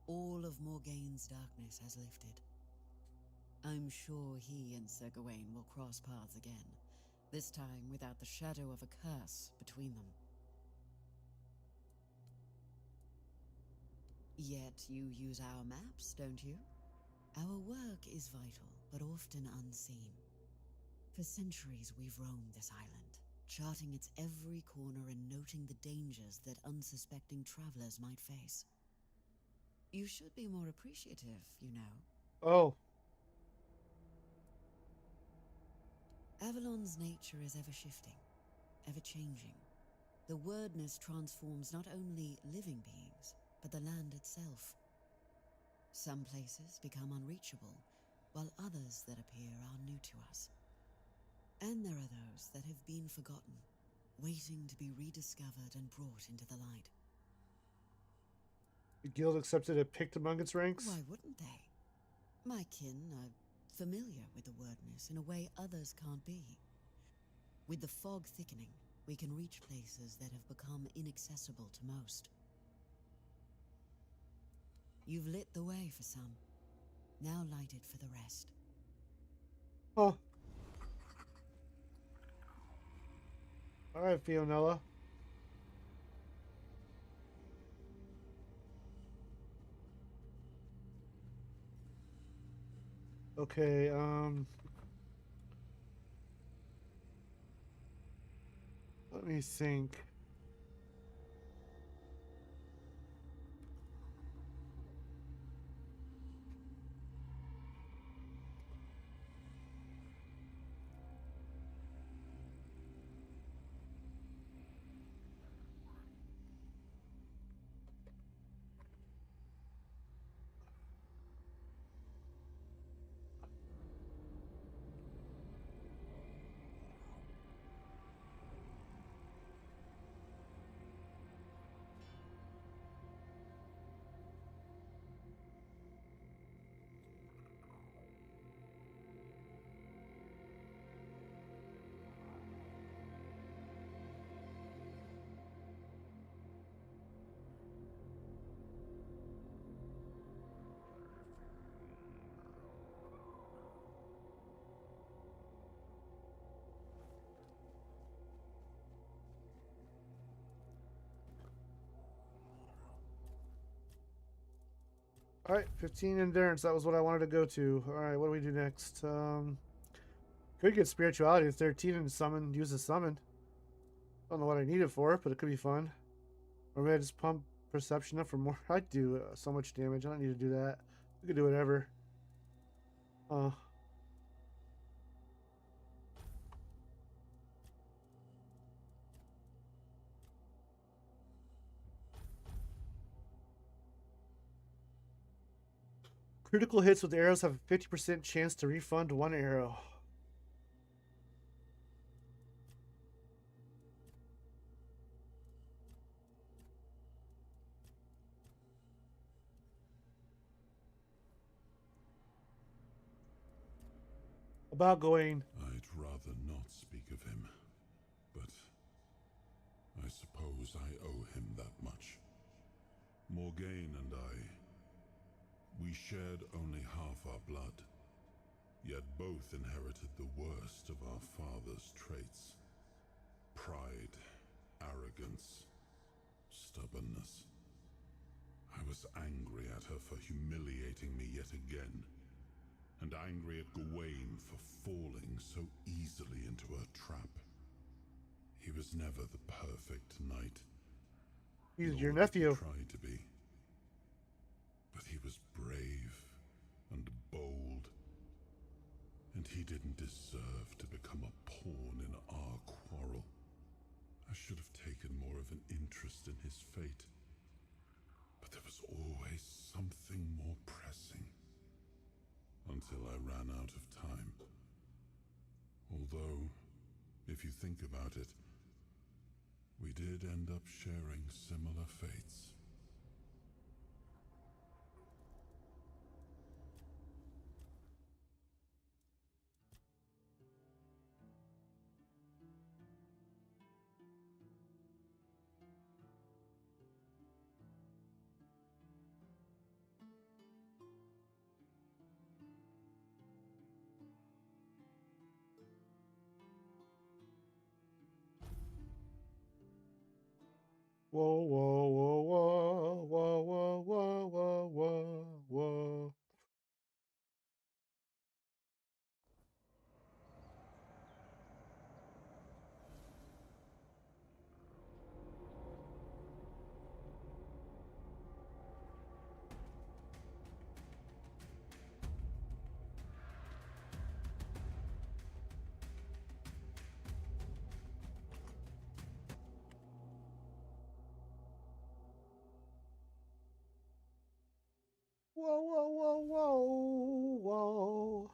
All of Morgaine's darkness has lifted. I'm sure he and Sir Gawain will cross paths again, this time without the shadow of a curse between them. Yet you use our maps, don't you? Our work is vital, but often unseen. For centuries we've roamed this island, charting its every corner and noting the dangers that unsuspecting travelers might face. You should be more appreciative, you know. Oh. Avalon's nature is ever shifting, ever changing. The wordness transforms not only living beings, but the land itself. Some places become unreachable, while others that appear are new to us. And there are those that have been forgotten, waiting to be rediscovered and brought into the light. The guild accepted a picked among its ranks? Why wouldn't they? My kin are familiar with the wordness in a way others can't be. With the fog thickening, we can reach places that have become inaccessible to most. You've lit the way for some, now light it for the rest. Oh. Alright, Fionella. Okay, let me think. Alright, 15 endurance. That was what I wanted to go to. Alright, what do we do next? Could get spirituality at 13 and summon, use a summon. Don't know what I need it for, but it could be fun. Or maybe I just pump perception up for more. I do so much damage. I don't need to do that. We could do whatever. Critical hits with arrows have a 50% chance to refund one arrow. About going. I'd rather not speak of him, but I suppose I owe him that much. Morgaine and I, we shared only half our blood, yet both inherited the worst of our father's traits. Pride, arrogance, stubbornness. I was angry at her for humiliating me yet again, and angry at Gawain for falling so easily into her trap. He was never the perfect knight. He's your nephew. He tried to be. But he was brave and bold, and he didn't deserve to become a pawn in our quarrel. I should have taken more of an interest in his fate, but there was always something more pressing. Until I ran out of time. Although, if you think about it, we did end up sharing similar fates. Whoa, whoa, whoa, whoa, whoa, whoa, whoa, whoa, whoa, whoa. Whoa, whoa, whoa, whoa, whoa.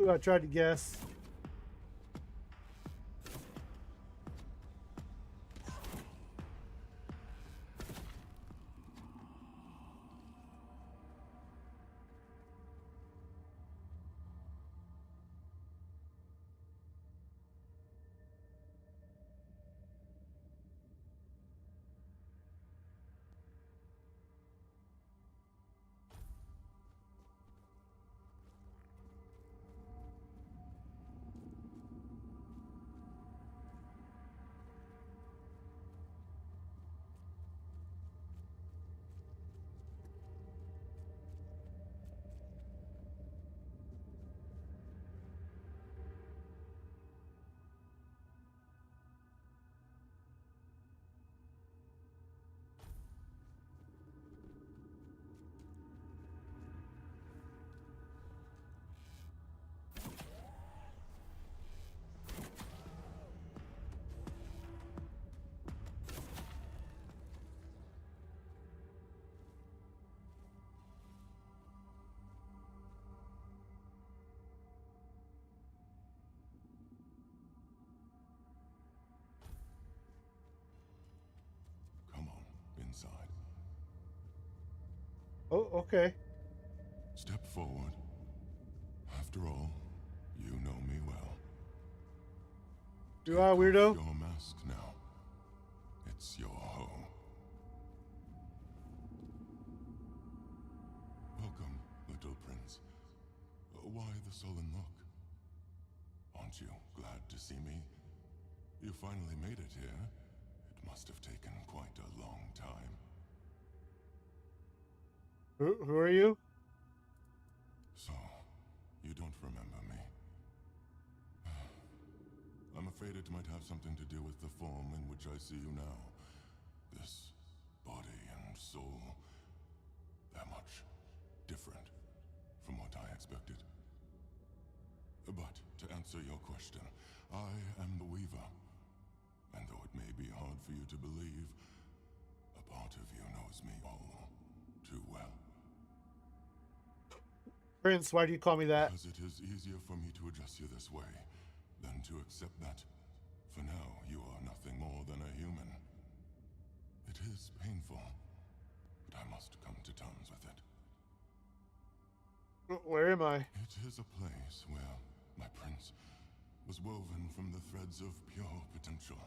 Ooh, I tried to guess. Inside. Oh, okay. Step forward. After all, you know me well. Do I, weirdo? Your mask now. It's your home. Welcome, little prince. Why the sullen look? Aren't you glad to see me? You finally made it here. It must have taken quite a long time. Who are you? So, you don't remember me. I'm afraid it might have something to do with the form in which I see you now. This body and soul, they're much different from what I expected. But to answer your question, I am the Weaver. And though it may be hard for you to believe, a part of you knows me all too well. Prince, why do you call me that? Because it is easier for me to address you this way than to accept that, for now, you are nothing more than a human. It is painful, but I must come to terms with it. Where am I? It is a place where my prince was woven from the threads of pure potential.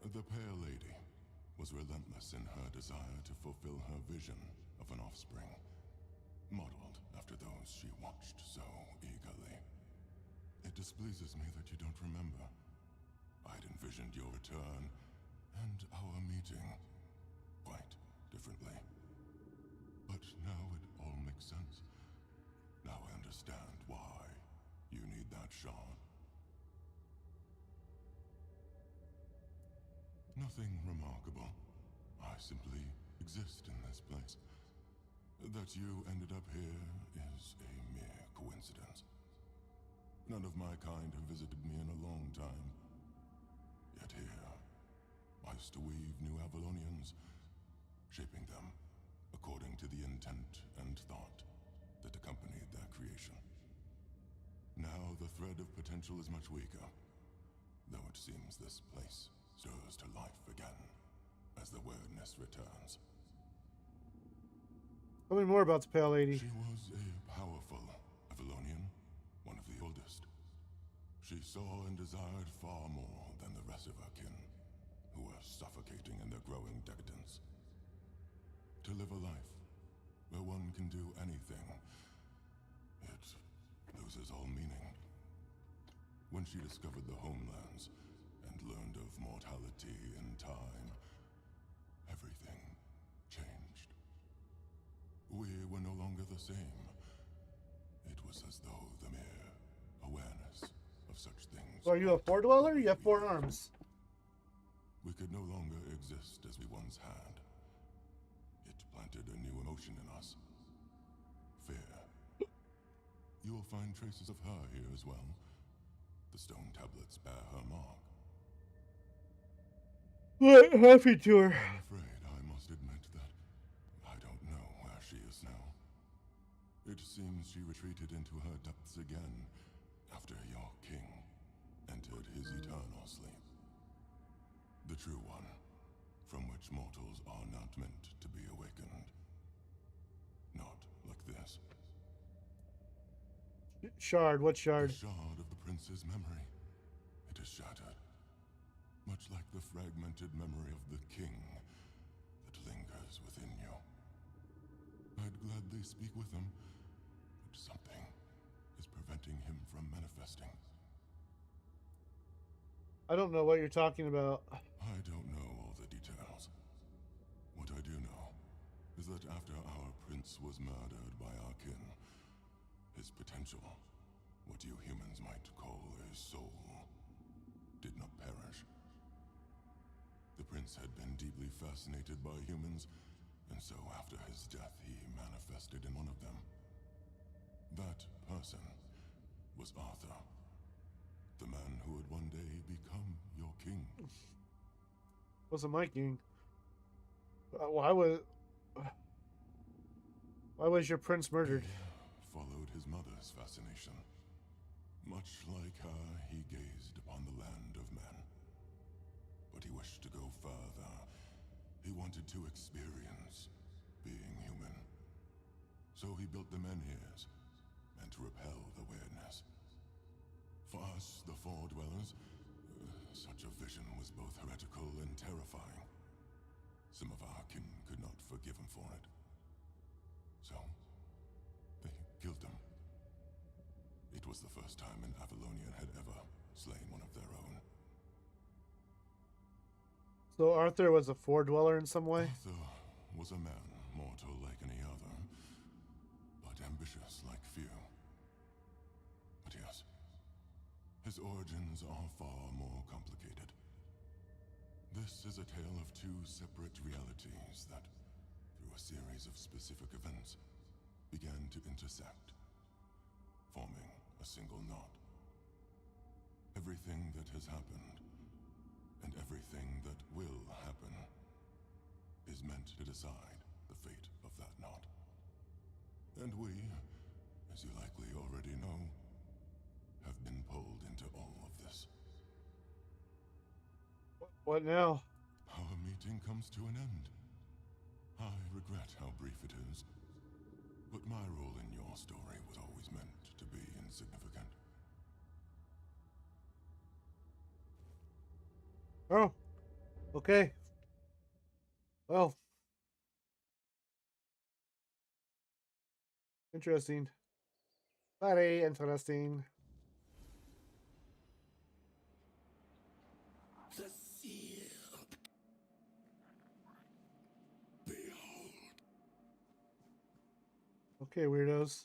The Pale Lady was relentless in her desire to fulfill her vision of an offspring, modeled after those she watched so eagerly. It displeases me that you don't remember. I'd envisioned your return and our meeting quite differently. But now it all makes sense. Now I understand why you need that shard. Nothing remarkable. I simply exist in this place. That you ended up here is a mere coincidence. None of my kind have visited me in a long time. Yet here, I used to weave new Avalonians, shaping them according to the intent and thought that accompanied their creation. Now the thread of potential is much weaker, though it seems this place stirs to life again as the weirdness returns. Tell me more about the Pale Lady. She was a powerful Avalonian, one of the oldest. She saw and desired far more than the rest of her kin, who were suffocating in their growing decadence. To live a life where one can do anything, it loses all meaning. When she discovered the homelands and learned of mortality in time, everything changed. We were no longer the same. It was as though the mere awareness of such things... So are you a four dweller? You have 4 arms. We could no longer exist as we once had. It planted a new emotion in us. Fear. You will find traces of her here as well. The stone tablets bear her mark. What happened to her? I'm afraid I must admit that I don't know where she is now. It seems she retreated into her depths again after your king entered his eternal sleep. The true one, from which mortals are not meant to be awakened. Not like this. Shard, what shard? The shard of the prince's memory. It is shattered. Much like the fragmented memory of the king that lingers within you. I'd gladly speak with him, but something is preventing him from manifesting. I don't know what you're talking about. I don't know all the details. What I do know is that after our prince was murdered by our kin, his potential, what you humans might call a soul, did not perish. The prince had been deeply fascinated by humans, and so after his death he manifested in one of them. That person was Arthur, the man who would one day become your king. Wasn't my king. Why was your prince murdered? He followed his mother's fascination. Much like her, he gazed upon the land of men. But he wished to go further. He wanted to experience being human. So he built the menhirs, and to repel the weirdness. For us, the Four Dwellers, such a vision was both heretical and terrifying. Some of our kin could not forgive him for it. So, they killed him. It was the first time an Avalonian had ever slain one of their own. So Arthur was a four dweller in some way? Arthur was a man, mortal like any other, but ambitious like few. But yes, his origins are far more complicated. This is a tale of 2 separate realities that, through a series of specific events, began to intersect, forming a single knot. Everything that has happened, and everything that will happen, is meant to decide the fate of that knot. And we, as you likely already know, have been pulled into all of this. What now? Our meeting comes to an end. I regret how brief it is, but my role in your story was always meant to be insignificant. Oh, okay. Well, interesting. Very interesting. The seal. Behold. Okay, weirdos.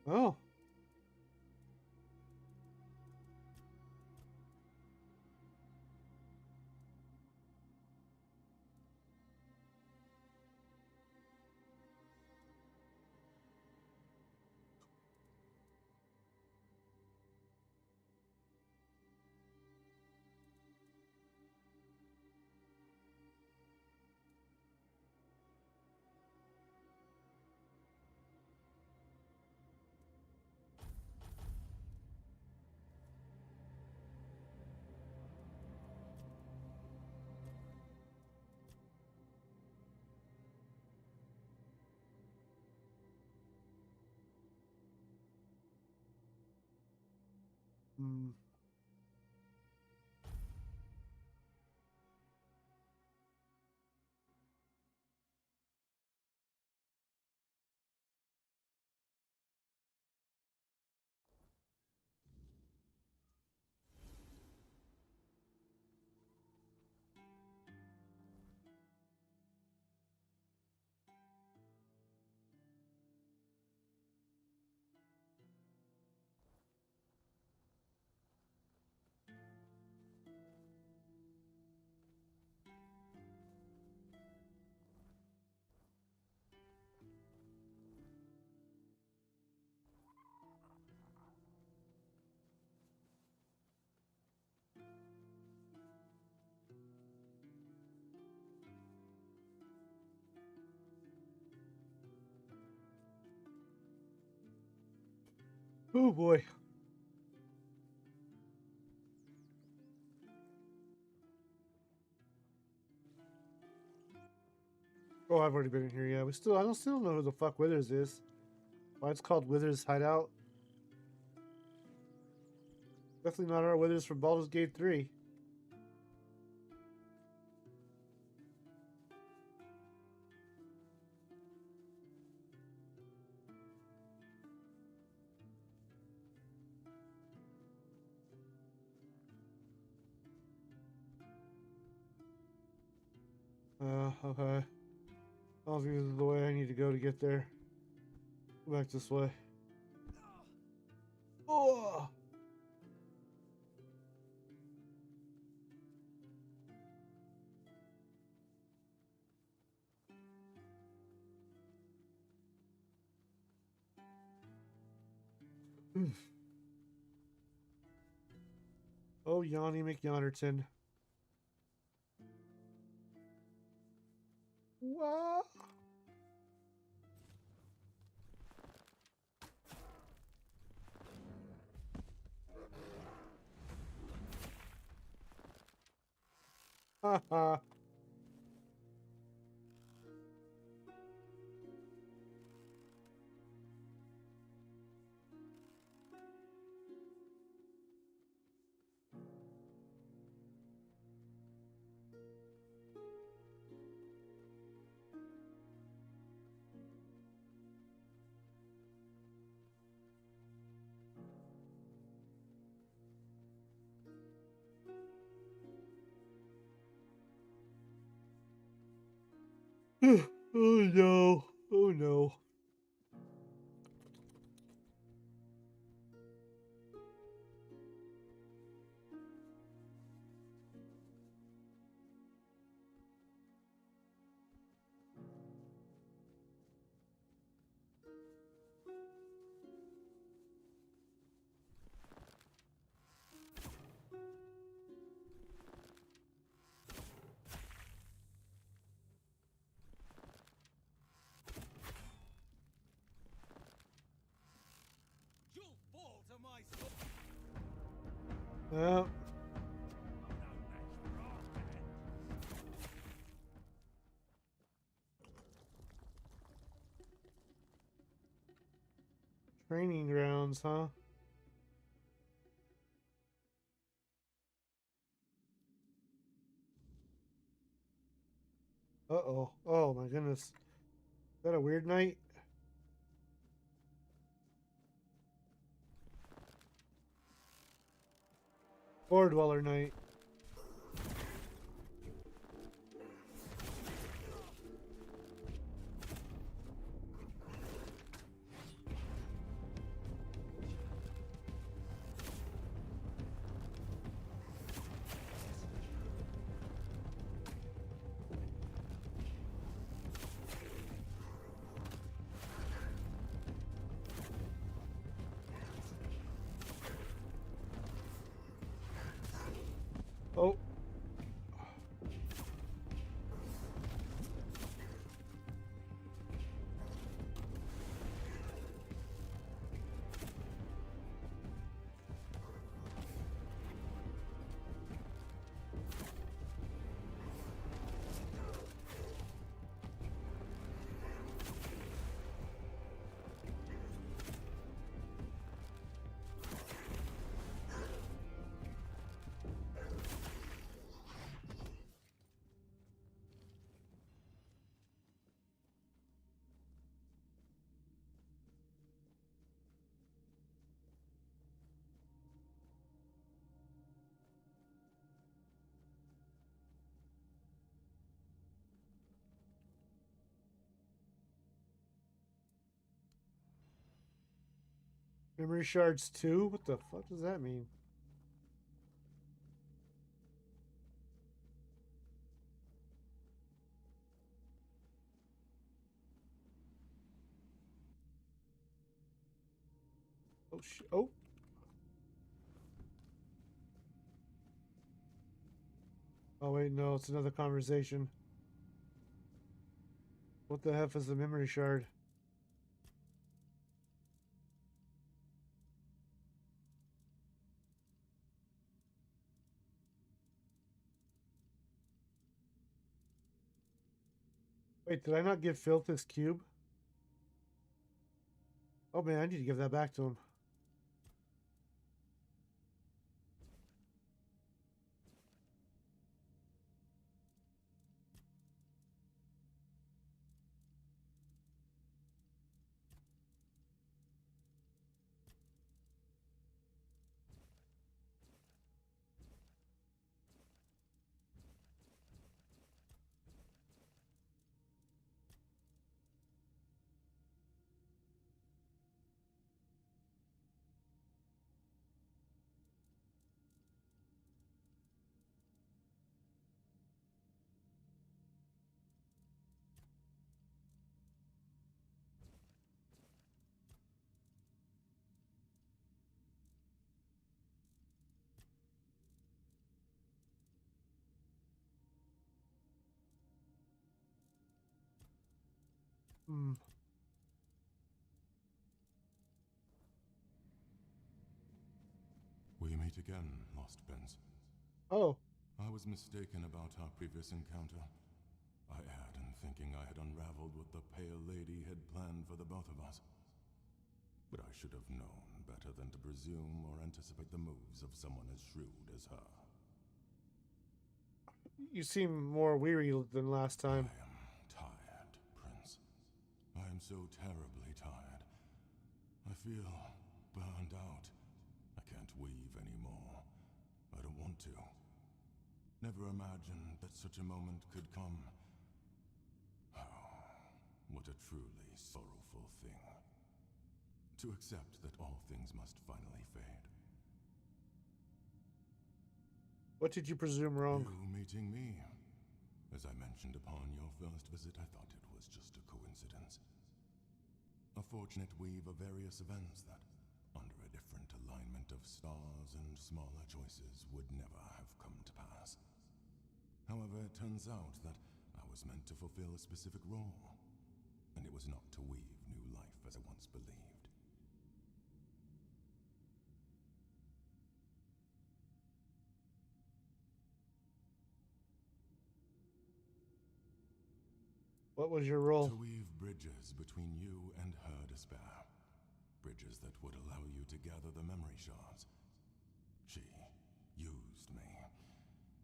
Oh. Hmm. Oh boy. Oh, I've already been in here. Yeah, I don't still know who the fuck Withers is. Why it's called Withers Hideout? Definitely not our Withers from Baldur's Gate 3. Okay. I don't think this is the way I need to go to get there. Go back this way. Oh! Oh, Yanni McYonnerton. What? Haha. Oh no. Oh no. Well. Training grounds, huh? Uh-oh. Oh my goodness. Is that a weird night? Floor dweller night. Oh. Memory shards 2? What the fuck does that mean? Oh shit. Oh. Oh wait, no, it's another conversation. What the F is a memory shard? Wait, did I not give Filth his cube? Oh man, I need to give that back to him. Hmm. We meet again, Lost Prince. Oh. I was mistaken about our previous encounter. I erred in thinking I had unraveled what the Pale Lady had planned for the both of us. But I should have known better than to presume or anticipate the moves of someone as shrewd as her. You seem more weary than last time. I am tired, Prince. I am so terribly tired. I feel burned out. I can't weave anymore. I don't want to. Never imagined that such a moment could come. Oh, what a truly sorrowful thing. To accept that all things must finally fade. What did you presume wrong? You meeting me. As I mentioned upon your first visit, I thought it was just a coincidence. A fortunate weave of various events that, under a different alignment of stars and smaller choices, would never have come to pass. However, it turns out that I was meant to fulfill a specific role, and it was not to weave new life as I once believed. What was your role? To weave bridges between you and her despair. Bridges that would allow you to gather the memory shards. She used me.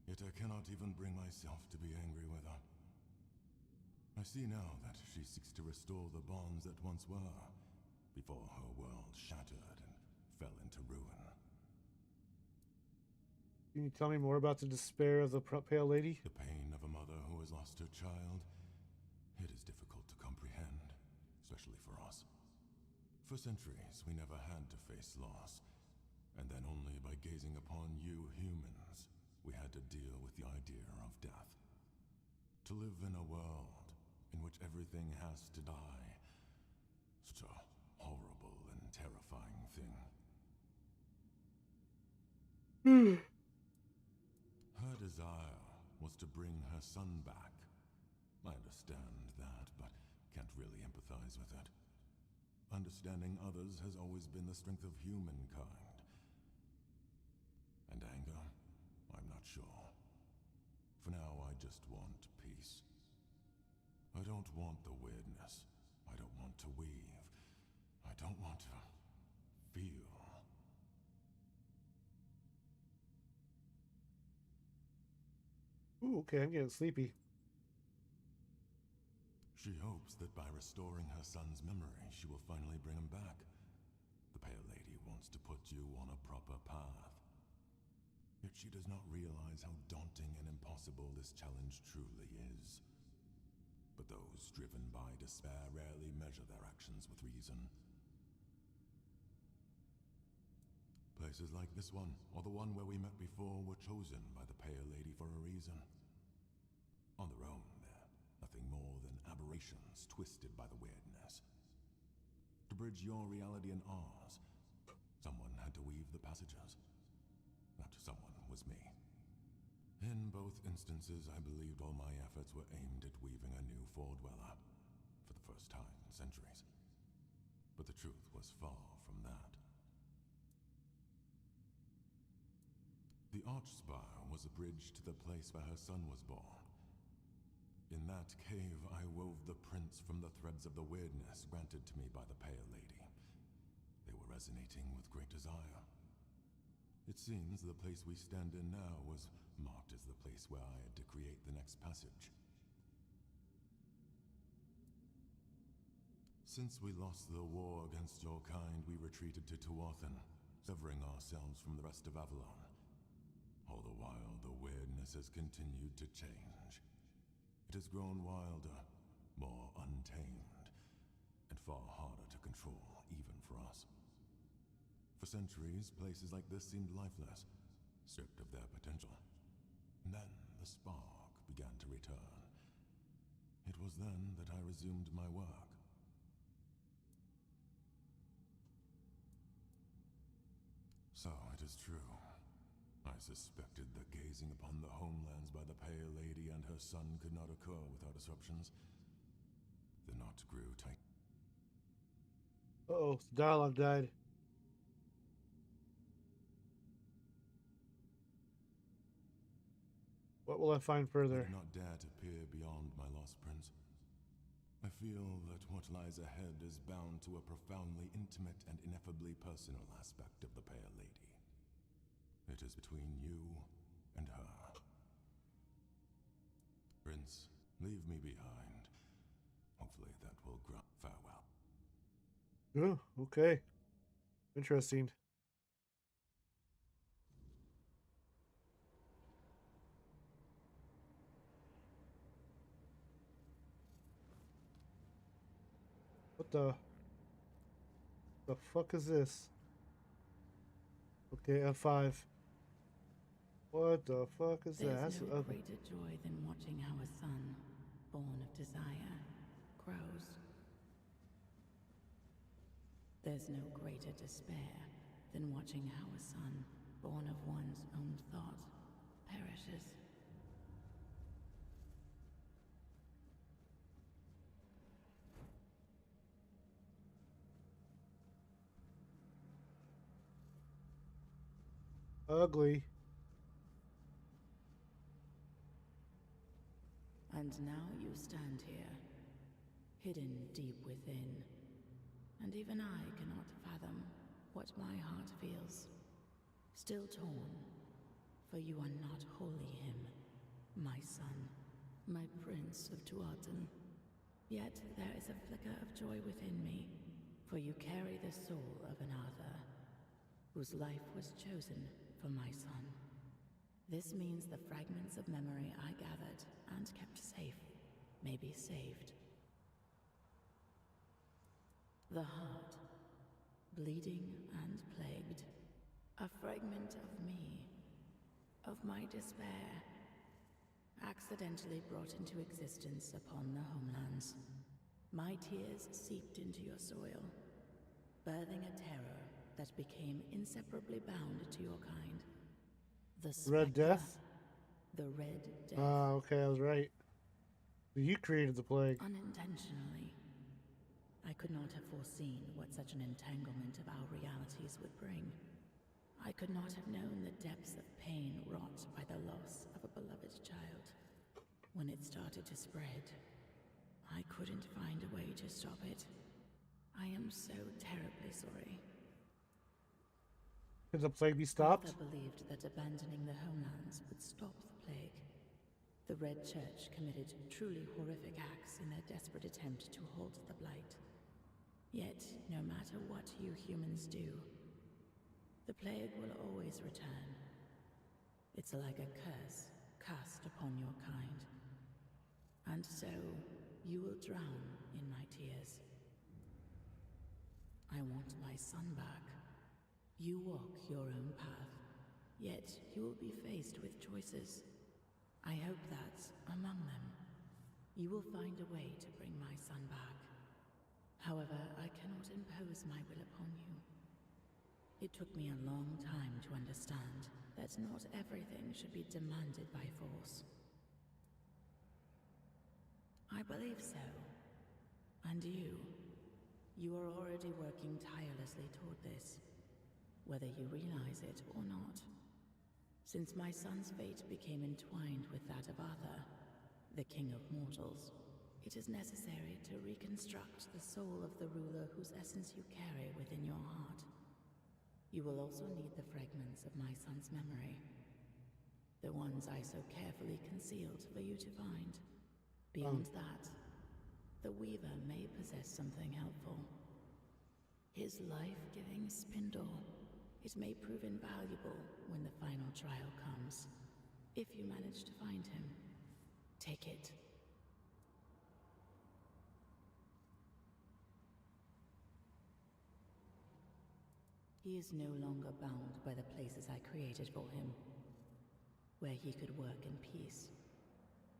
Yet I cannot even bring myself to be angry with her. I see now that she seeks to restore the bonds that once were, before her world shattered and fell into ruin. Can you tell me more about the despair of the Pale Lady? The pain of a mother who has lost her child. It is difficult to comprehend, especially for us. For centuries, we never had to face loss, and then only by gazing upon you humans, we had to deal with the idea of death. To live in a world in which everything has to die, such a horrible and terrifying thing. Her desire was to bring her son back. I understand that, but can't really empathize with it. Understanding others has always been the strength of humankind. And anger? I'm not sure. For now, I just want peace. I don't want the weirdness. I don't want to weave. I don't want to feel. Ooh, okay, I'm getting sleepy. She hopes that by restoring her son's memory, she will finally bring him back. The Pale Lady wants to put you on a proper path. Yet she does not realize how daunting and impossible this challenge truly is. But those driven by despair rarely measure their actions with reason. Places like this one, or the one where we met before, were chosen by the Pale Lady for a reason. On their own, they're nothing more than aberrations twisted by the weirdness. To bridge your reality and ours, someone had to weave the passages. That someone was me. In both instances, I believed all my efforts were aimed at weaving a new Foredweller, for the first time in centuries. But the truth was far from that. The Archspire was a bridge to the place where her son was born. In that cave, I wove the prints from the threads of the weirdness granted to me by the Pale Lady. They were resonating with great desire. It seems the place we stand in now was marked as the place where I had to create the next passage. Since we lost the war against your kind, we retreated to Tuathan, severing ourselves from the rest of Avalon. All the while, the weirdness has continued to change. It has grown wilder, more untamed, and far harder to control, even for us. For centuries, places like this seemed lifeless, stripped of their potential. And then the spark began to return. It was then that I resumed my work. So it is true. I suspected that gazing upon the homelands by the Pale Lady and her son could not occur without disruptions. The knot grew tight. Uh-oh, the dialogue died. What will I find further? I do not dare to peer beyond my lost prince. I feel that what lies ahead is bound to a profoundly intimate and ineffably personal aspect of the Pale Lady. It is between you and her. Prince, leave me behind. Hopefully that will grow. Farewell. Oh, okay. Interesting. What the fuck is this? Okay, F5. What the fuck is that? There's That's no ugly. greater joy than watching how a son, born of desire, grows. There's no greater despair than watching how a son, born of one's own thought, perishes. Ugly. And now you stand here, hidden deep within. And even I cannot fathom what my heart feels. Still torn, for you are not wholly him, my son, my prince of Tuathan. Yet there is a flicker of joy within me, for you carry the soul of an Arthur, whose life was chosen for my son. This means the fragments of memory I gathered and kept safe may be saved. The heart, bleeding and plagued, a fragment of me, of my despair, accidentally brought into existence upon the homelands. My tears seeped into your soil, birthing a terror that became inseparably bound to your kind. The Red spectre, Death? the Red Death. Ah, okay, I was right. You created the plague. Unintentionally. I could not have foreseen what such an entanglement of our realities would bring. I could not have known the depths of pain wrought by the loss of a beloved child. When it started to spread, I couldn't find a way to stop it. I am so terribly sorry. Could the plague be stopped? Arthur believed that abandoning the homelands would stop the plague. The Red Church committed truly horrific acts in their desperate attempt to halt the blight. Yet, no matter what you humans do, the plague will always return. It's like a curse cast upon your kind. And so, you will drown in my tears. I want my son back. You walk your own path, yet you will be faced with choices. I hope that, among them, you will find a way to bring my son back. However, I cannot impose my will upon you. It took me a long time to understand that not everything should be demanded by force. I believe so. And you are already working tirelessly toward this, whether you realize it or not. Since my son's fate became entwined with that of Arthur, the king of mortals, it is necessary to reconstruct the soul of the ruler whose essence you carry within your heart. You will also need the fragments of my son's memory, the ones I so carefully concealed for you to find. Beyond that, the Weaver may possess something helpful. His life-giving spindle. It may prove invaluable when the final trial comes. If you manage to find him, take it. He is no longer bound by the places I created for him, where he could work in peace.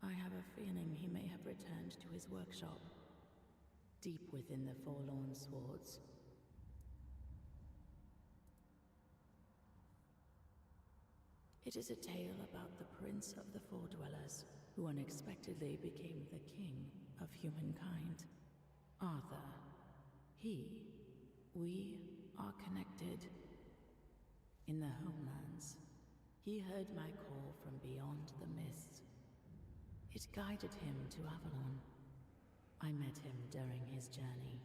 I have a feeling he may have returned to his workshop, deep within the Forlorn Swords. It is a tale about the Prince of the Four Dwellers, who unexpectedly became the king of humankind. Arthur. We are connected. In the Homelands, he heard my call from beyond the mists. It guided him to Avalon. I met him during his journey.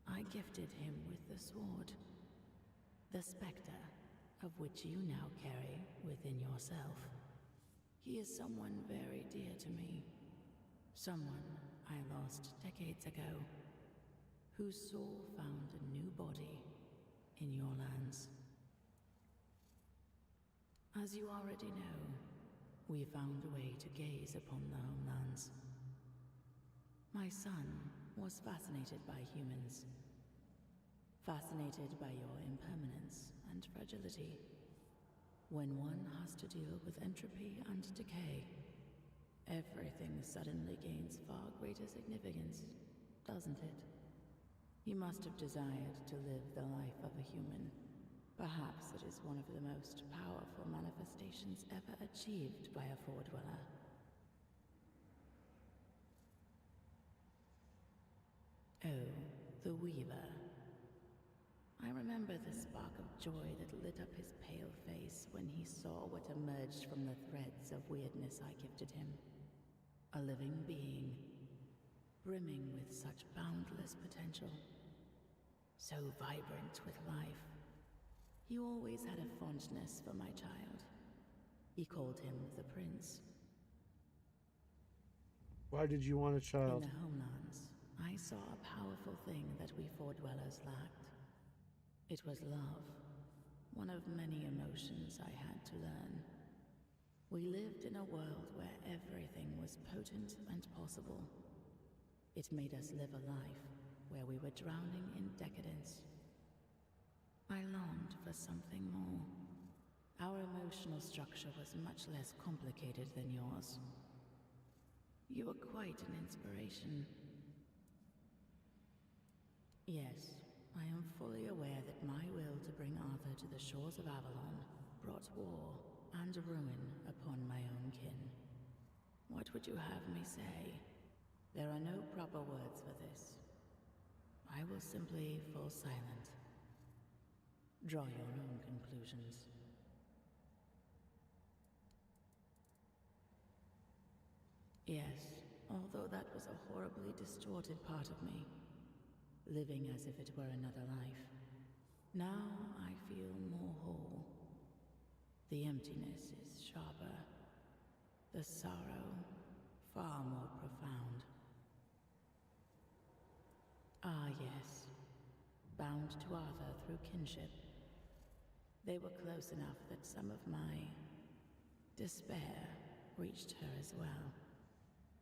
I gifted him with the sword, the Spectre, of which you now carry within yourself. He is someone very dear to me. Someone I lost decades ago, whose soul found a new body in your lands. As you already know, we found a way to gaze upon the Homelands. My son was fascinated by humans, fascinated by your impermanence and fragility. When one has to deal with entropy and decay, everything suddenly gains far greater significance, doesn't it? He must have desired to live the life of a human. Perhaps it is one of the most powerful manifestations ever achieved by a Four-Dweller. Oh, the Weaver. I remember the spark of joy that lit up his pale face when he saw what emerged from the threads of weirdness I gifted him. A living being, brimming with such boundless potential. So vibrant with life. He always had a fondness for my child. He called him the Prince. Why did you want a child? In the Homelands, I saw a powerful thing that we Four-Dwellers lacked. It was love, one of many emotions I had to learn. We lived in a world where everything was potent and possible. It made us live a life where we were drowning in decadence. I longed for something more. Our emotional structure was much less complicated than yours. You were quite an inspiration. Yes, I am fully aware that my will to bring Arthur to the shores of Avalon brought war and ruin upon my own kin. What would you have me say? There are no proper words for this. I will simply fall silent. Draw your own conclusions. Yes, although that was a horribly distorted part of me, living as if it were another life. Now I feel more whole. The emptiness is sharper. The sorrow far more profound. Ah, yes. Bound to Arthur through kinship. They were close enough that some of my despair reached her as well.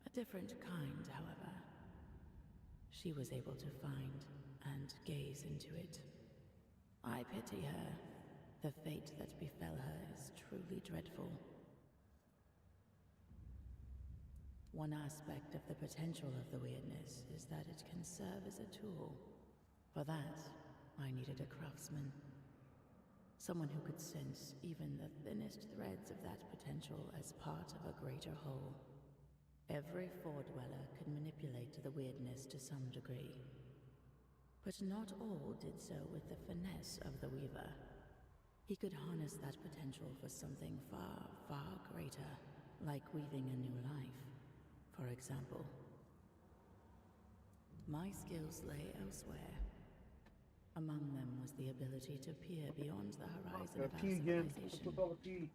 A different kind, however. She was able to find and gaze into it. I pity her. The fate that befell her is truly dreadful. One aspect of the potential of the weirdness is that it can serve as a tool. For that, I needed a craftsman. Someone who could sense even the thinnest threads of that potential as part of a greater whole. Every Four-Dweller could manipulate the weirdness to some degree. But not all did so with the finesse of the Weaver. He could harness that potential for something far, far greater, like weaving a new life. For example, my skills lay elsewhere. Among them was the ability to peer beyond the horizon of our civilization,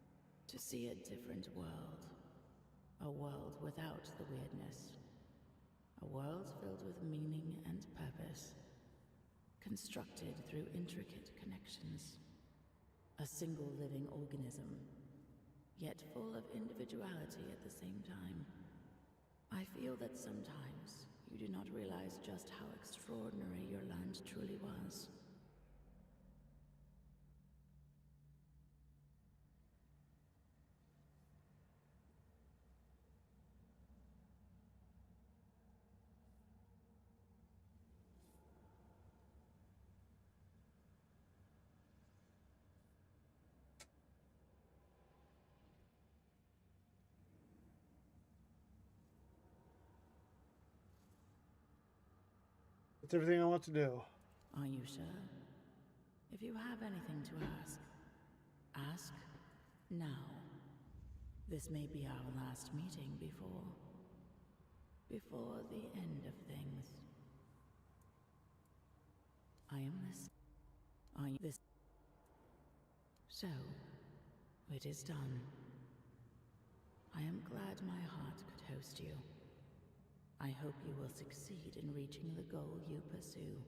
to see a different world. A world without the weirdness. A world filled with meaning and purpose. Constructed through intricate connections. A single living organism, yet full of individuality at the same time. I feel that sometimes you do not realize just how extraordinary your land truly was. That's everything I want to know. Are you sure? If you have anything to ask, ask now. This may be our last meeting before the end of things. I am this. Are you this? So, it is done. I am glad my heart could host you. I hope you will succeed in reaching the goal you pursue.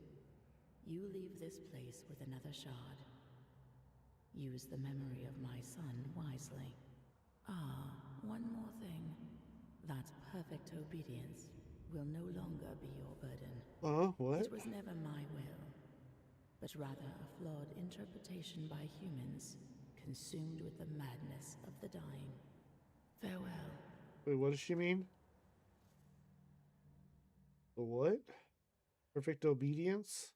You leave this place with another shard. Use the memory of my son wisely. Ah, one more thing. That perfect obedience will no longer be your burden. What? It was never my will, but rather a flawed interpretation by humans, consumed with the madness of the dying. Farewell. Wait, what does she mean? The what? Perfect obedience?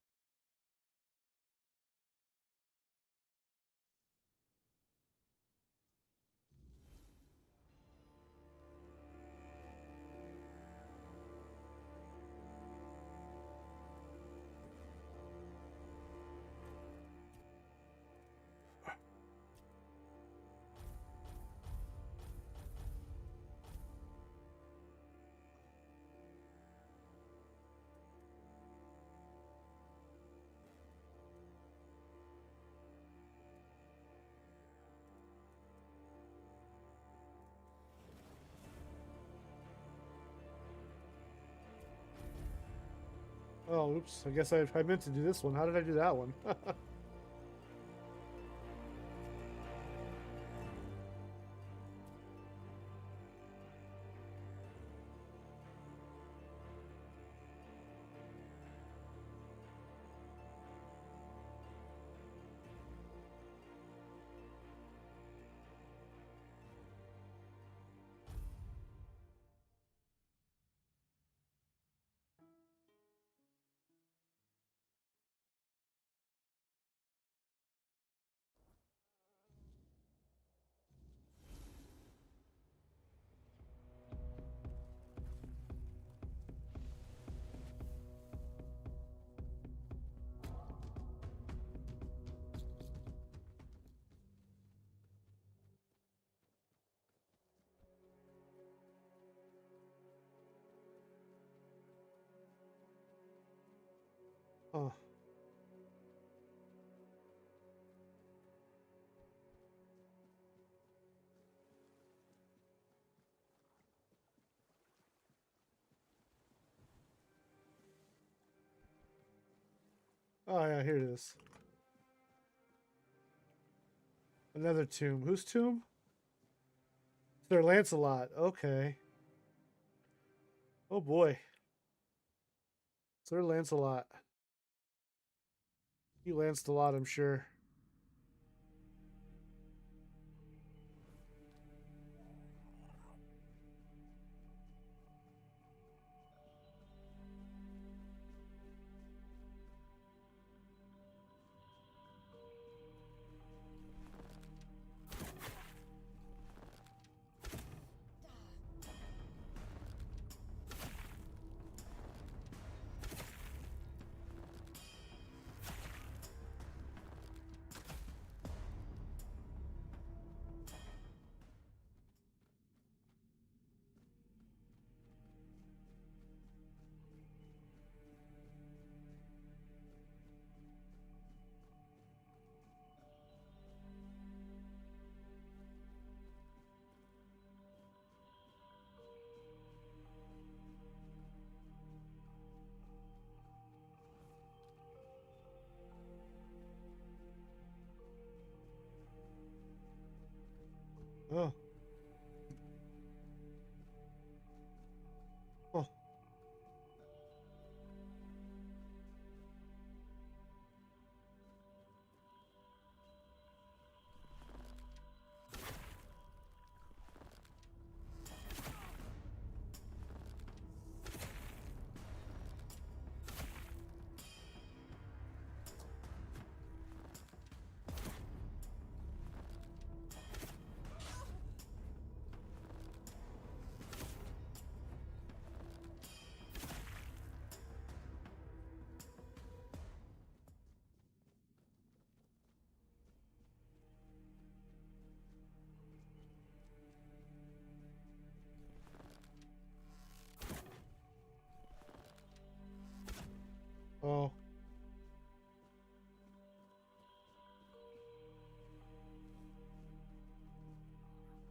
Oh, oops. I guess I meant to do this one. How did I do that one? Oh. Oh, yeah, here it is. Another tomb. Whose tomb? Sir Lancelot. Okay. Oh, boy. Sir Lancelot. He lanced a lot, I'm sure.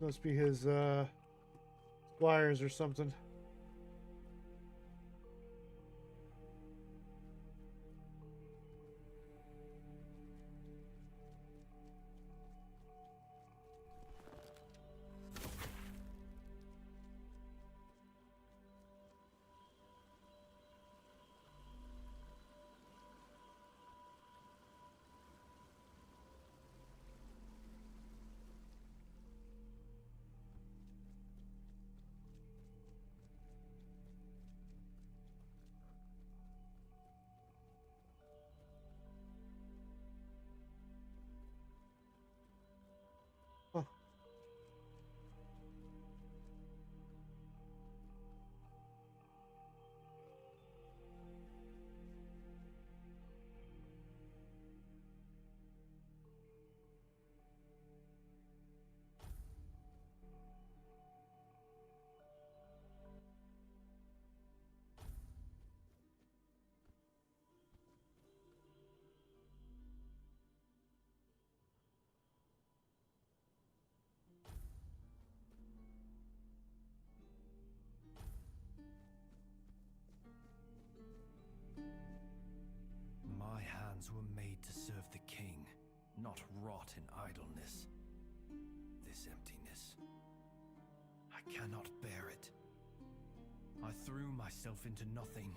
Must be his squires or something. My hands were made to serve the king, not rot in idleness. This emptiness, I cannot bear it. I threw myself into nothing,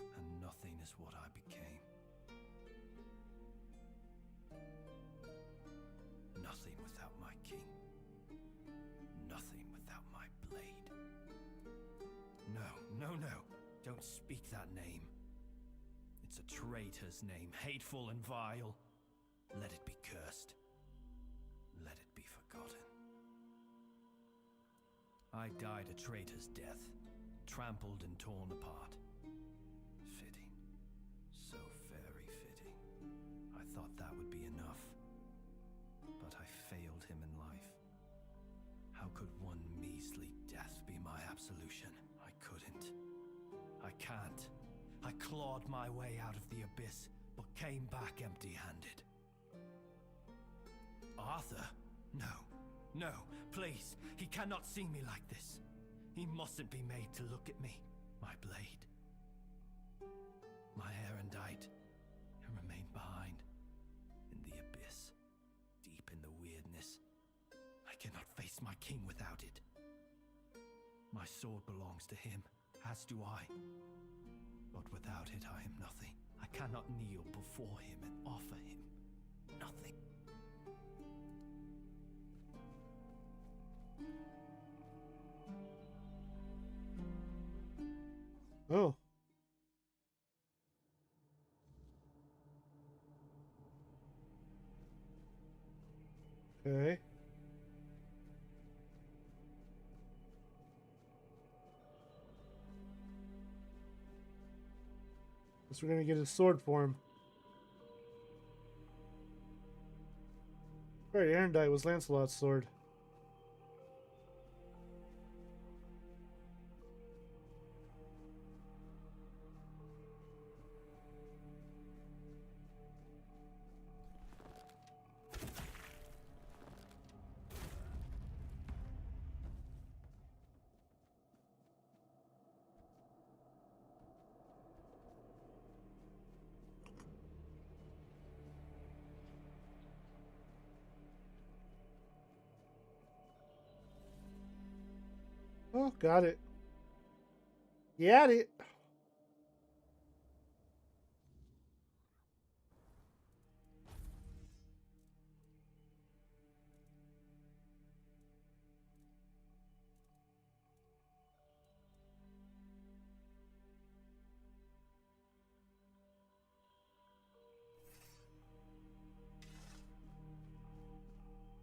and nothing is what I became. Nothing without my king. Nothing without my blade. No, no, no. Don't speak that name. It's a traitor's name, hateful and vile. Let it be cursed. Let it be forgotten. I died a traitor's death, trampled and torn apart. Fitting. So very fitting. I thought that would be enough. But I failed him in life. How could one measly death be my absolution? I couldn't. I can't. I clawed my way out of the abyss, but came back empty-handed. Arthur? No. No, please. He cannot see me like this. He mustn't be made to look at me. My blade. My erendite. It remained behind. In the abyss. Deep in the weirdness. I cannot face my king without it. My sword belongs to him, as do I. But without it, I am nothing. I cannot kneel before him and offer him nothing. Oh. Okay. Guess we're gonna get his sword for him. Right, Erendite was Lancelot's sword. Oh, got it. Got it.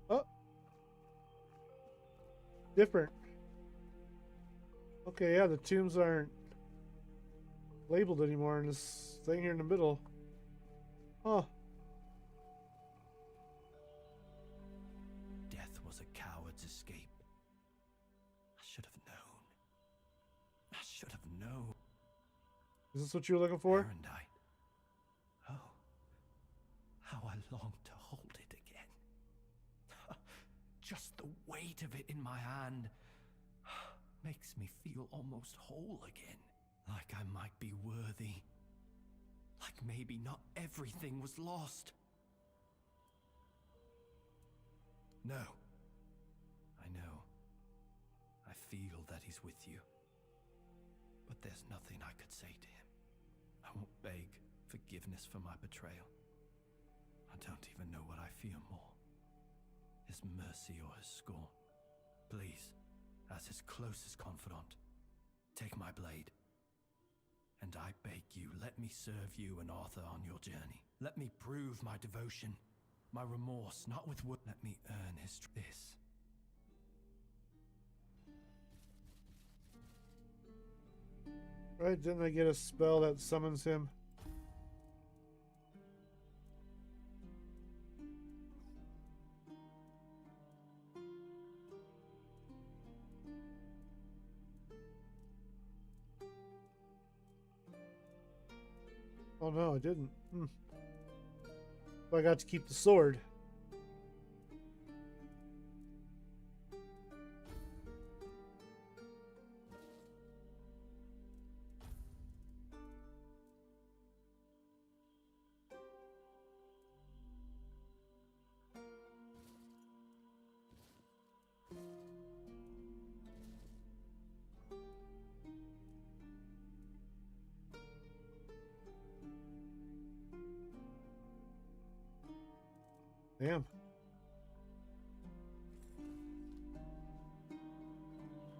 Oh. Different. Okay, yeah, the tombs aren't labeled anymore in this thing here in the middle. Huh. Death was a coward's escape. I should have known. I should have known. Is this what you were looking for? Erendite. Oh, how I long to hold it again. Just the weight of it in my hand makes me feel almost whole again. Like I might be worthy. Like maybe not everything was lost. No. I know. I feel that he's with you. But there's nothing I could say to him. I won't beg forgiveness for my betrayal. I don't even know what I fear more. His mercy or his scorn. Please, as his closest confidant, take my blade. And I beg you, let me serve you and Arthur on your journey. Let me prove my devotion, my remorse, not with wood. Let me earn his this. Right, didn't I get a spell that summons him? Oh no, I didn't. I got to keep the sword. Damn.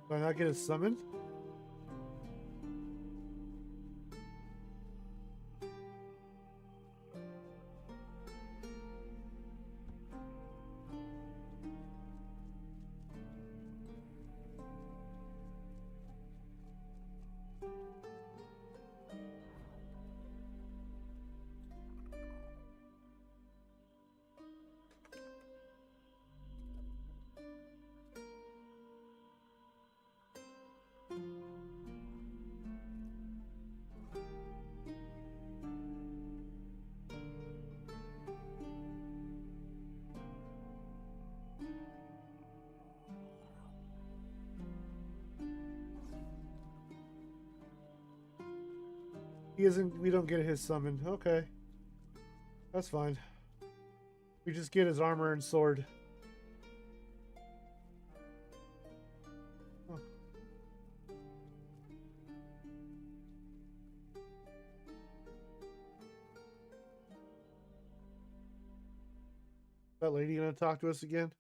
Did I not get it summoned? He isn't. We don't get his summon. Okay, that's fine. We just get his armor and sword. Huh. That lady gonna talk to us again?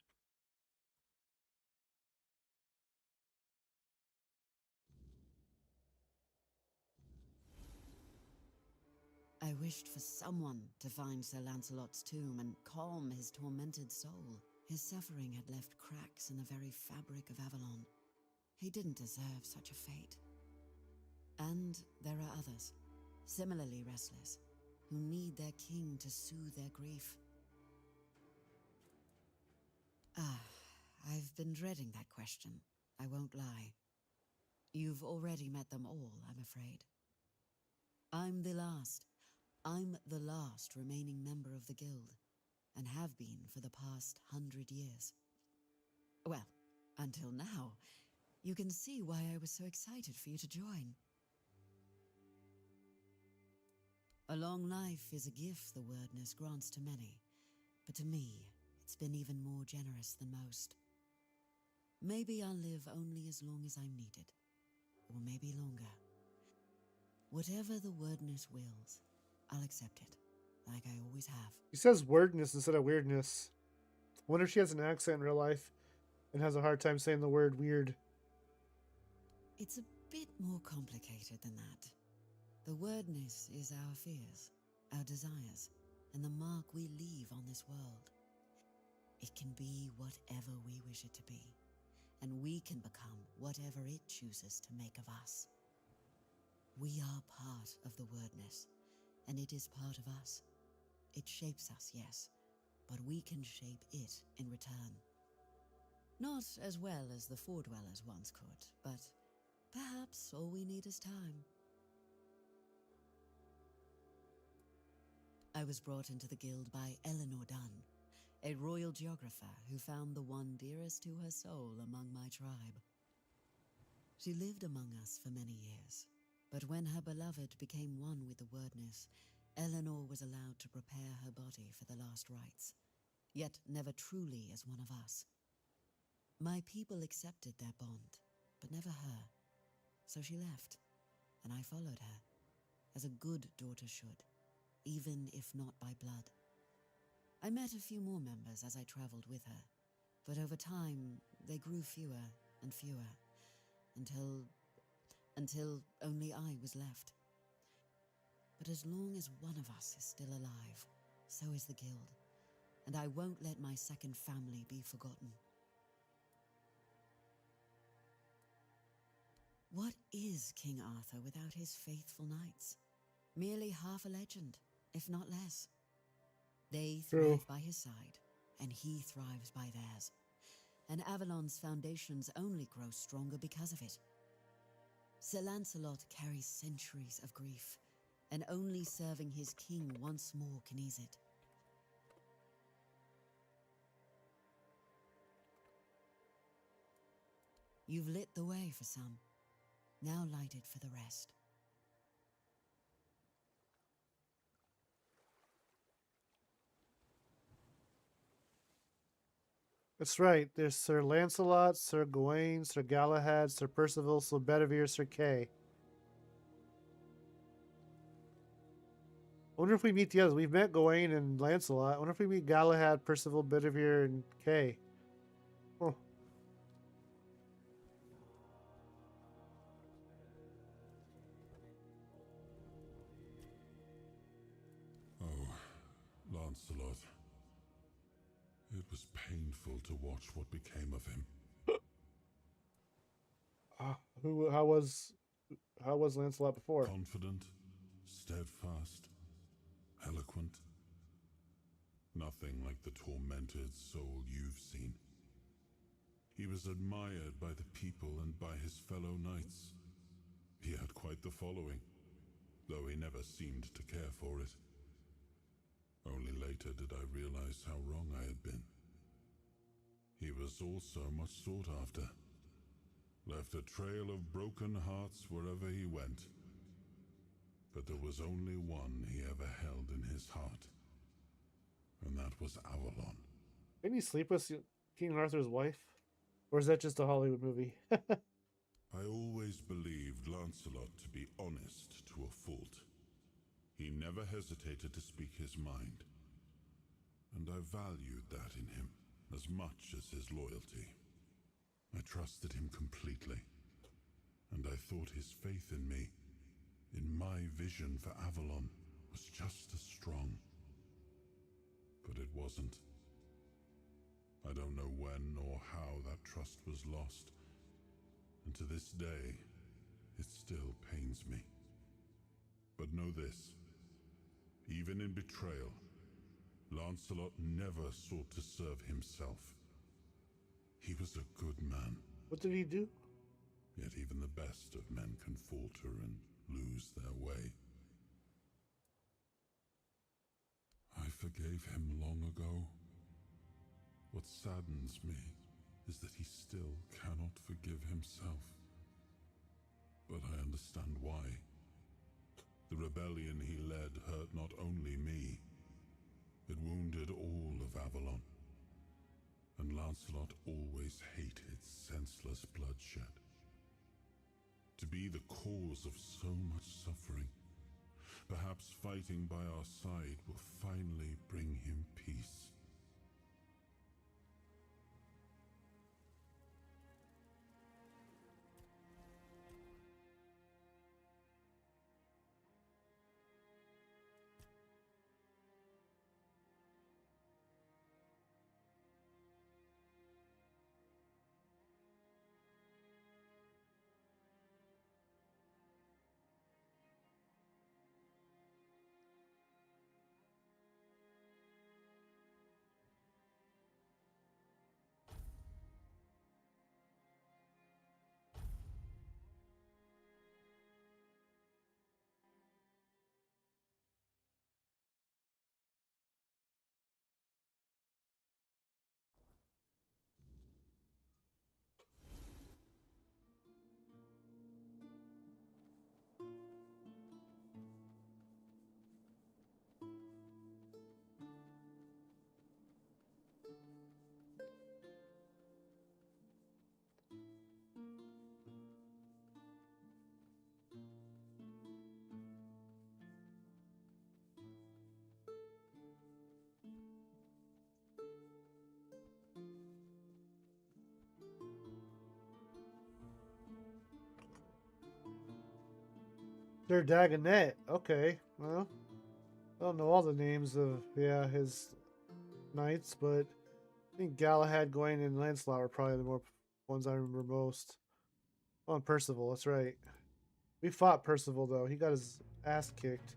I wished for someone to find Sir Lancelot's tomb and calm his tormented soul. His suffering had left cracks in the very fabric of Avalon. He didn't deserve such a fate. And there are others, similarly restless, who need their king to soothe their grief. I've been dreading that question, I won't lie. You've already met them all, I'm afraid. I'm the last remaining member of the guild, and have been for the past 100 years. Well, until now. You can see why I was so excited for you to join. A long life is a gift the wordness grants to many, but to me, it's been even more generous than most. Maybe I'll live only as long as I'm needed, or maybe longer. Whatever the wordness wills, I'll accept it, like I always have. He says wordness instead of weirdness. I wonder if she has an accent in real life and has a hard time saying the word weird. It's a bit more complicated than that. The wordness is our fears, our desires, and the mark we leave on this world. It can be whatever we wish it to be, and we can become whatever it chooses to make of us. We are part of the wordness, and it is part of us. It shapes us, yes, but we can shape it in return. Not as well as the Foredwellers once could, but perhaps all we need is time. I was brought into the guild by Eleanor Dunn, a royal geographer who found the one dearest to her soul among my tribe. She lived among us for many years, but when her beloved became one with the wordness, Eleanor was allowed to prepare her body for the last rites, yet never truly as one of us. My people accepted their bond, but never her, so she left, and I followed her, as a good daughter should, even if not by blood. I met a few more members as I traveled with her, but over time they grew fewer and fewer, until only I was left. But as long as one of us is still alive, so is the guild, and I won't let my second family be forgotten. What is King Arthur without his faithful knights? Merely half a legend, if not less. They thrive by his side, and he thrives by theirs. And Avalon's foundations only grow stronger because of it. Sir Lancelot carries centuries of grief, and only serving his king once more can ease it. You've lit the way for some, now light it for the rest. That's right. There's Sir Lancelot, Sir Gawain, Sir Galahad, Sir Percival, Sir Bedivere, Sir Kay. I wonder if we meet the others. We've met Gawain and Lancelot. I wonder if we meet Galahad, Percival, Bedivere, and Kay. Oh. Oh, Lancelot. It was painful to watch what became of him. How was Lancelot before? Confident, steadfast, eloquent. Nothing like the tormented soul you've seen. He was admired by the people and by his fellow knights. He had quite the following, though he never seemed to care for it. Only later did I realize how wrong I had been. He was also much sought after. Left a trail of broken hearts wherever he went. But there was only one he ever held in his heart. And that was Avalon. Didn't he sleep with King Arthur's wife? Or is that just a Hollywood movie? I always believed Lancelot to be honest to a fault. He never hesitated to speak his mind. And I valued that in him as much as his loyalty. I trusted him completely. And I thought his faith in me, in my vision for Avalon, was just as strong. But it wasn't. I don't know when or how that trust was lost, and to this day, it still pains me. But know this, even in betrayal, Lancelot never sought to serve himself. He was a good man. What did he do? Yet even the best of men can falter and lose their way. I forgave him long ago. What saddens me is that he still cannot forgive himself. But I understand why. The rebellion he led hurt not only me, it wounded all of Avalon. And Lancelot always hated senseless bloodshed. To be the cause of so much suffering, perhaps fighting by our side will finally bring him peace. Sir Dagonet. Okay, well, I don't know all the names of his knights, but I think Galahad, Gawain, and Lancelot were probably the more ones I remember most. Oh, and Percival. That's right. We fought Percival though. He got his ass kicked.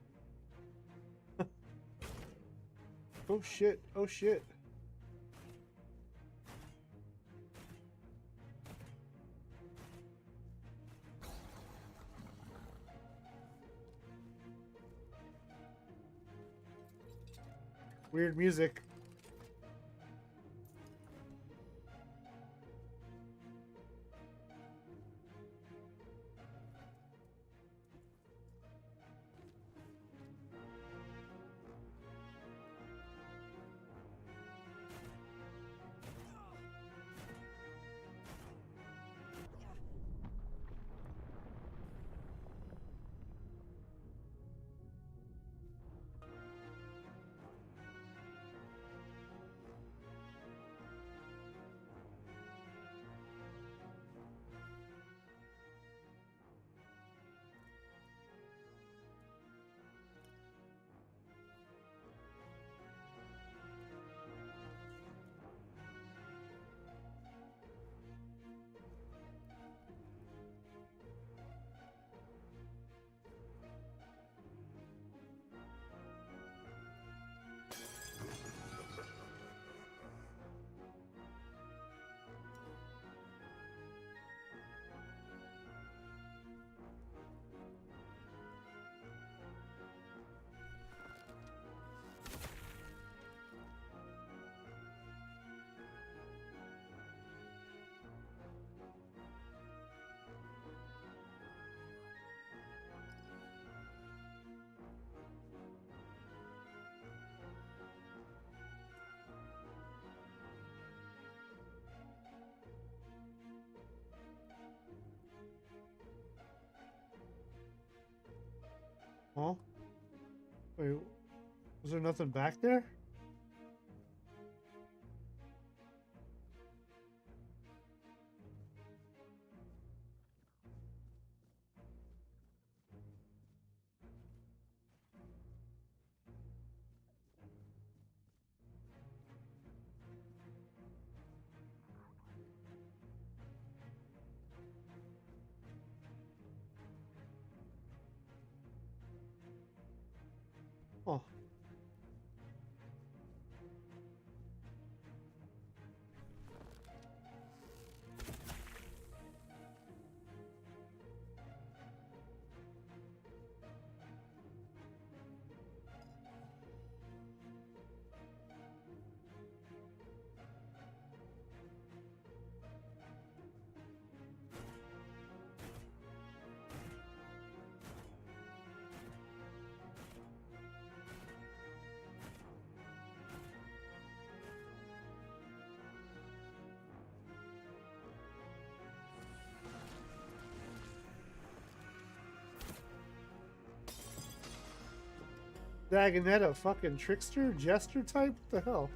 Oh shit! Oh shit! Weird music. Huh? Wait, was there nothing back there? Oh. Dagonet, a fucking trickster, jester type? What the hell?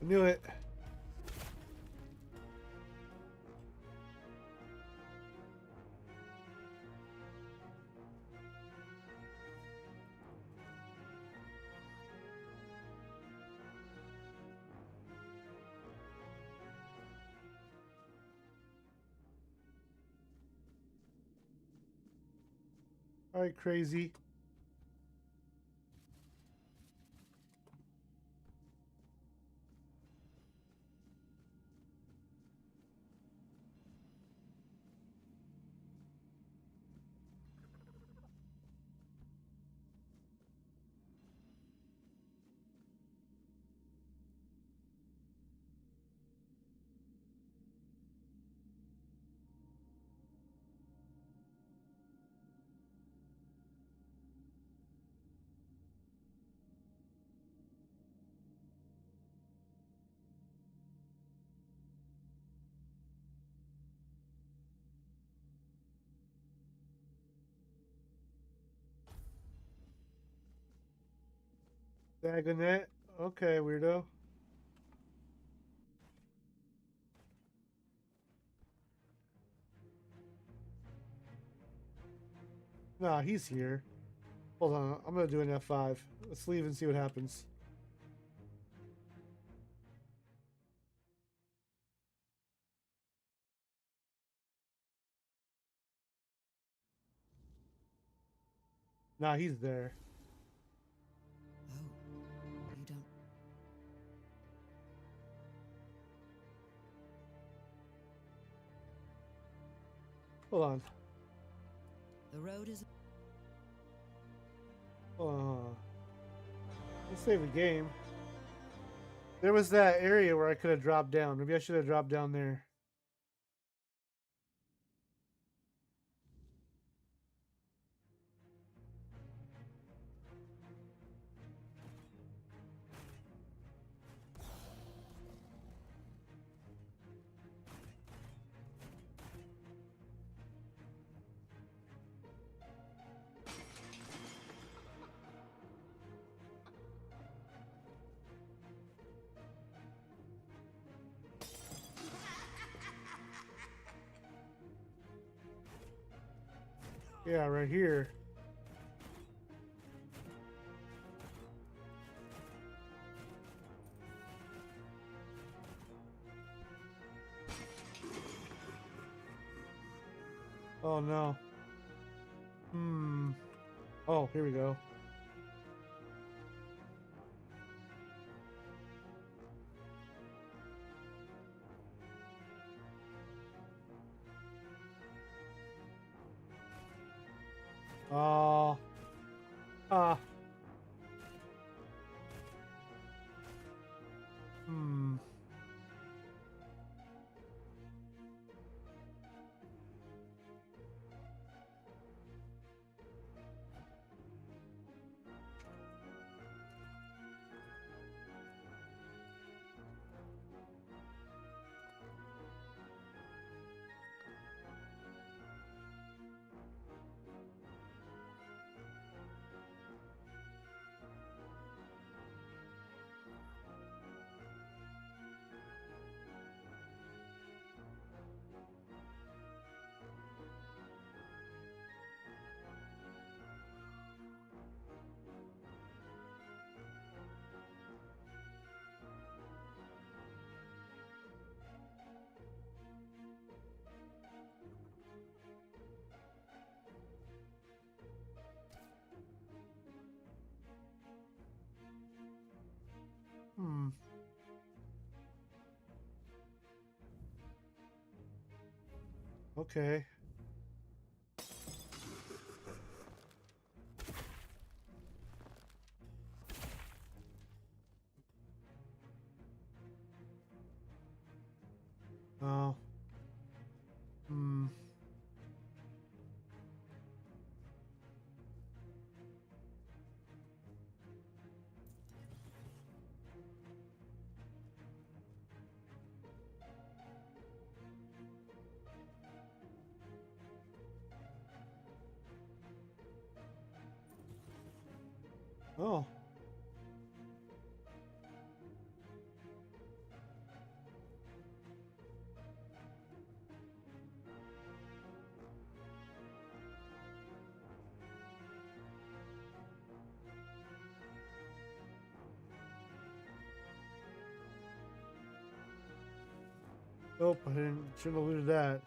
I knew it. All right, crazy. Dagonet. Okay, weirdo. Nah, he's here. Hold on, I'm gonna do an F5. Let's leave and see what happens. Nah, he's there. You don't. Hold on. The road is. Let's save a game. There was that area where I could have dropped down. Maybe I should have dropped down there. Yeah, right here. Oh no. Oh, here we go. Oh. Ah. Okay. Oh. Oh. Nope, I shouldn't have looted that.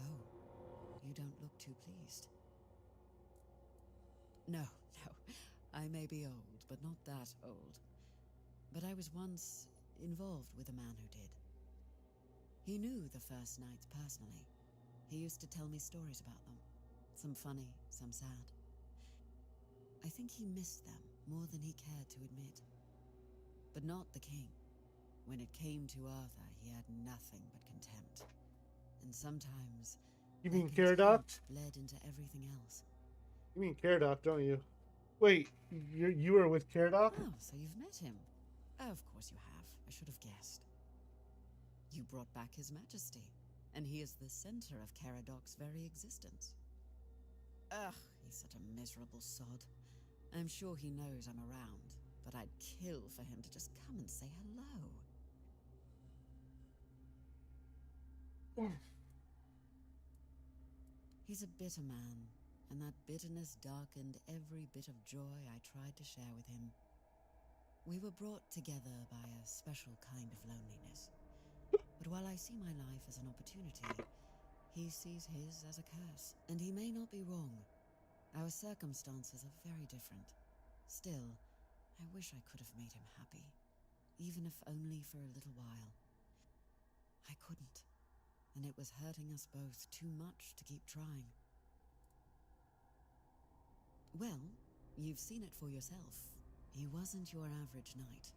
Oh, you don't look too pleased. No, no. I may be old, but not that old. But I was once involved with a man who did. He knew the First Knights personally. He used to tell me stories about them. Some funny, some sad. I think he missed them more than he cared to admit. But not the king. When it came to Arthur, he had nothing but contempt. And sometimes You that mean Caradoc? bled into everything else. You mean Caradoc, don't you? Wait, you were with Caradoc? Oh, so you've met him. Oh, of course you have. I should have guessed. You brought back His Majesty, and he is the center of Caradoc's very existence. Ugh, he's such a miserable sod. I'm sure he knows I'm around, but I'd kill for him to just come and say hello. He's a bitter man, and that bitterness darkened every bit of joy I tried to share with him. We were brought together by a special kind of loneliness. But while I see my life as an opportunity, he sees his as a curse. And he may not be wrong. Our circumstances are very different. Still, I wish I could have made him happy, even if only for a little while. I couldn't, and it was hurting us both too much to keep trying. Well, you've seen it for yourself. He wasn't your average knight.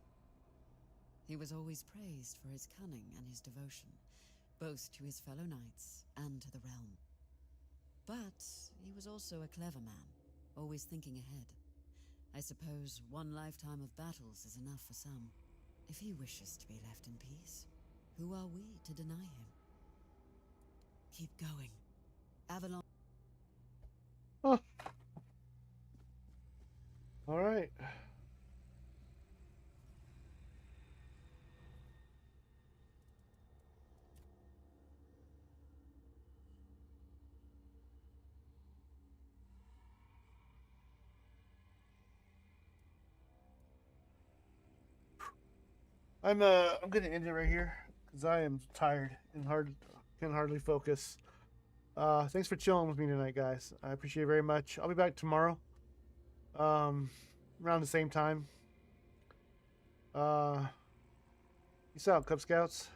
He was always praised for his cunning and his devotion, both to his fellow knights and to the realm. But he was also a clever man, always thinking ahead. I suppose one lifetime of battles is enough for some. If he wishes to be left in peace, who are we to deny him? Keep going. Avalon. Huh. All right. I'm gonna end it right here because I am tired and can hardly focus. Thanks for chilling with me tonight, guys. I appreciate it very much. I'll be back tomorrow. Around the same time. Peace out, Cub Scouts.